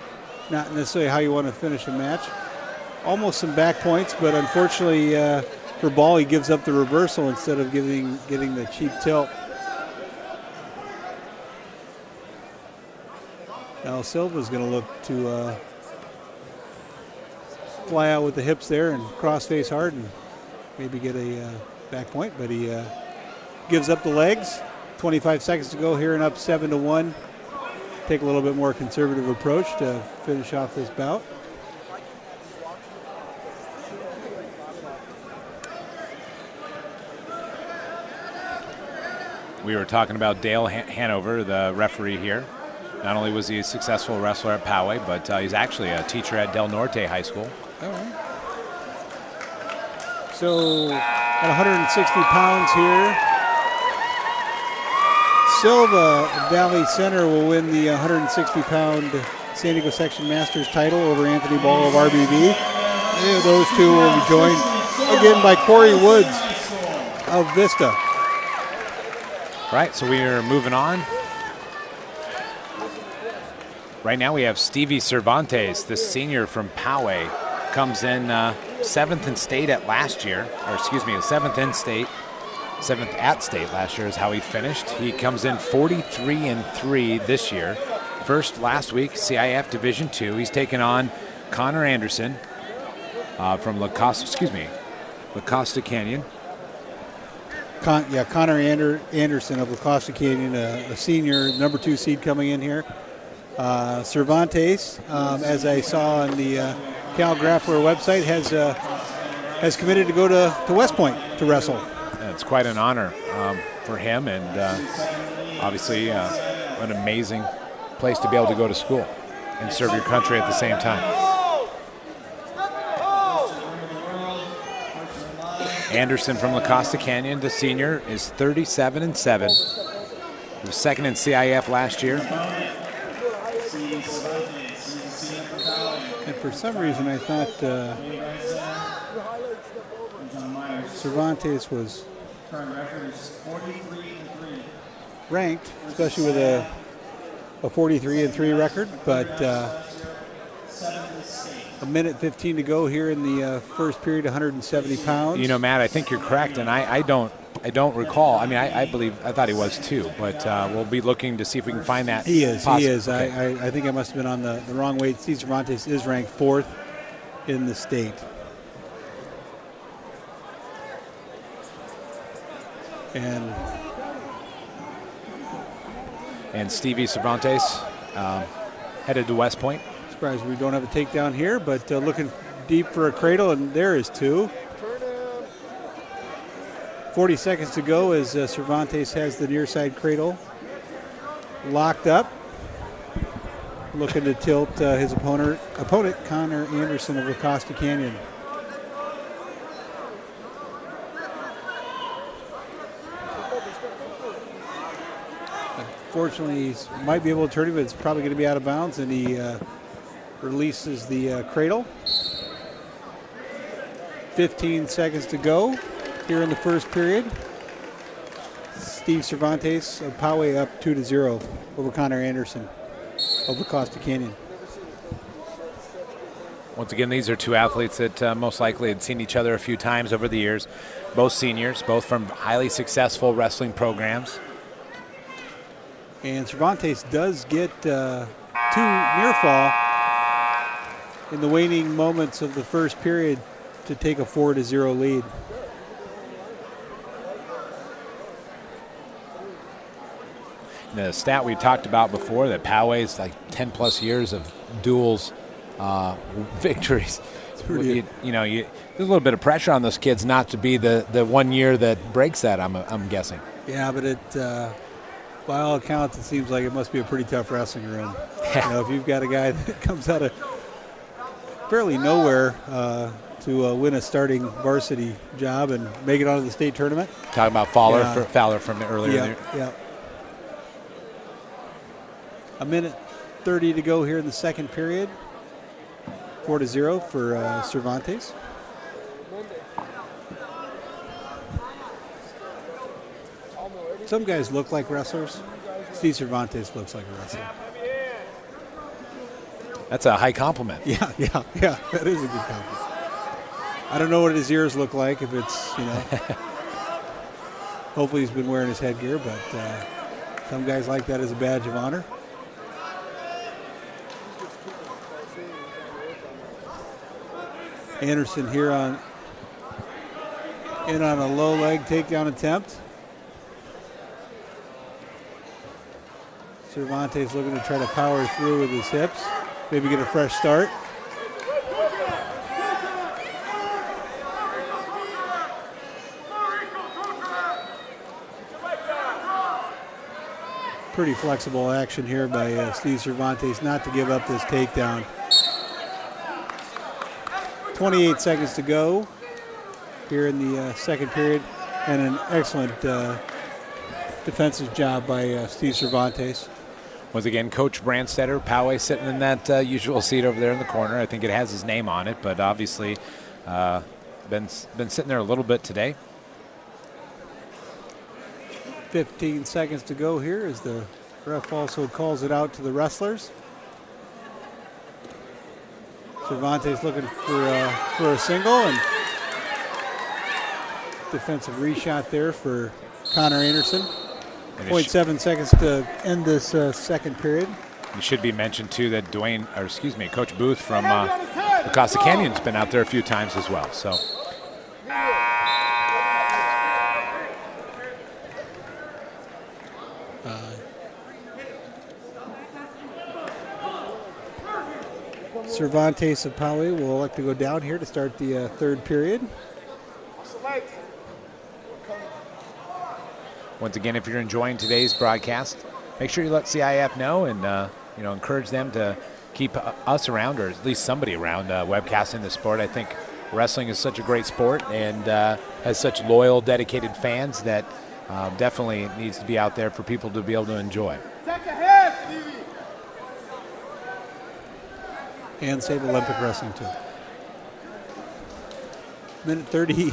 Not necessarily how you want to finish a match. Almost some back points, but unfortunately for ball, he gives up the reversal instead of getting the cheap tilt. Now Silva's going to look to fly out with the hips there and cross face hard and maybe get a back point, but he gives up the legs. 25 seconds to go here and up 7-1. Take a little bit more conservative approach to finish off this bout. We were talking about Dale Hanover, the referee here. Not only was he a successful wrestler at Poway, but he's actually a teacher at Del Norte High School. All right. So at 160 pounds here, Silva Valley Center will win the 160-pound San Diego Section Masters title over Anthony Ball of RBV. And those two will be joined again by Corey Woods of Vista. Right, so we are moving on. Right now we have Stevie Cervantes, the senior from Poway, comes in 7th in state at last year, or excuse me, 7th in state. 7th at state last year is how he finished. He comes in 43-3 this year. First last week, CIF Division II. He's taken on Connor Anderson from La Costa Canyon. Connor Anderson of La Costa Canyon, a senior, number 2 seed coming in here. Cervantes, as I saw on the Cal Grappler website, has committed to go to West Point to wrestle. It's quite an honor for him, and obviously an amazing place to be able to go to school and serve your country at the same time. Anderson from La Costa Canyon, the senior, is 37-7. He was second in CIF last year. And for some reason, I thought Cervantes was ranked, especially with a 43-3 record, but a minute 15 to go here in the first period, 170 pounds. You know, Matt, I think you're correct, and I don't recall. I mean, I thought he was too, but we'll be looking to see if we can find that. He is. Okay. I think I must have been on the wrong way. Steve Cervantes is ranked 4th in the state. And Stevie Cervantes headed to West Point. Surprised we don't have a takedown here, but looking deep for a cradle, and there is 2. 40 seconds to go as Cervantes has the near side cradle locked up. Looking to tilt his opponent, Connor Anderson of La Costa Canyon. Unfortunately, he might be able to turn it, but it's probably going to be out of bounds, and he releases the cradle. 15 seconds to go here in the first period. Steve Cervantes of Poway up 2-0 over Connor Anderson of Lacosta Canyon. Once again, these are two athletes that most likely had seen each other a few times over the years. Both seniors, both from highly successful wrestling programs. And Cervantes does get two near fall in the waning moments of the first period to take a 4-0 lead. The stat we talked about before, that Poway's like 10 plus years of duels victories. There's a little bit of pressure on those kids not to be the 1 year that breaks that, I'm guessing. Yeah, but by all accounts, it seems like it must be a pretty tough wrestling room. If you've got a guy that comes out of fairly nowhere to win a starting varsity job and make it onto the state tournament. Talking about Fowler from earlier. Yeah. A minute 30 to go here in the second period. 4-0 for Cervantes. Some guys look like wrestlers. Steve Cervantes looks like a wrestler. That's a high compliment. Yeah. That is a good compliment. I don't know what his ears look like, if it's, hopefully he's been wearing his headgear, but some guys like that as a badge of honor. Anderson here on a low leg takedown attempt. Cervantes looking to try to power through with his hips, maybe get a fresh start. Pretty flexible action here by Steve Cervantes not to give up this takedown. 28 seconds to go here in the second period, and an excellent defensive job by Steve Cervantes. Once again, Coach Brandstetter, Poway, sitting in that usual seat over there in the corner. I think it has his name on it, but obviously been sitting there a little bit today. 15 seconds to go here as the ref also calls it out to the wrestlers. Cervantes looking for a single, and defensive reshot there for Connor Anderson. 0.7 seconds to end this second period. It should be mentioned too that Coach Booth from Lacosta Canyon's been out there a few times as well. So. Cervantes of Poway will elect to go down here to start the third period. Once again, if you're enjoying today's broadcast, make sure you let CIF know and encourage them to keep us around, or at least somebody around webcasting the sport. I think wrestling is such a great sport and has such loyal, dedicated fans that definitely needs to be out there for people to be able to enjoy. And save Olympic wrestling too. Minute 30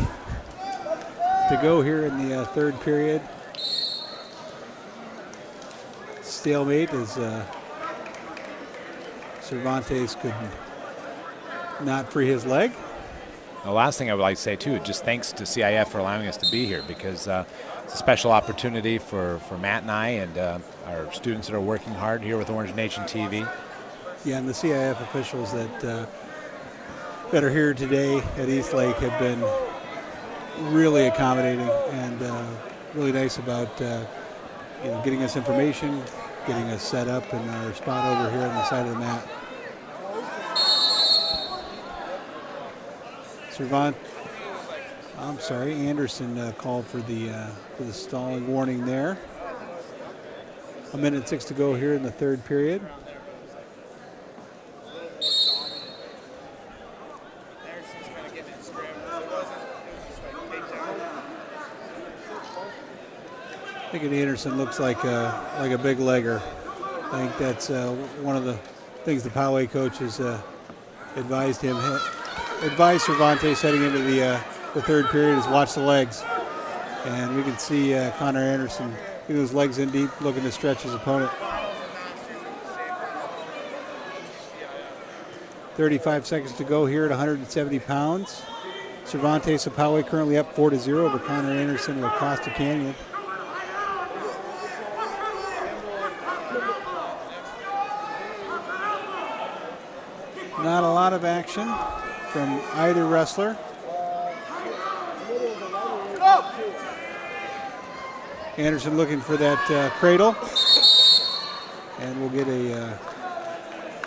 to go here in the third period. Stalemate as Cervantes could not free his leg. The last thing I would like to say too, just thanks to CIF for allowing us to be here, because it's a special opportunity for Matt and I and our students that are working hard here with Orange Nation TV. Yeah, and the CIF officials that are here today at Eastlake have been really accommodating and really nice about getting us information, getting us set up in our spot over here on the side of the mat. Anderson called for the stalling warning there. 1:06 to go here in the third period. Thinking Anderson looks like a big legger. I think that's one of the things the Poway coach has advised Cervantes heading into the third period is watch the legs. And we can see Connor Anderson getting his legs in deep, looking to stretch his opponent. 35 seconds to go here at 170 pounds. Cervantes of Poway currently up 4-0 over Connor Anderson of Costa Canyon. Not a lot of action from either wrestler. Anderson looking for that cradle. And we'll get a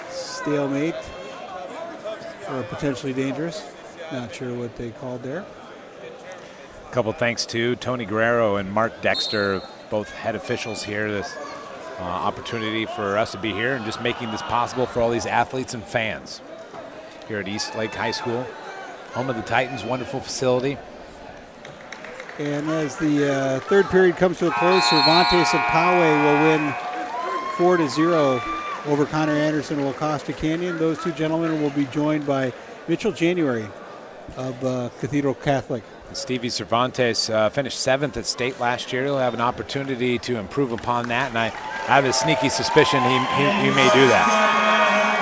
stalemate or potentially dangerous. Not sure what they called there. A couple thanks to Tony Guerrero and Mark Dexter, both head officials here. This opportunity for us to be here and just making this possible for all these athletes and fans here at Eastlake High School, home of the Titans, wonderful facility. And as the third period comes to a close, Cervantes of Poway will win 4-0 over Connor Anderson of Costa Canyon. Those two gentlemen will be joined by Mitchell January of Cathedral Catholic. Stevie Cervantes finished 7th at state last year. He'll have an opportunity to improve upon that, and I have a sneaky suspicion he may do that.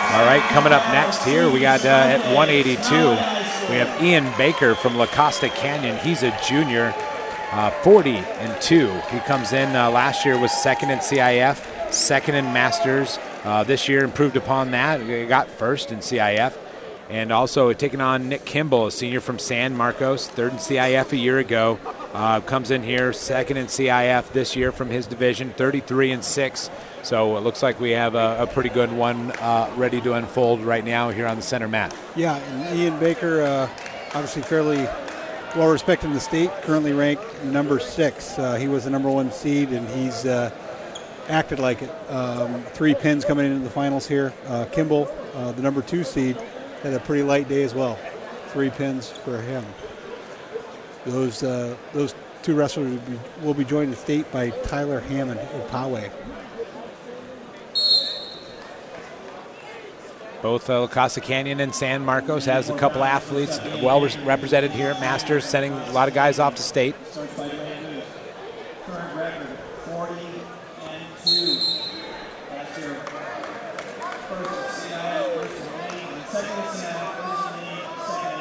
All right, coming up next here, we got at 182, we have Ian Baker from La Costa Canyon. He's a junior, 40-2. He comes in last year, was second in CIF, second in Masters. This year improved upon that. He got first in CIF. And also taking on Nick Kimball, a senior from San Marcos, third in CIF a year ago. Comes in here second in CIF this year from his division, 33-6. So it looks like we have a pretty good one ready to unfold right now here on the center mat. Yeah, and Ian Baker, obviously fairly well respected in the state, currently ranked number 6. He was the number 1 seed, and he's acted like it. 3 pins coming into the finals here. Kimball, the number 2 seed, had a pretty light day as well. 3 pins for him. Those 2 wrestlers will be joined in state by Tyler Hammond of Poway. Both La Costa Canyon and San Marcos has a couple athletes well represented here at Masters, sending a lot of guys off to state.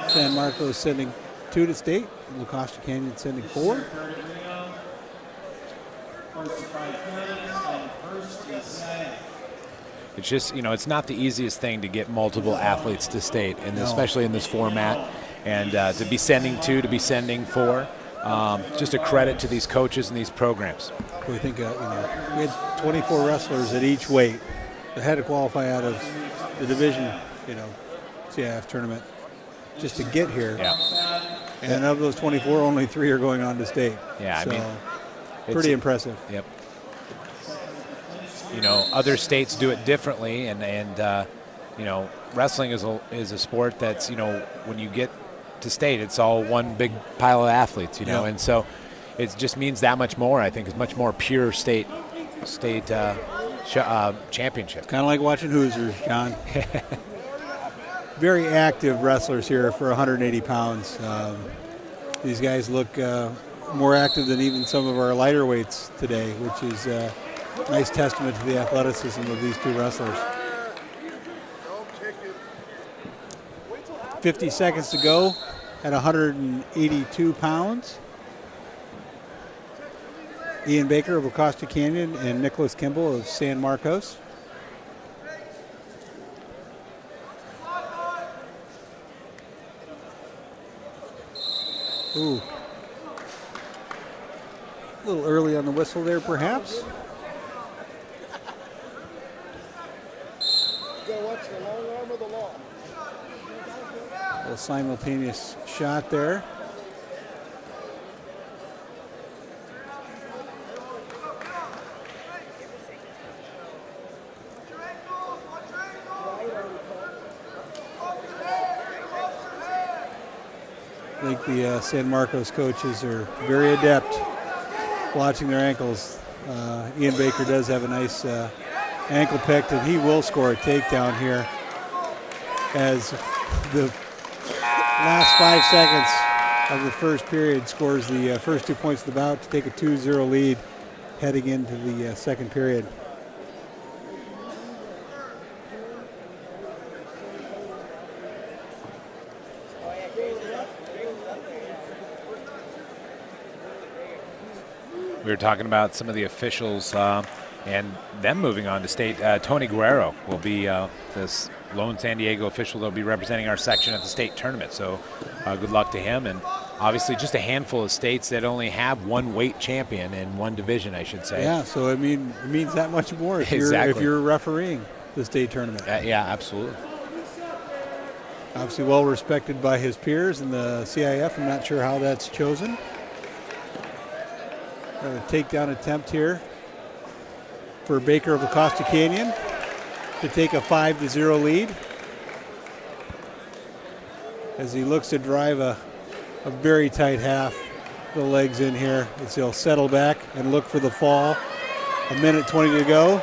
San Marcos sending 2 to state, and La Costa Canyon sending 4. It's just, it's not the easiest thing to get multiple athletes to state, and especially in this format. And to be sending 2, to be sending 4, just a credit to these coaches and these programs. We think we had 24 wrestlers at each weight that had to qualify out of the division, CIF tournament just to get here. Yeah. And of those 24, only 3 are going on to state. Yeah, so, pretty impressive. Yep. Other states do it differently, and wrestling is a sport that's, when you get to state, it's all one big pile of athletes, and so it just means that much more. I think it's much more pure state championship. Kind of like watching Hoosiers, John. Very active wrestlers here for 180 pounds. These guys look more active than even some of our lighter weights today, which is a nice testament to the athleticism of these 2 wrestlers. 50 seconds to go at 182 pounds. Ian Baker of Costa Canyon and Nicholas Kimball of San Marcos. Ooh. A little early on the whistle there, perhaps. A simultaneous shot there. I think the San Marcos coaches are very adept watching their ankles. Ian Baker does have a nice ankle picked, and he will score a takedown here as the last 5 seconds of the first period scores the first 2 points of the bout to take a 2-0 lead heading into the second period. We were talking about some of the officials and them moving on to state. Tony Guerrero will be this lone San Diego official that will be representing our section at the state tournament. So good luck to him. And obviously just a handful of states that only have one weight champion in one division, I should say. Yeah, so it means that much more if you're refereeing the state tournament. Yeah, absolutely. Obviously well respected by his peers in the CIF. I'm not sure how that's chosen. A takedown attempt here for Baker of La Costa Canyon to take a 5-0 lead as he looks to drive a very tight half. The legs in here as he'll settle back and look for the fall. 1:20 to go.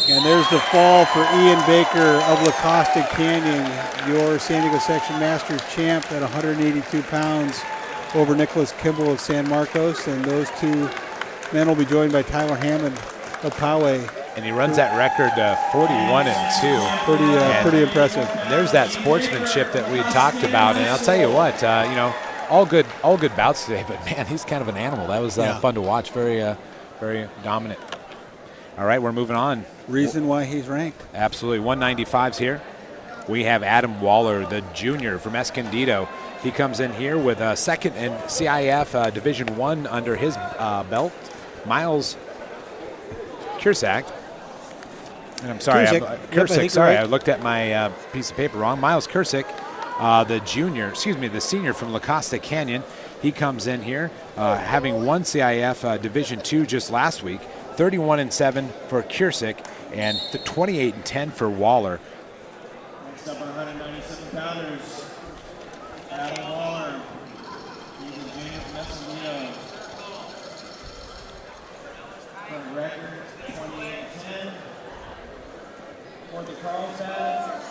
And there's the fall for Ian Baker of La Costa Canyon, your San Diego Section Masters champ at 182 pounds over Nicholas Kimball of San Marcos. And those two men will be joined by Tyler Hammond of Poway. And he runs that record 41-2. Pretty impressive. There's that sportsmanship that we talked about. And I'll tell you what, all good bouts today. But man, he's kind of an animal. That was fun to watch. Very dominant. All right, we're moving on. Reason why he's ranked. Absolutely. 195's here. We have Adam Waller, the junior from Escondido. He comes in here with a second in CIF Division I under his belt. Miles Kursak. And I'm sorry, Kursak. Sorry, I looked at my piece of paper wrong. Miles Kursak, the senior from La Costa Canyon. He comes in here having won CIF Division II just last week. 31-7 for Kursak and 28-10 for Waller. Next up, 197 pounders. Adam Waller. He's a junior from Escondido. Current record 28-10. For the Carlsbad.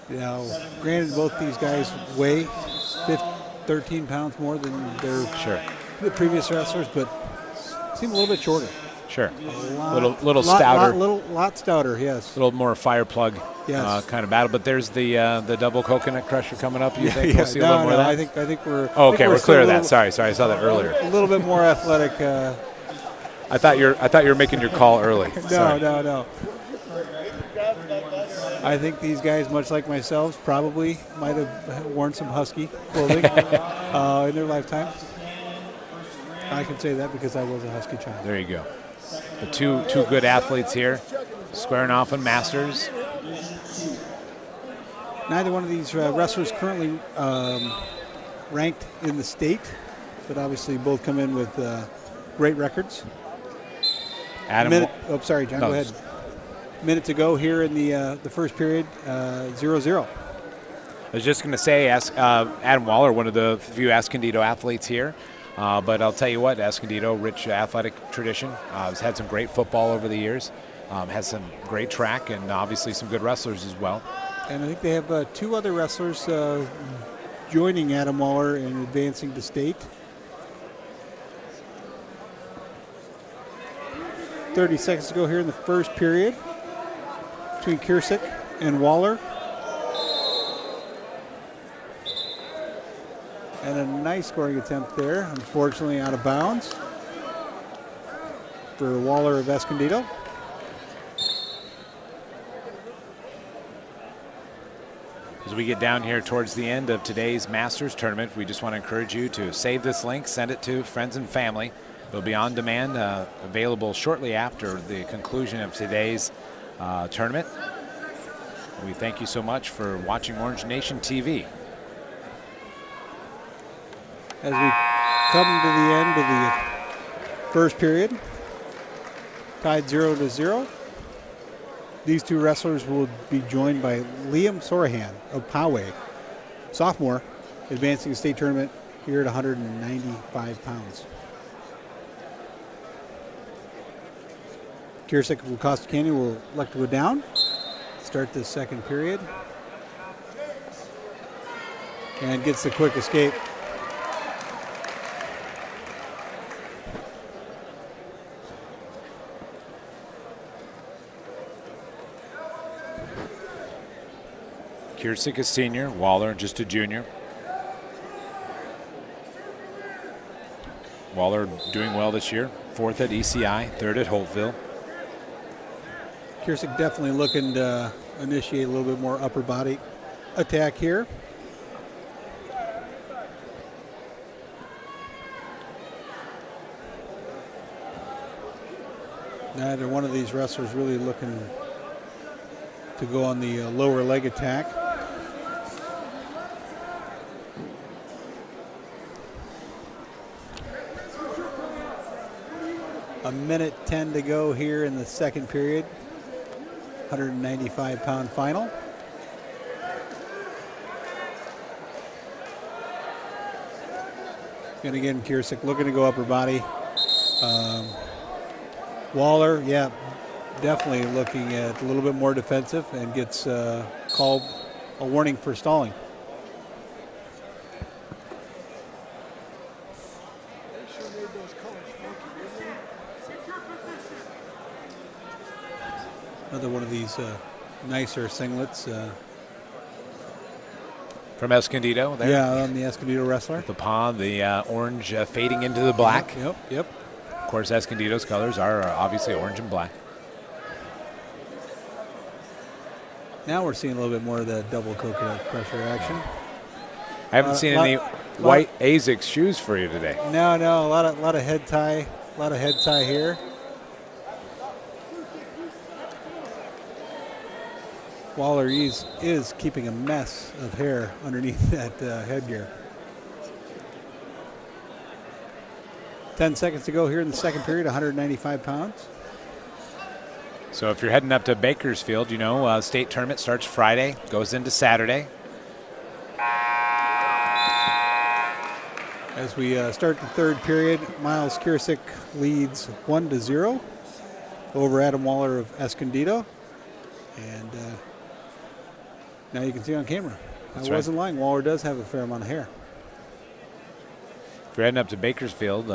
Now, granted, both these guys weigh 13 pounds more than the previous wrestlers, but seem a little bit shorter. Sure. A little stouter. Lot stouter, yes. A little more fire plug kind of battle. But there's the double coconut crusher coming up, you think? We'll see a little more of that? I think we're... Okay, we're clear of that. Sorry, I saw that earlier. A little bit more athletic. I thought you were making your call early. No. I think these guys, much like myself, probably might have worn some Husky clothing in their lifetime. I can say that because I was a Husky child. There you go. The two good athletes here, squaring off on Masters. Neither one of these wrestlers currently ranked in the state, but obviously both come in with great records. Adam. Sorry, John. Go ahead. Minute to go here in the first period. 0-0. I was just going to say, Adam Waller, one of the few Escondido athletes here. But I'll tell you what, Escondido, rich athletic tradition, has had some great football over the years, has some great track, and obviously some good wrestlers as well. And I think they have two other wrestlers joining Adam Waller and advancing to state. 30 seconds to go here in the first period between Kursak and Waller. And a nice scoring attempt there, unfortunately out of bounds for Waller of Escondido. As we get down here towards the end of today's Masters tournament, we just want to encourage you to save this link, send it to friends and family. It'll be on demand, available shortly after the conclusion of today's tournament. We thank you so much for watching Orange Nation TV. As we come to the end of the first period, tied 0-0. These two wrestlers will be joined by Liam Sorahan of Poway, sophomore, advancing the state tournament here at 195 pounds. Kiersik of Lacosta Canyon will elect to go down. Start this second period. And gets the quick escape. Kiersik is senior, Waller just a junior. Waller doing well this year. 4th at ECI, 3rd at Holtville. Kiersik definitely looking to initiate a little bit more upper body attack here. Neither one of these wrestlers really looking to go on the lower leg attack. A minute 10 to go here in the second period. 195-pound final. And again, Kiersik looking to go upper body. Waller, yeah, definitely looking at a little bit more defensive and gets called a warning for stalling. Another one of these nicer singlets. From Escondido there. Yeah, on the Escondido wrestler. The paw, the orange fading into the black. Yep. Of course, Escondido's colors are obviously orange and black. Now we're seeing a little bit more of the double coconut pressure action. I haven't seen any white ASICS shoes for you today. No, a lot of head tie, here. Waller is keeping a mess of hair underneath that headgear. 10 seconds to go here in the second period, 195 pounds. So if you're heading up to Bakersfield, you know, state tournament starts Friday, goes into Saturday. As we start the third period, Miles Kiersik leads 1-0 over Adam Waller of Escondido. And now you can see on camera. That's I wasn't lying. Waller does have a fair amount of hair. If you're heading up to Bakersfield,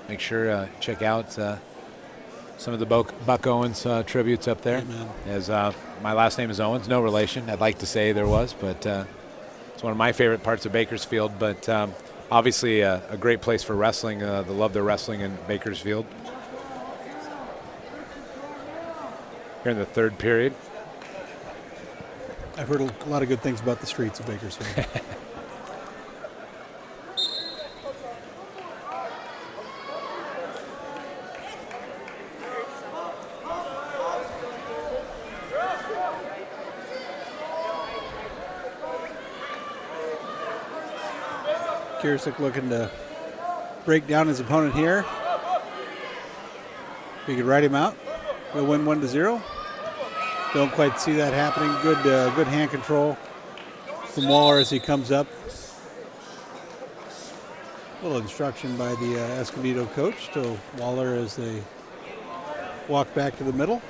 make sure check out some of the Buck Owens tributes up there. As my last name is Owens, no relation. I'd like to say there was, but it's one of my favorite parts of Bakersfield. But obviously a great place for wrestling. They love their wrestling in Bakersfield. Here in the third period. I've heard a lot of good things about the streets of Bakersfield. Kiersik looking to break down his opponent here. If he could ride him out, we'll win 1-0. Don't quite see that happening. Good hand control from Waller as he comes up. A little instruction by the Escondido coach to Waller as they walk back to the middle.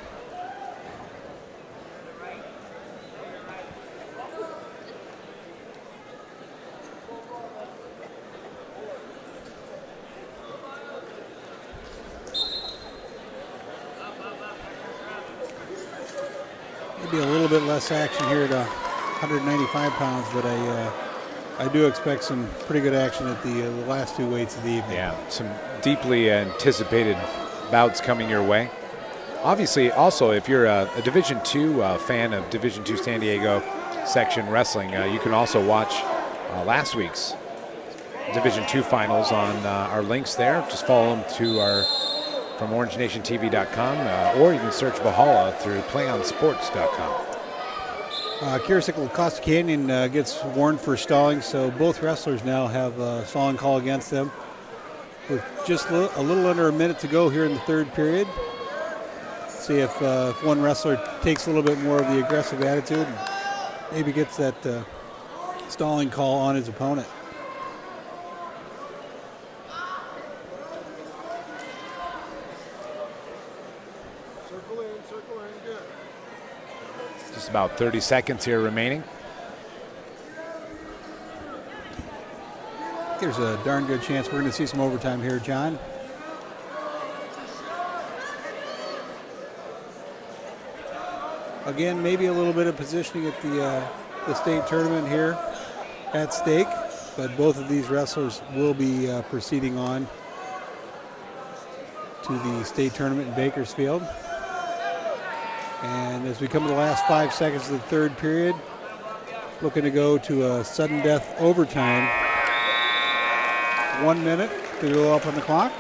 Maybe a little bit less action here at 195 pounds, but I do expect some pretty good action at the last two weights of the evening. Yeah, some deeply anticipated bouts coming your way. Obviously, also, if you're a Division II fan of Division II San Diego section wrestling, you can also watch last week's Division II finals on our links there. Just follow them to our from OrangeNationTV.com, or you can search Valhalla through PlayOnSports.com. Kiersik of Lacosta Canyon gets warned for stalling, so both wrestlers now have a stalling call against them. With just a little under a minute to go here in the third period. See if one wrestler takes a little bit more of the aggressive attitude and maybe gets that stalling call on his opponent. Just about 30 seconds here remaining. There's a darn good chance we're going to see some overtime here, John. Again, maybe a little bit of positioning at the state tournament here at stake, but both of these wrestlers will be proceeding on to the state tournament in Bakersfield. And as we come to the last 5 seconds of the third period, looking to go to a sudden death overtime. 1 minute to go up on the clock.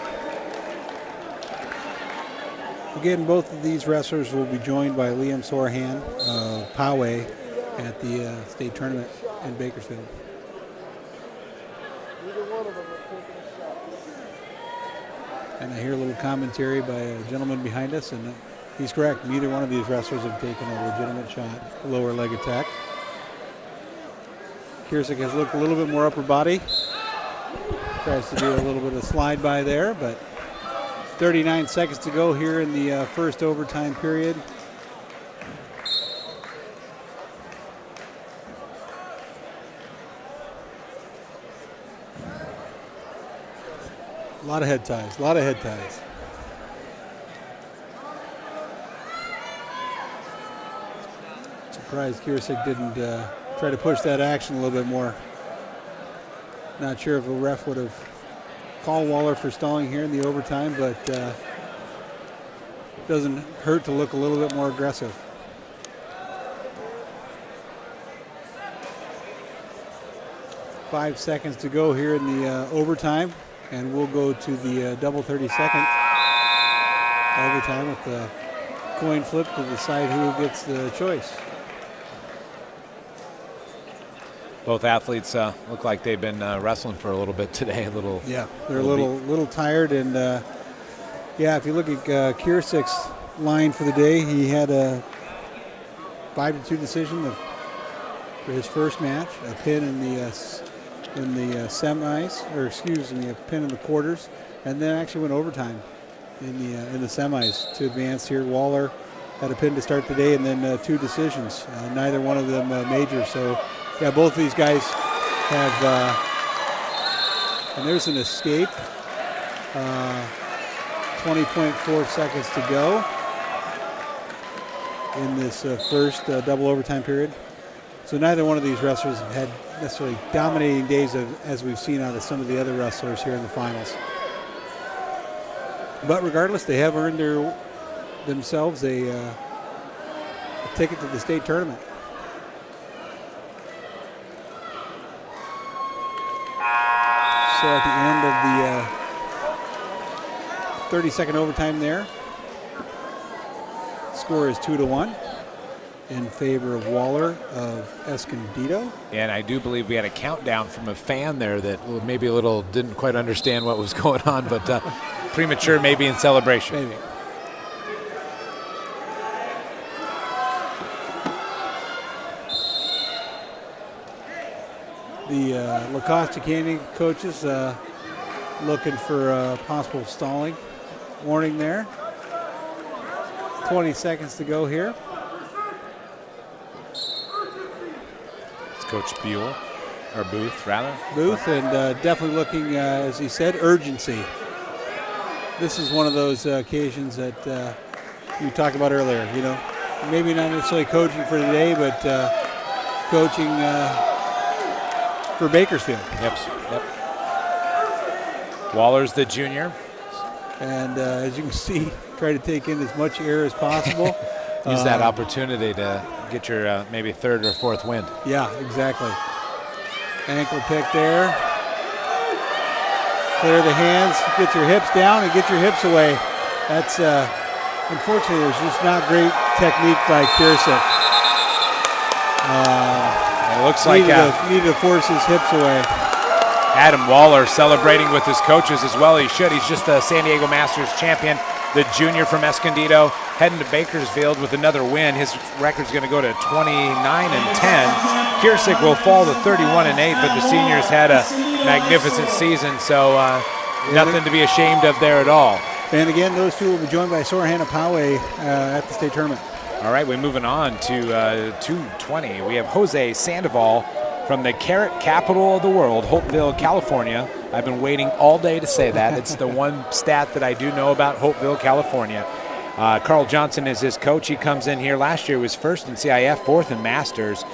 Again, both of these wrestlers will be joined by Liam Sorahan of Poway at the state tournament in Bakersfield. And I hear a little commentary by a gentleman behind us, and he's correct. Neither one of these wrestlers have taken a legitimate shot, lower leg attack. Kiersik has looked a little bit more upper body. Tries to do a little bit of slide by there, but 39 seconds to go here in the first overtime period. A lot of head ties, a lot of head ties. Surprised Kiersik didn't try to push that action a little bit more. Not sure if a ref would have called Waller for stalling here in the overtime, but doesn't hurt to look a little bit more aggressive. Five seconds to go here in the overtime, and we'll go to the double 30-second overtime with the coin flip to decide who gets the choice. Both athletes look like they've been wrestling for a little bit today. Yeah, they're a little tired, and yeah, if you look at Kiersik's line for the day, he had a 5-2 decision for his first match, a pin in the semis, or excuse me, a pin in the quarters, and then actually went overtime in the semis to advance here. Waller had a pin to start the day, and then 2 decisions, neither one of them major. So. Yeah, both of these guys have, and there's an escape. 20.4 seconds to go in this first double overtime period. So neither one of these wrestlers have had necessarily dominating days as we've seen out of some of the other wrestlers here in the finals. But regardless, they have earned themselves a ticket to the state tournament. So at the end of the 30-second overtime there, score is 2-1 in favor of Waller of Escondido. And I do believe we had a countdown from a fan there that maybe didn't quite understand what was going on, but premature maybe in celebration. Maybe. The La Costa Canyon coaches looking for possible stalling. Warning there. 20 seconds to go here. It's Coach Buell, or Booth, rather. Booth, and definitely looking, as he said, urgency. This is one of those occasions that you talked about earlier. You know, maybe not necessarily coaching for today, but coaching for Bakersfield. Yep. Waller's the junior. And as you can see, try to take in as much air as possible. Use that opportunity to get your maybe third or fourth win. Yeah, exactly. Ankle pick there. Clear the hands, get your hips down and get your hips away. That's, unfortunately, there's just not great technique by Kiersik. It looks like needed to force his hips away. Adam Waller celebrating with his coaches as well. He should. He's just a San Diego Masters champion, the junior from Escondido, heading to Bakersfield with another win. His record's going to go to 29-10. Kiersik will fall to 31-8, but the seniors had a magnificent season, so nothing to be ashamed of there at all. And again, those two will be joined by Sorahan of Poway at the state tournament. All right, we're moving on to 220. We have Jose Sandoval from the carrot capital of the world, Hopeville, California. I've been waiting all day to say that. It's the one stat that I do know about Hopeville, California. Carl Johnson is his coach. He comes in here. Last year was first in CIF, fourth in Masters.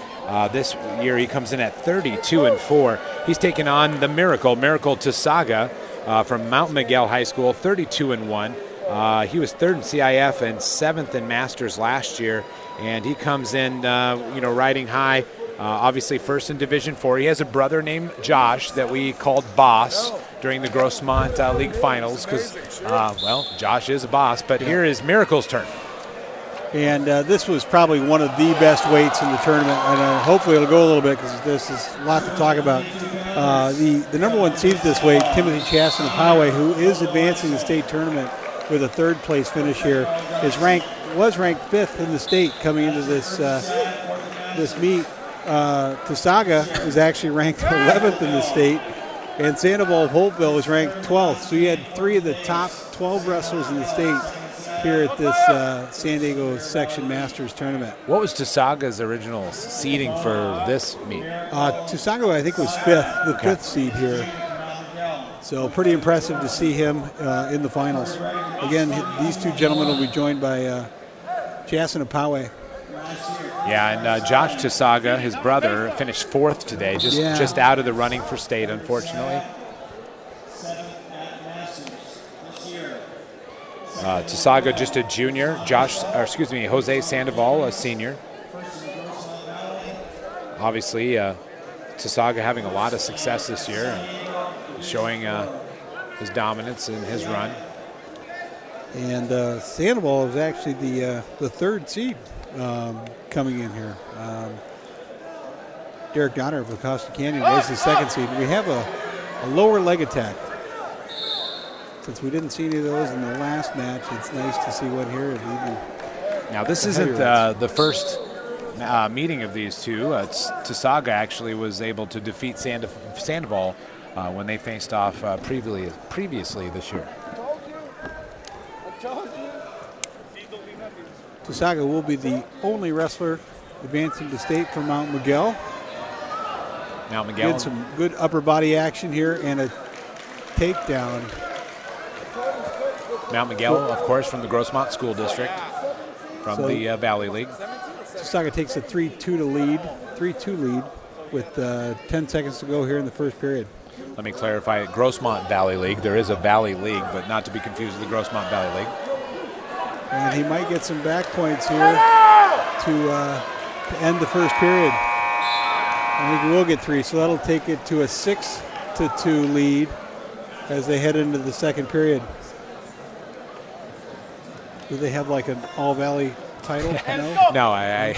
This year he comes in at 32-4. He's taking on the Miracle Tusaga from Mount Miguel High School, 32-1. He was third in CIF and seventh in Masters last year, and he comes in, riding high. Obviously, first in Division IV. He has a brother named Josh that we called Boss during the Grossmont League Finals because, Josh is a boss. But here is Miracle's turn. And this was probably one of the best weights in the tournament, and hopefully it'll go a little bit because this is a lot to talk about. The number one seed this weight, Timothy Chaston of Poway, who is advancing the state tournament with a third place finish here, was ranked fifth in the state coming into this meet. Tusaga is actually ranked 11th in the state, and Sandoval of Hopeville was ranked 12th. So you had three of the top 12 wrestlers in the state here at this San Diego Section Masters tournament. What was Tusaga's original seeding for this meet? Tusaga, I think, was fifth seed here. So pretty impressive to see him in the finals. Again, these two gentlemen will be joined by Chasson of Poway. Yeah, and Josh Tusaga, his brother, finished fourth today, just out of the running for state, unfortunately. Tusaga, just a junior. Jose Sandoval, a senior. Obviously, Tusaga having a lot of success this year and showing his dominance in his run. And Sandoval is actually the third seed coming in here. Derek Donner of Lacosta Canyon was the second seed. We have a lower leg attack. Since we didn't see any of those in the last match, it's nice to see one here. Now, this isn't the first meeting of these two. Tusaga actually was able to defeat Sandoval when they faced off previously this year. Tusaga will be the only wrestler advancing to state from Mount Miguel. Did some good upper body action here and a takedown. Mount Miguel, of course, from the Grossmont School District, from the Valley League. Tusaga takes a 3-2 lead with 10 seconds to go here in the first period. Let me clarify, Grossmont Valley League. There is a Valley League, but not to be confused with the Grossmont Valley League. And he might get some back points here to end the first period. I think we'll get 3, so that'll take it to a 6-2 lead as they head into the second period. Do they have like an all-valley title? No? No, I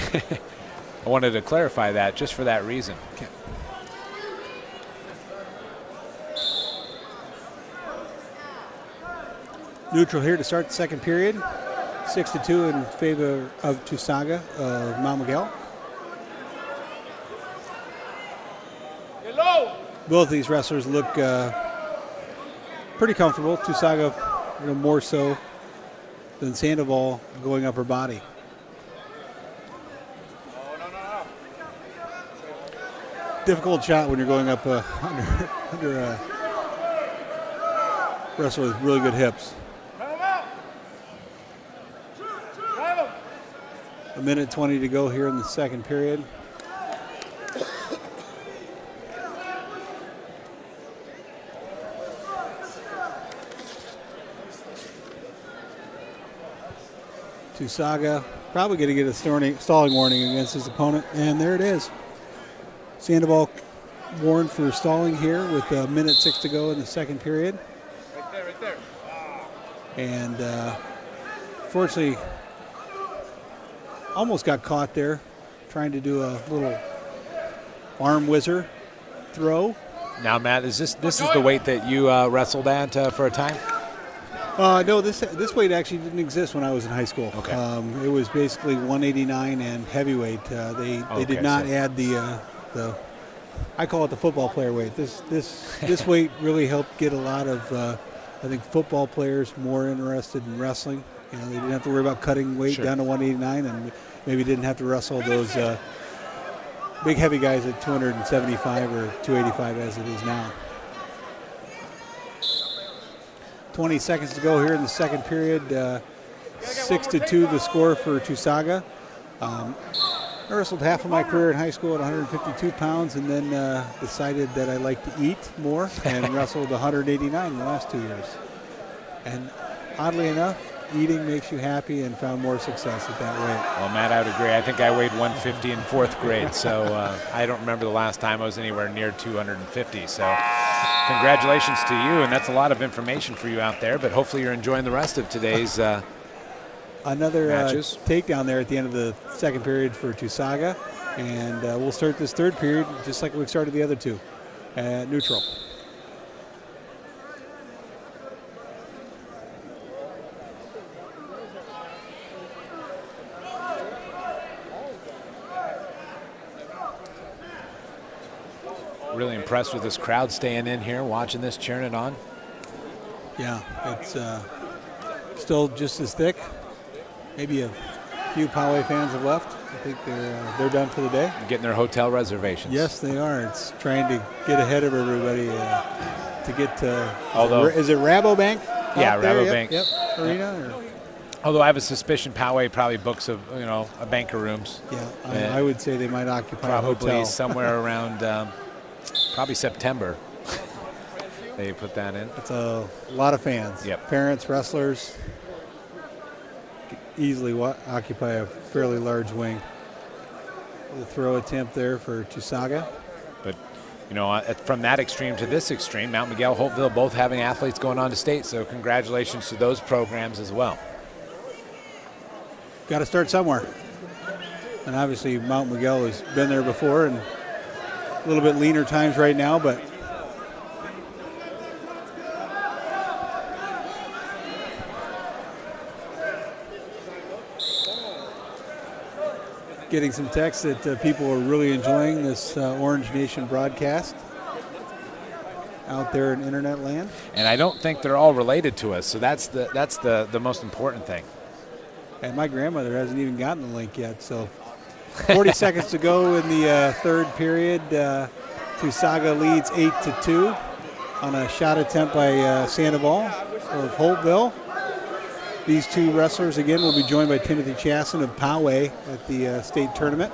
wanted to clarify that just for that reason. Okay. Neutral here to start the second period. 6-2 in favor of Tusaga of Mount Miguel. Both these wrestlers look pretty comfortable. Tusaga more so than Sandoval going upper body. Difficult shot when you're going up under a wrestler with really good hips. A minute 20 to go here in the second period. Tusaga probably going to get a stalling warning against his opponent, and there it is. Sandoval warned for stalling here with a minute 6 to go in the second period. Right there. And fortunately, almost got caught there trying to do a little arm whizzer throw. Now, Matt, is this is the weight that you wrestled at for a time? No, this weight actually didn't exist when I was in high school. Okay. It was basically 189 and heavyweight. They did not add the I call it the football player weight. This weight really helped get a lot of I think football players more interested in wrestling, You know, they didn't have to worry about cutting weight down to 189, and maybe didn't have to wrestle those big heavy guys at 275 or 285 as it is now. 20 seconds to go here in the second period. 6-2 the score for Tusaga. I wrestled half of my career in high school at 152 pounds and then decided that I like to eat more and wrestled 189 in the last 2 years. And oddly enough, eating makes you happy and found more success at that weight. Well, Matt, I would agree. I think I weighed 150 in fourth grade, so I don't remember the last time I was anywhere near 250. So congratulations to you, and that's a lot of information for you out there, but hopefully you're enjoying the rest of today's Another matches. takedown there at the end of the second period for Tusaga, and we'll start this third period just like we've started the other two, at neutral. Really impressed with this crowd staying in here, watching this, cheering it on. Yeah, it's still just as thick. Maybe a few Poway fans have left. I think they're done for the day. Getting their hotel reservations. Yes, they are. It's trying to get ahead of everybody to get to. Although, is it Rabobank? Yeah, there? Rabobank. Yep. Arena. Or? Although I have a suspicion Poway probably books a bank of rooms. Yeah, I would say they might occupy a probably hotel somewhere around probably September. They put that in. It's a lot of fans. Yep. Parents, wrestlers. Easily occupy a fairly large wing. The throw attempt there for Tusaga. But, from that extreme to this extreme, Mount Miguel, Holtville both having athletes going on to state, so congratulations to those programs as well. Got to start somewhere. And obviously Mount Miguel has been there before and a little bit leaner times right now, but getting some texts that people are really enjoying this Orange Nation broadcast out there in internet land. And I don't think they're all related to us, so that's the most important thing. And my grandmother hasn't even gotten the link yet, so 40 seconds to go in the third period. Tusaga leads 8-2 on a shot attempt by Sandoval of Holtville. These two wrestlers, again, will be joined by Timothy Chasson of Poway at the state tournament.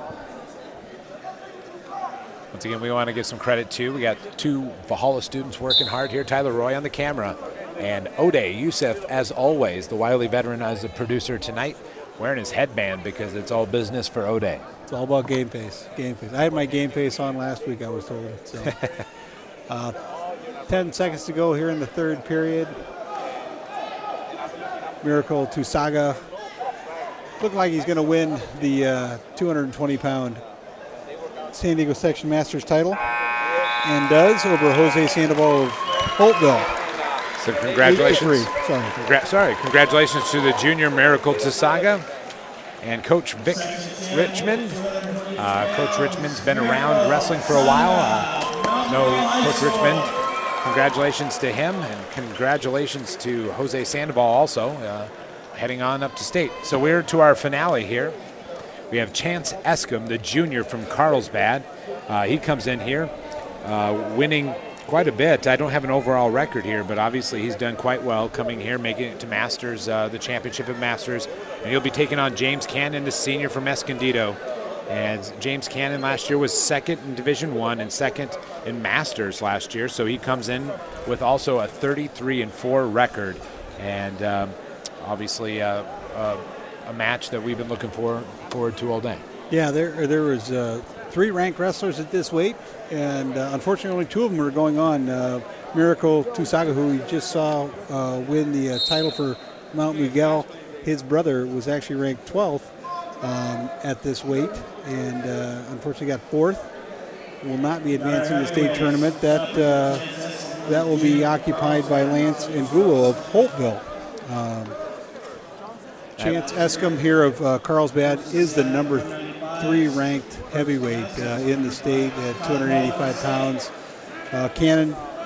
Once again, we want to give some credit to. We got two Valhalla students working hard here. Tyler Roy on the camera. And Ode Youssef, as always, the wily veteran as the producer tonight, wearing his headband because it's all business for Ode. It's all about game face. Game face. I had my game face on last week, I was told. So, 10 seconds to go here in the third period. Miracle Tusaga looked like he's going to win the 220-pound San Diego Section Masters title, and does over Jose Sandoval of Holtville. So congratulations. 8-3. Sorry. Congratulations to the junior Miracle Tusaga and Coach Vic Richmond. Coach Richmond's been around wrestling for a while. Coach Richmond. Congratulations to him, and congratulations to Jose Sandoval also, heading on up to state. So we're to our finale here. We have Chance Escom, the junior from Carlsbad. He comes in here winning quite a bit. I don't have an overall record here, but obviously he's done quite well coming here, making it to Masters, the championship of Masters. And he'll be taking on James Cannon, the senior from Escondido. And James Cannon last year was second in Division I and second in Masters last year. So he comes in with also a 33-4 record. And obviously a match that we've been looking forward to all day. Yeah, there was 3 ranked wrestlers at this weight, and unfortunately only 2 of them are going on. Miracle Tusaga, who we just saw win the title for Mount Miguel, his brother was actually ranked 12th at this weight, and unfortunately got 4th. Will not be advancing to the state tournament. That will be occupied by Lance Angulo of Holtville. Chance Escom here of Carlsbad is the number 3 ranked heavyweight in the state at 285 pounds.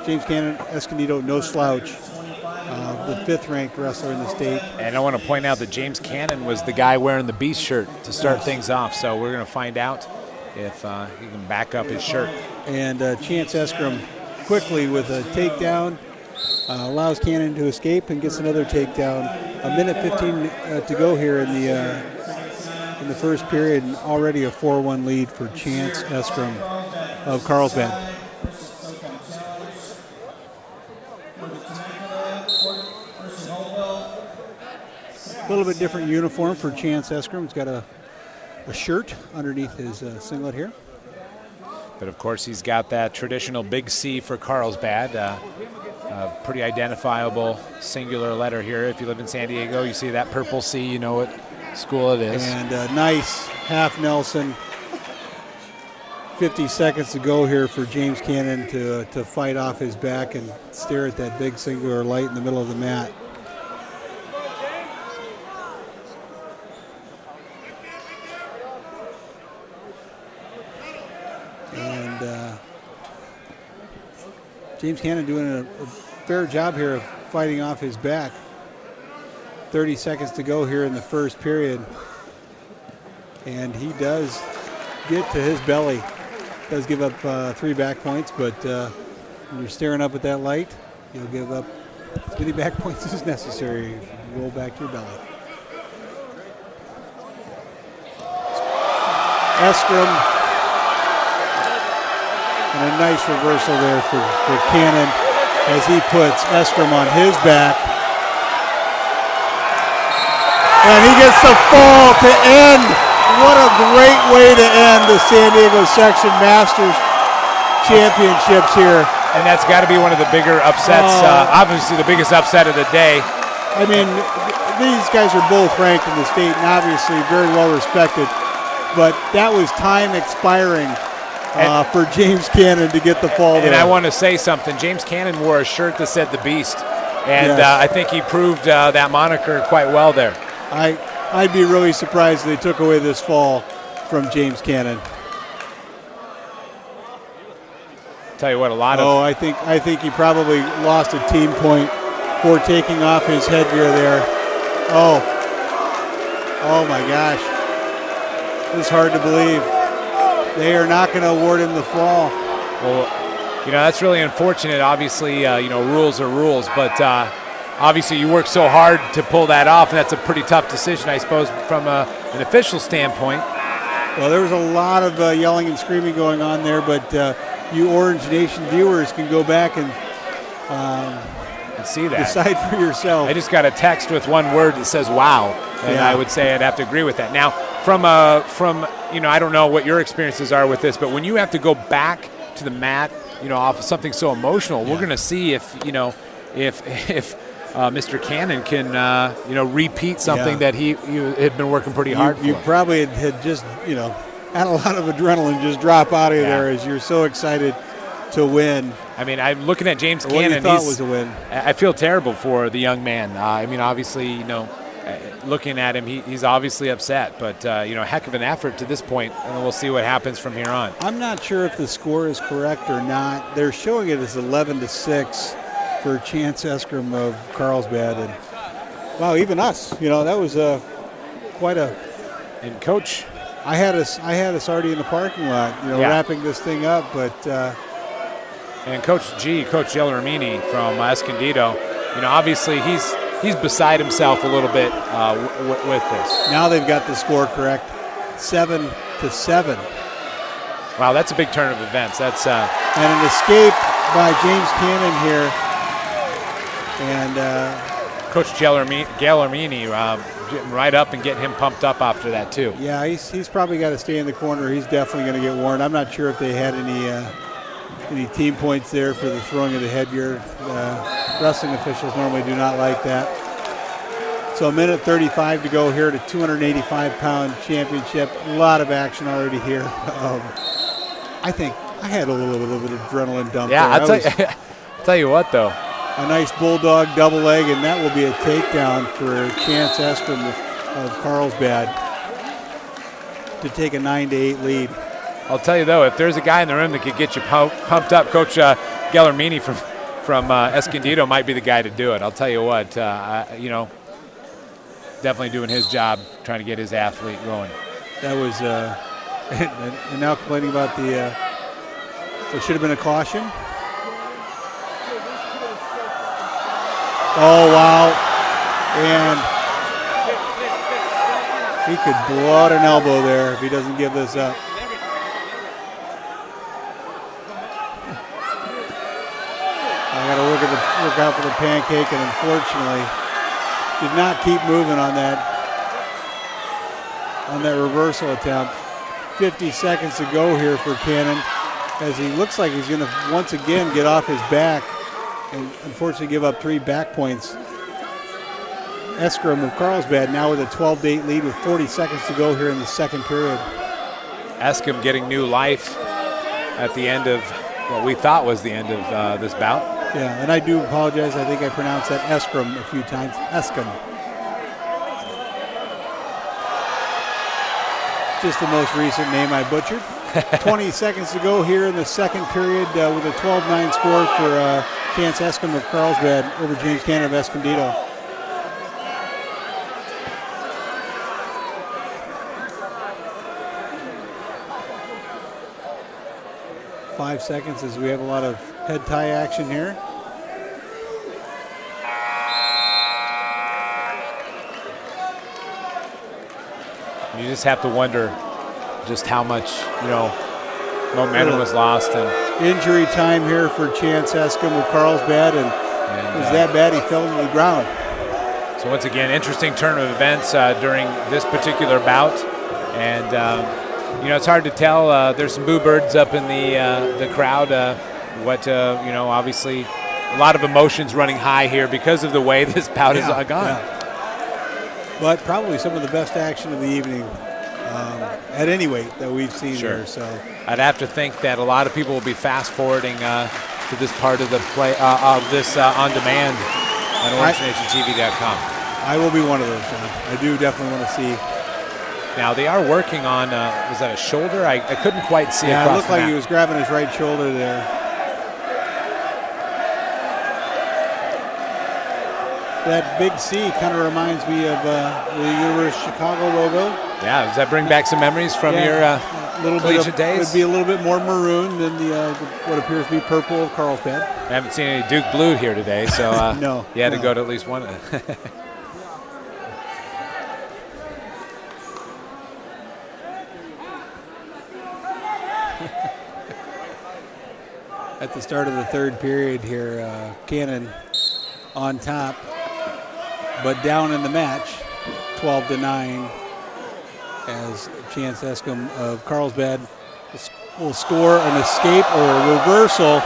James Cannon, Escondido, no slouch. the 5th-ranked wrestler in the state. And I want to point out that James Cannon was the guy wearing the Beast shirt to start things off. So we're going to find out if he can back up his shirt. And Chance Eskram quickly with a takedown, allows Cannon to escape and gets another takedown. 1:15 to go here in the first period, and already a 4-1 lead for Chance Eskram of Carlsbad. A little bit different uniform for Chance Eskram. He's got a shirt underneath his singlet here. But of course, he's got that traditional big C for Carlsbad. Pretty identifiable singular letter here. If you live in San Diego, you see that purple C, you know what school it is. And a nice half Nelson. 50 seconds to go here for James Cannon to fight off his back and stare at that big singular light in the middle of the mat. And James Cannon doing a fair job here of fighting off his back. 30 seconds to go here in the first period. And he does get to his belly. Does give up 3 back points, but when you're staring up at that light, you'll give up as many back points as necessary if you roll back your belly. Eskram. And a nice reversal there for Cannon as he puts Eskram on his back. And he gets the fall to end. What a great way to end the San Diego Section Masters Championships here. And that's got to be one of the bigger upsets, obviously the biggest upset of the day. I mean, these guys are both ranked in the state and obviously very well respected. But that was time expiring for James Cannon to get the fall there. And I want to say something. James Cannon wore a shirt that said the Beast. And yes. I think he proved that moniker quite well there. I'd be really surprised if they took away this fall from James Cannon. Tell you what, a lot of... Oh, I think he probably lost a team point for taking off his headgear there. Oh my gosh. This is hard to believe. They are not going to award him the fall. Well, that's really unfortunate. Obviously, rules are rules, but obviously you work so hard to pull that off, and that's a pretty tough decision, I suppose, from an official standpoint. Well, there was a lot of yelling and screaming going on there, but you Orange Nation viewers can go back and see that. Decide for yourself. I just got a text with one word that says "wow," and I would say I'd have to agree with that. Now, from I don't know what your experiences are with this, but when you have to go back to the mat, off of something so emotional, we're going to see if Mr. Cannon can repeat something that he had been working pretty hard for. You probably had just had a lot of adrenaline just drop out of there as you're so excited to win. I mean, I'm looking at James Cannon. What you thought was a win. I feel terrible for the young man. Obviously, looking at him, he's obviously upset, but heck of an effort to this point, and we'll see what happens from here on. I'm not sure if the score is correct or not. They're showing it as 11-6 for Chance Eskram of Carlsbad, and wow, even us, that was quite a. And Coach, I had us already in the parking lot, wrapping this thing up, but. And Coach Gellermini from Escondido, obviously he's beside himself a little bit with this. Now they've got the score correct, 7-7. Wow, that's a big turn of events. That's and an escape by James Cannon here, and Coach Gellermini getting right up and getting him pumped up after that too. Yeah, he's probably got to stay in the corner. He's definitely going to get warned. I'm not sure if they had any team points there for the throwing of the headgear. Wrestling officials normally do not like that. So 1:35 to go here at a 285-pound championship. A lot of action already here. I think I had a little bit of adrenaline dump. Yeah, there. I'll tell you what though. A nice bulldog double leg, and that will be a takedown for Chance Eskram of Carlsbad to take a 9-8 lead. I'll tell you though, if there's a guy in the room that could get you pumped up, Coach Gellermini from from Escondido might be the guy to do it. I'll tell you what, definitely doing his job, trying to get his athlete going. That was, and now complaining about there should have been a caution. Oh, wow. And he could blow out an elbow there if he doesn't give this up. I got to look out for the pancake, and unfortunately did not keep moving on that reversal attempt. 50 seconds to go here for Cannon, as he looks like he's going to once again get off his back and unfortunately give up 3 back points. Eskram of Carlsbad now with a 12-8 lead with 40 seconds to go here in the second period. Eskram getting new life at the end of what we thought was the end of this bout. Yeah, and I do apologize. I think I pronounced that Eskram a few times. Eskram. Just the most recent name I butchered. 20 seconds to go here in the second period with a 12-9 score for Chance Eskram of Carlsbad over James Cannon of Escondido. Five seconds as we have a lot of head tie action here. You just have to wonder just how much, momentum was lost. And injury time here for Chance Eskram of Carlsbad, and it was that bad he fell to the ground. So once again, interesting turn of events during this particular bout. And, it's hard to tell. There's some boo birds up in the crowd. Obviously a lot of emotions running high here because of the way this bout has gone. Yeah. But probably some of the best action of the evening at any weight that we've seen here. So I'd have to think that a lot of people will be fast forwarding to this part of the play of this on demand on OrangeNationTV.com. I will be one of those, John. I do definitely want to see. Now they are working on was that a shoulder? I couldn't quite see. Yeah, across it looked the like map. he was grabbing his right shoulder there. That big C kind of reminds me of the University of Chicago logo. Yeah, does that bring back some memories from your collegiate days? It would be a little bit more maroon than the what appears to be purple of Carlsbad. I haven't seen any Duke Blue here today, so no, you had to go to at least one. At the start of the third period here, Cannon on top, but down in the match, 12-9, as Chance Eskram of Carlsbad will score an escape or a reversal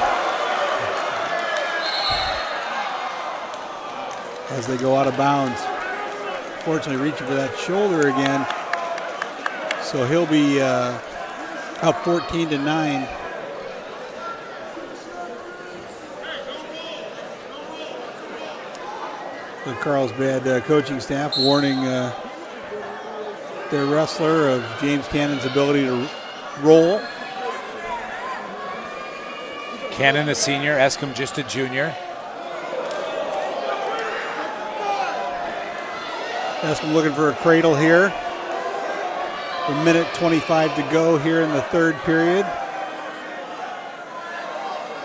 as they go out of bounds. Fortunately, reaching for that shoulder again, so he'll be up 14-9. The Carlsbad coaching staff warning their wrestler of James Cannon's ability to roll. Cannon a senior, Eskram just a junior. Eskram looking for a cradle here. A minute 25 to go here in the third period.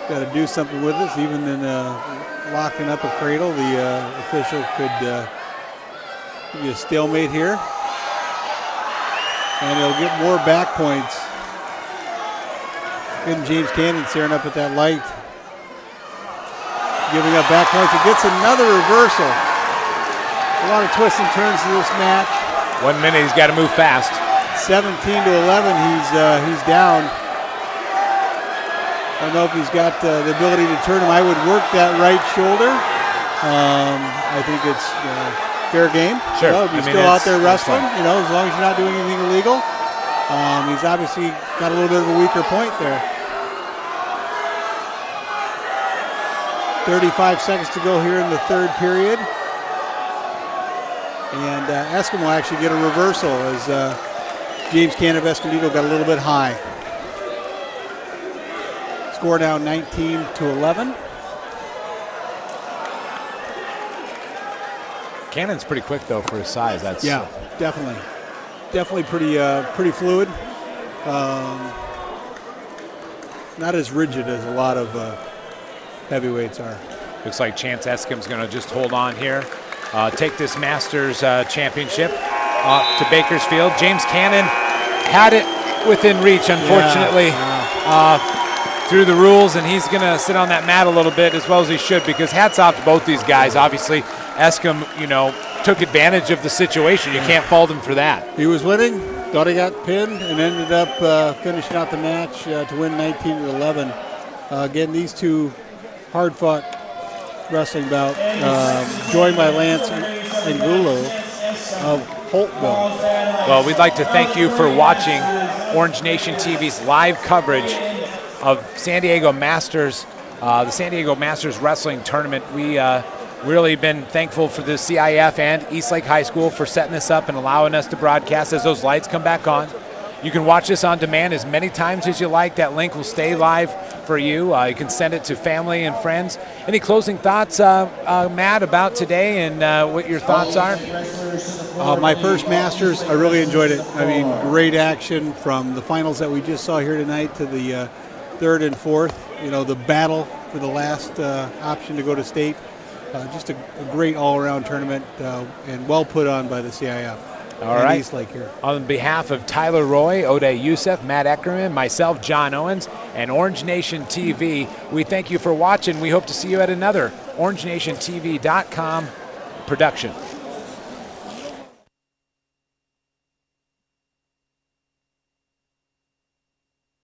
Got to do something with this, even in locking up a cradle. The official could give you a stalemate here. And he'll get more back points. Getting James Cannon staring up at that light. Giving up back points. It gets another reversal. A lot of twists and turns to this match. 1 minute, he's got to move fast. 17-11, he's down. I don't know if he's got the ability to turn him. I would work that right shoulder. I think it's fair game. Sure. If he's still out there wrestling, as long as you're not doing anything illegal. He's obviously got a little bit of a weaker point there. 35 seconds to go here in the third period. And Eskram will actually get a reversal as James Cannon of Escondido got a little bit high. Score now 19-11. Cannon's pretty quick though for his size. That's Definitely pretty fluid. Not as rigid as a lot of heavyweights are. Looks like Chance Eskim's going to just hold on here, take this Masters championship to Bakersfield. James Cannon had it within reach, unfortunately, through the rules, and he's going to sit on that mat a little bit as well as he should, because hats off to both these guys. Obviously, Eskim, took advantage of the situation. You can't fault him for that. He was winning, thought he got pinned, and ended up finishing out the match to win 19-11. Again, these two hard-fought wrestling bout, joined by Lance Angulo of Holtville. Well, we'd like to thank you for watching Orange Nation TV's live coverage of San Diego Masters, the San Diego Masters Wrestling Tournament. We really been thankful for the CIF and Eastlake High School for setting this up and allowing us to broadcast as those lights come back on. You can watch this on demand as many times as you like. That link will stay live for you. You can send it to family and friends. Any closing thoughts, Matt, about today and what your thoughts are? My first Masters, I really enjoyed it. I mean, great action from the finals that we just saw here tonight to the third and fourth. The battle for the last option to go to state. Just a great all-around tournament and well put on by the CIF. All right. Eastlake here. On behalf of Tyler Roy, Oday Youssef, Matt Eckerman, myself, John Owens, and Orange Nation TV, we thank you for watching. We hope to see you at another OrangeNationTV.com production.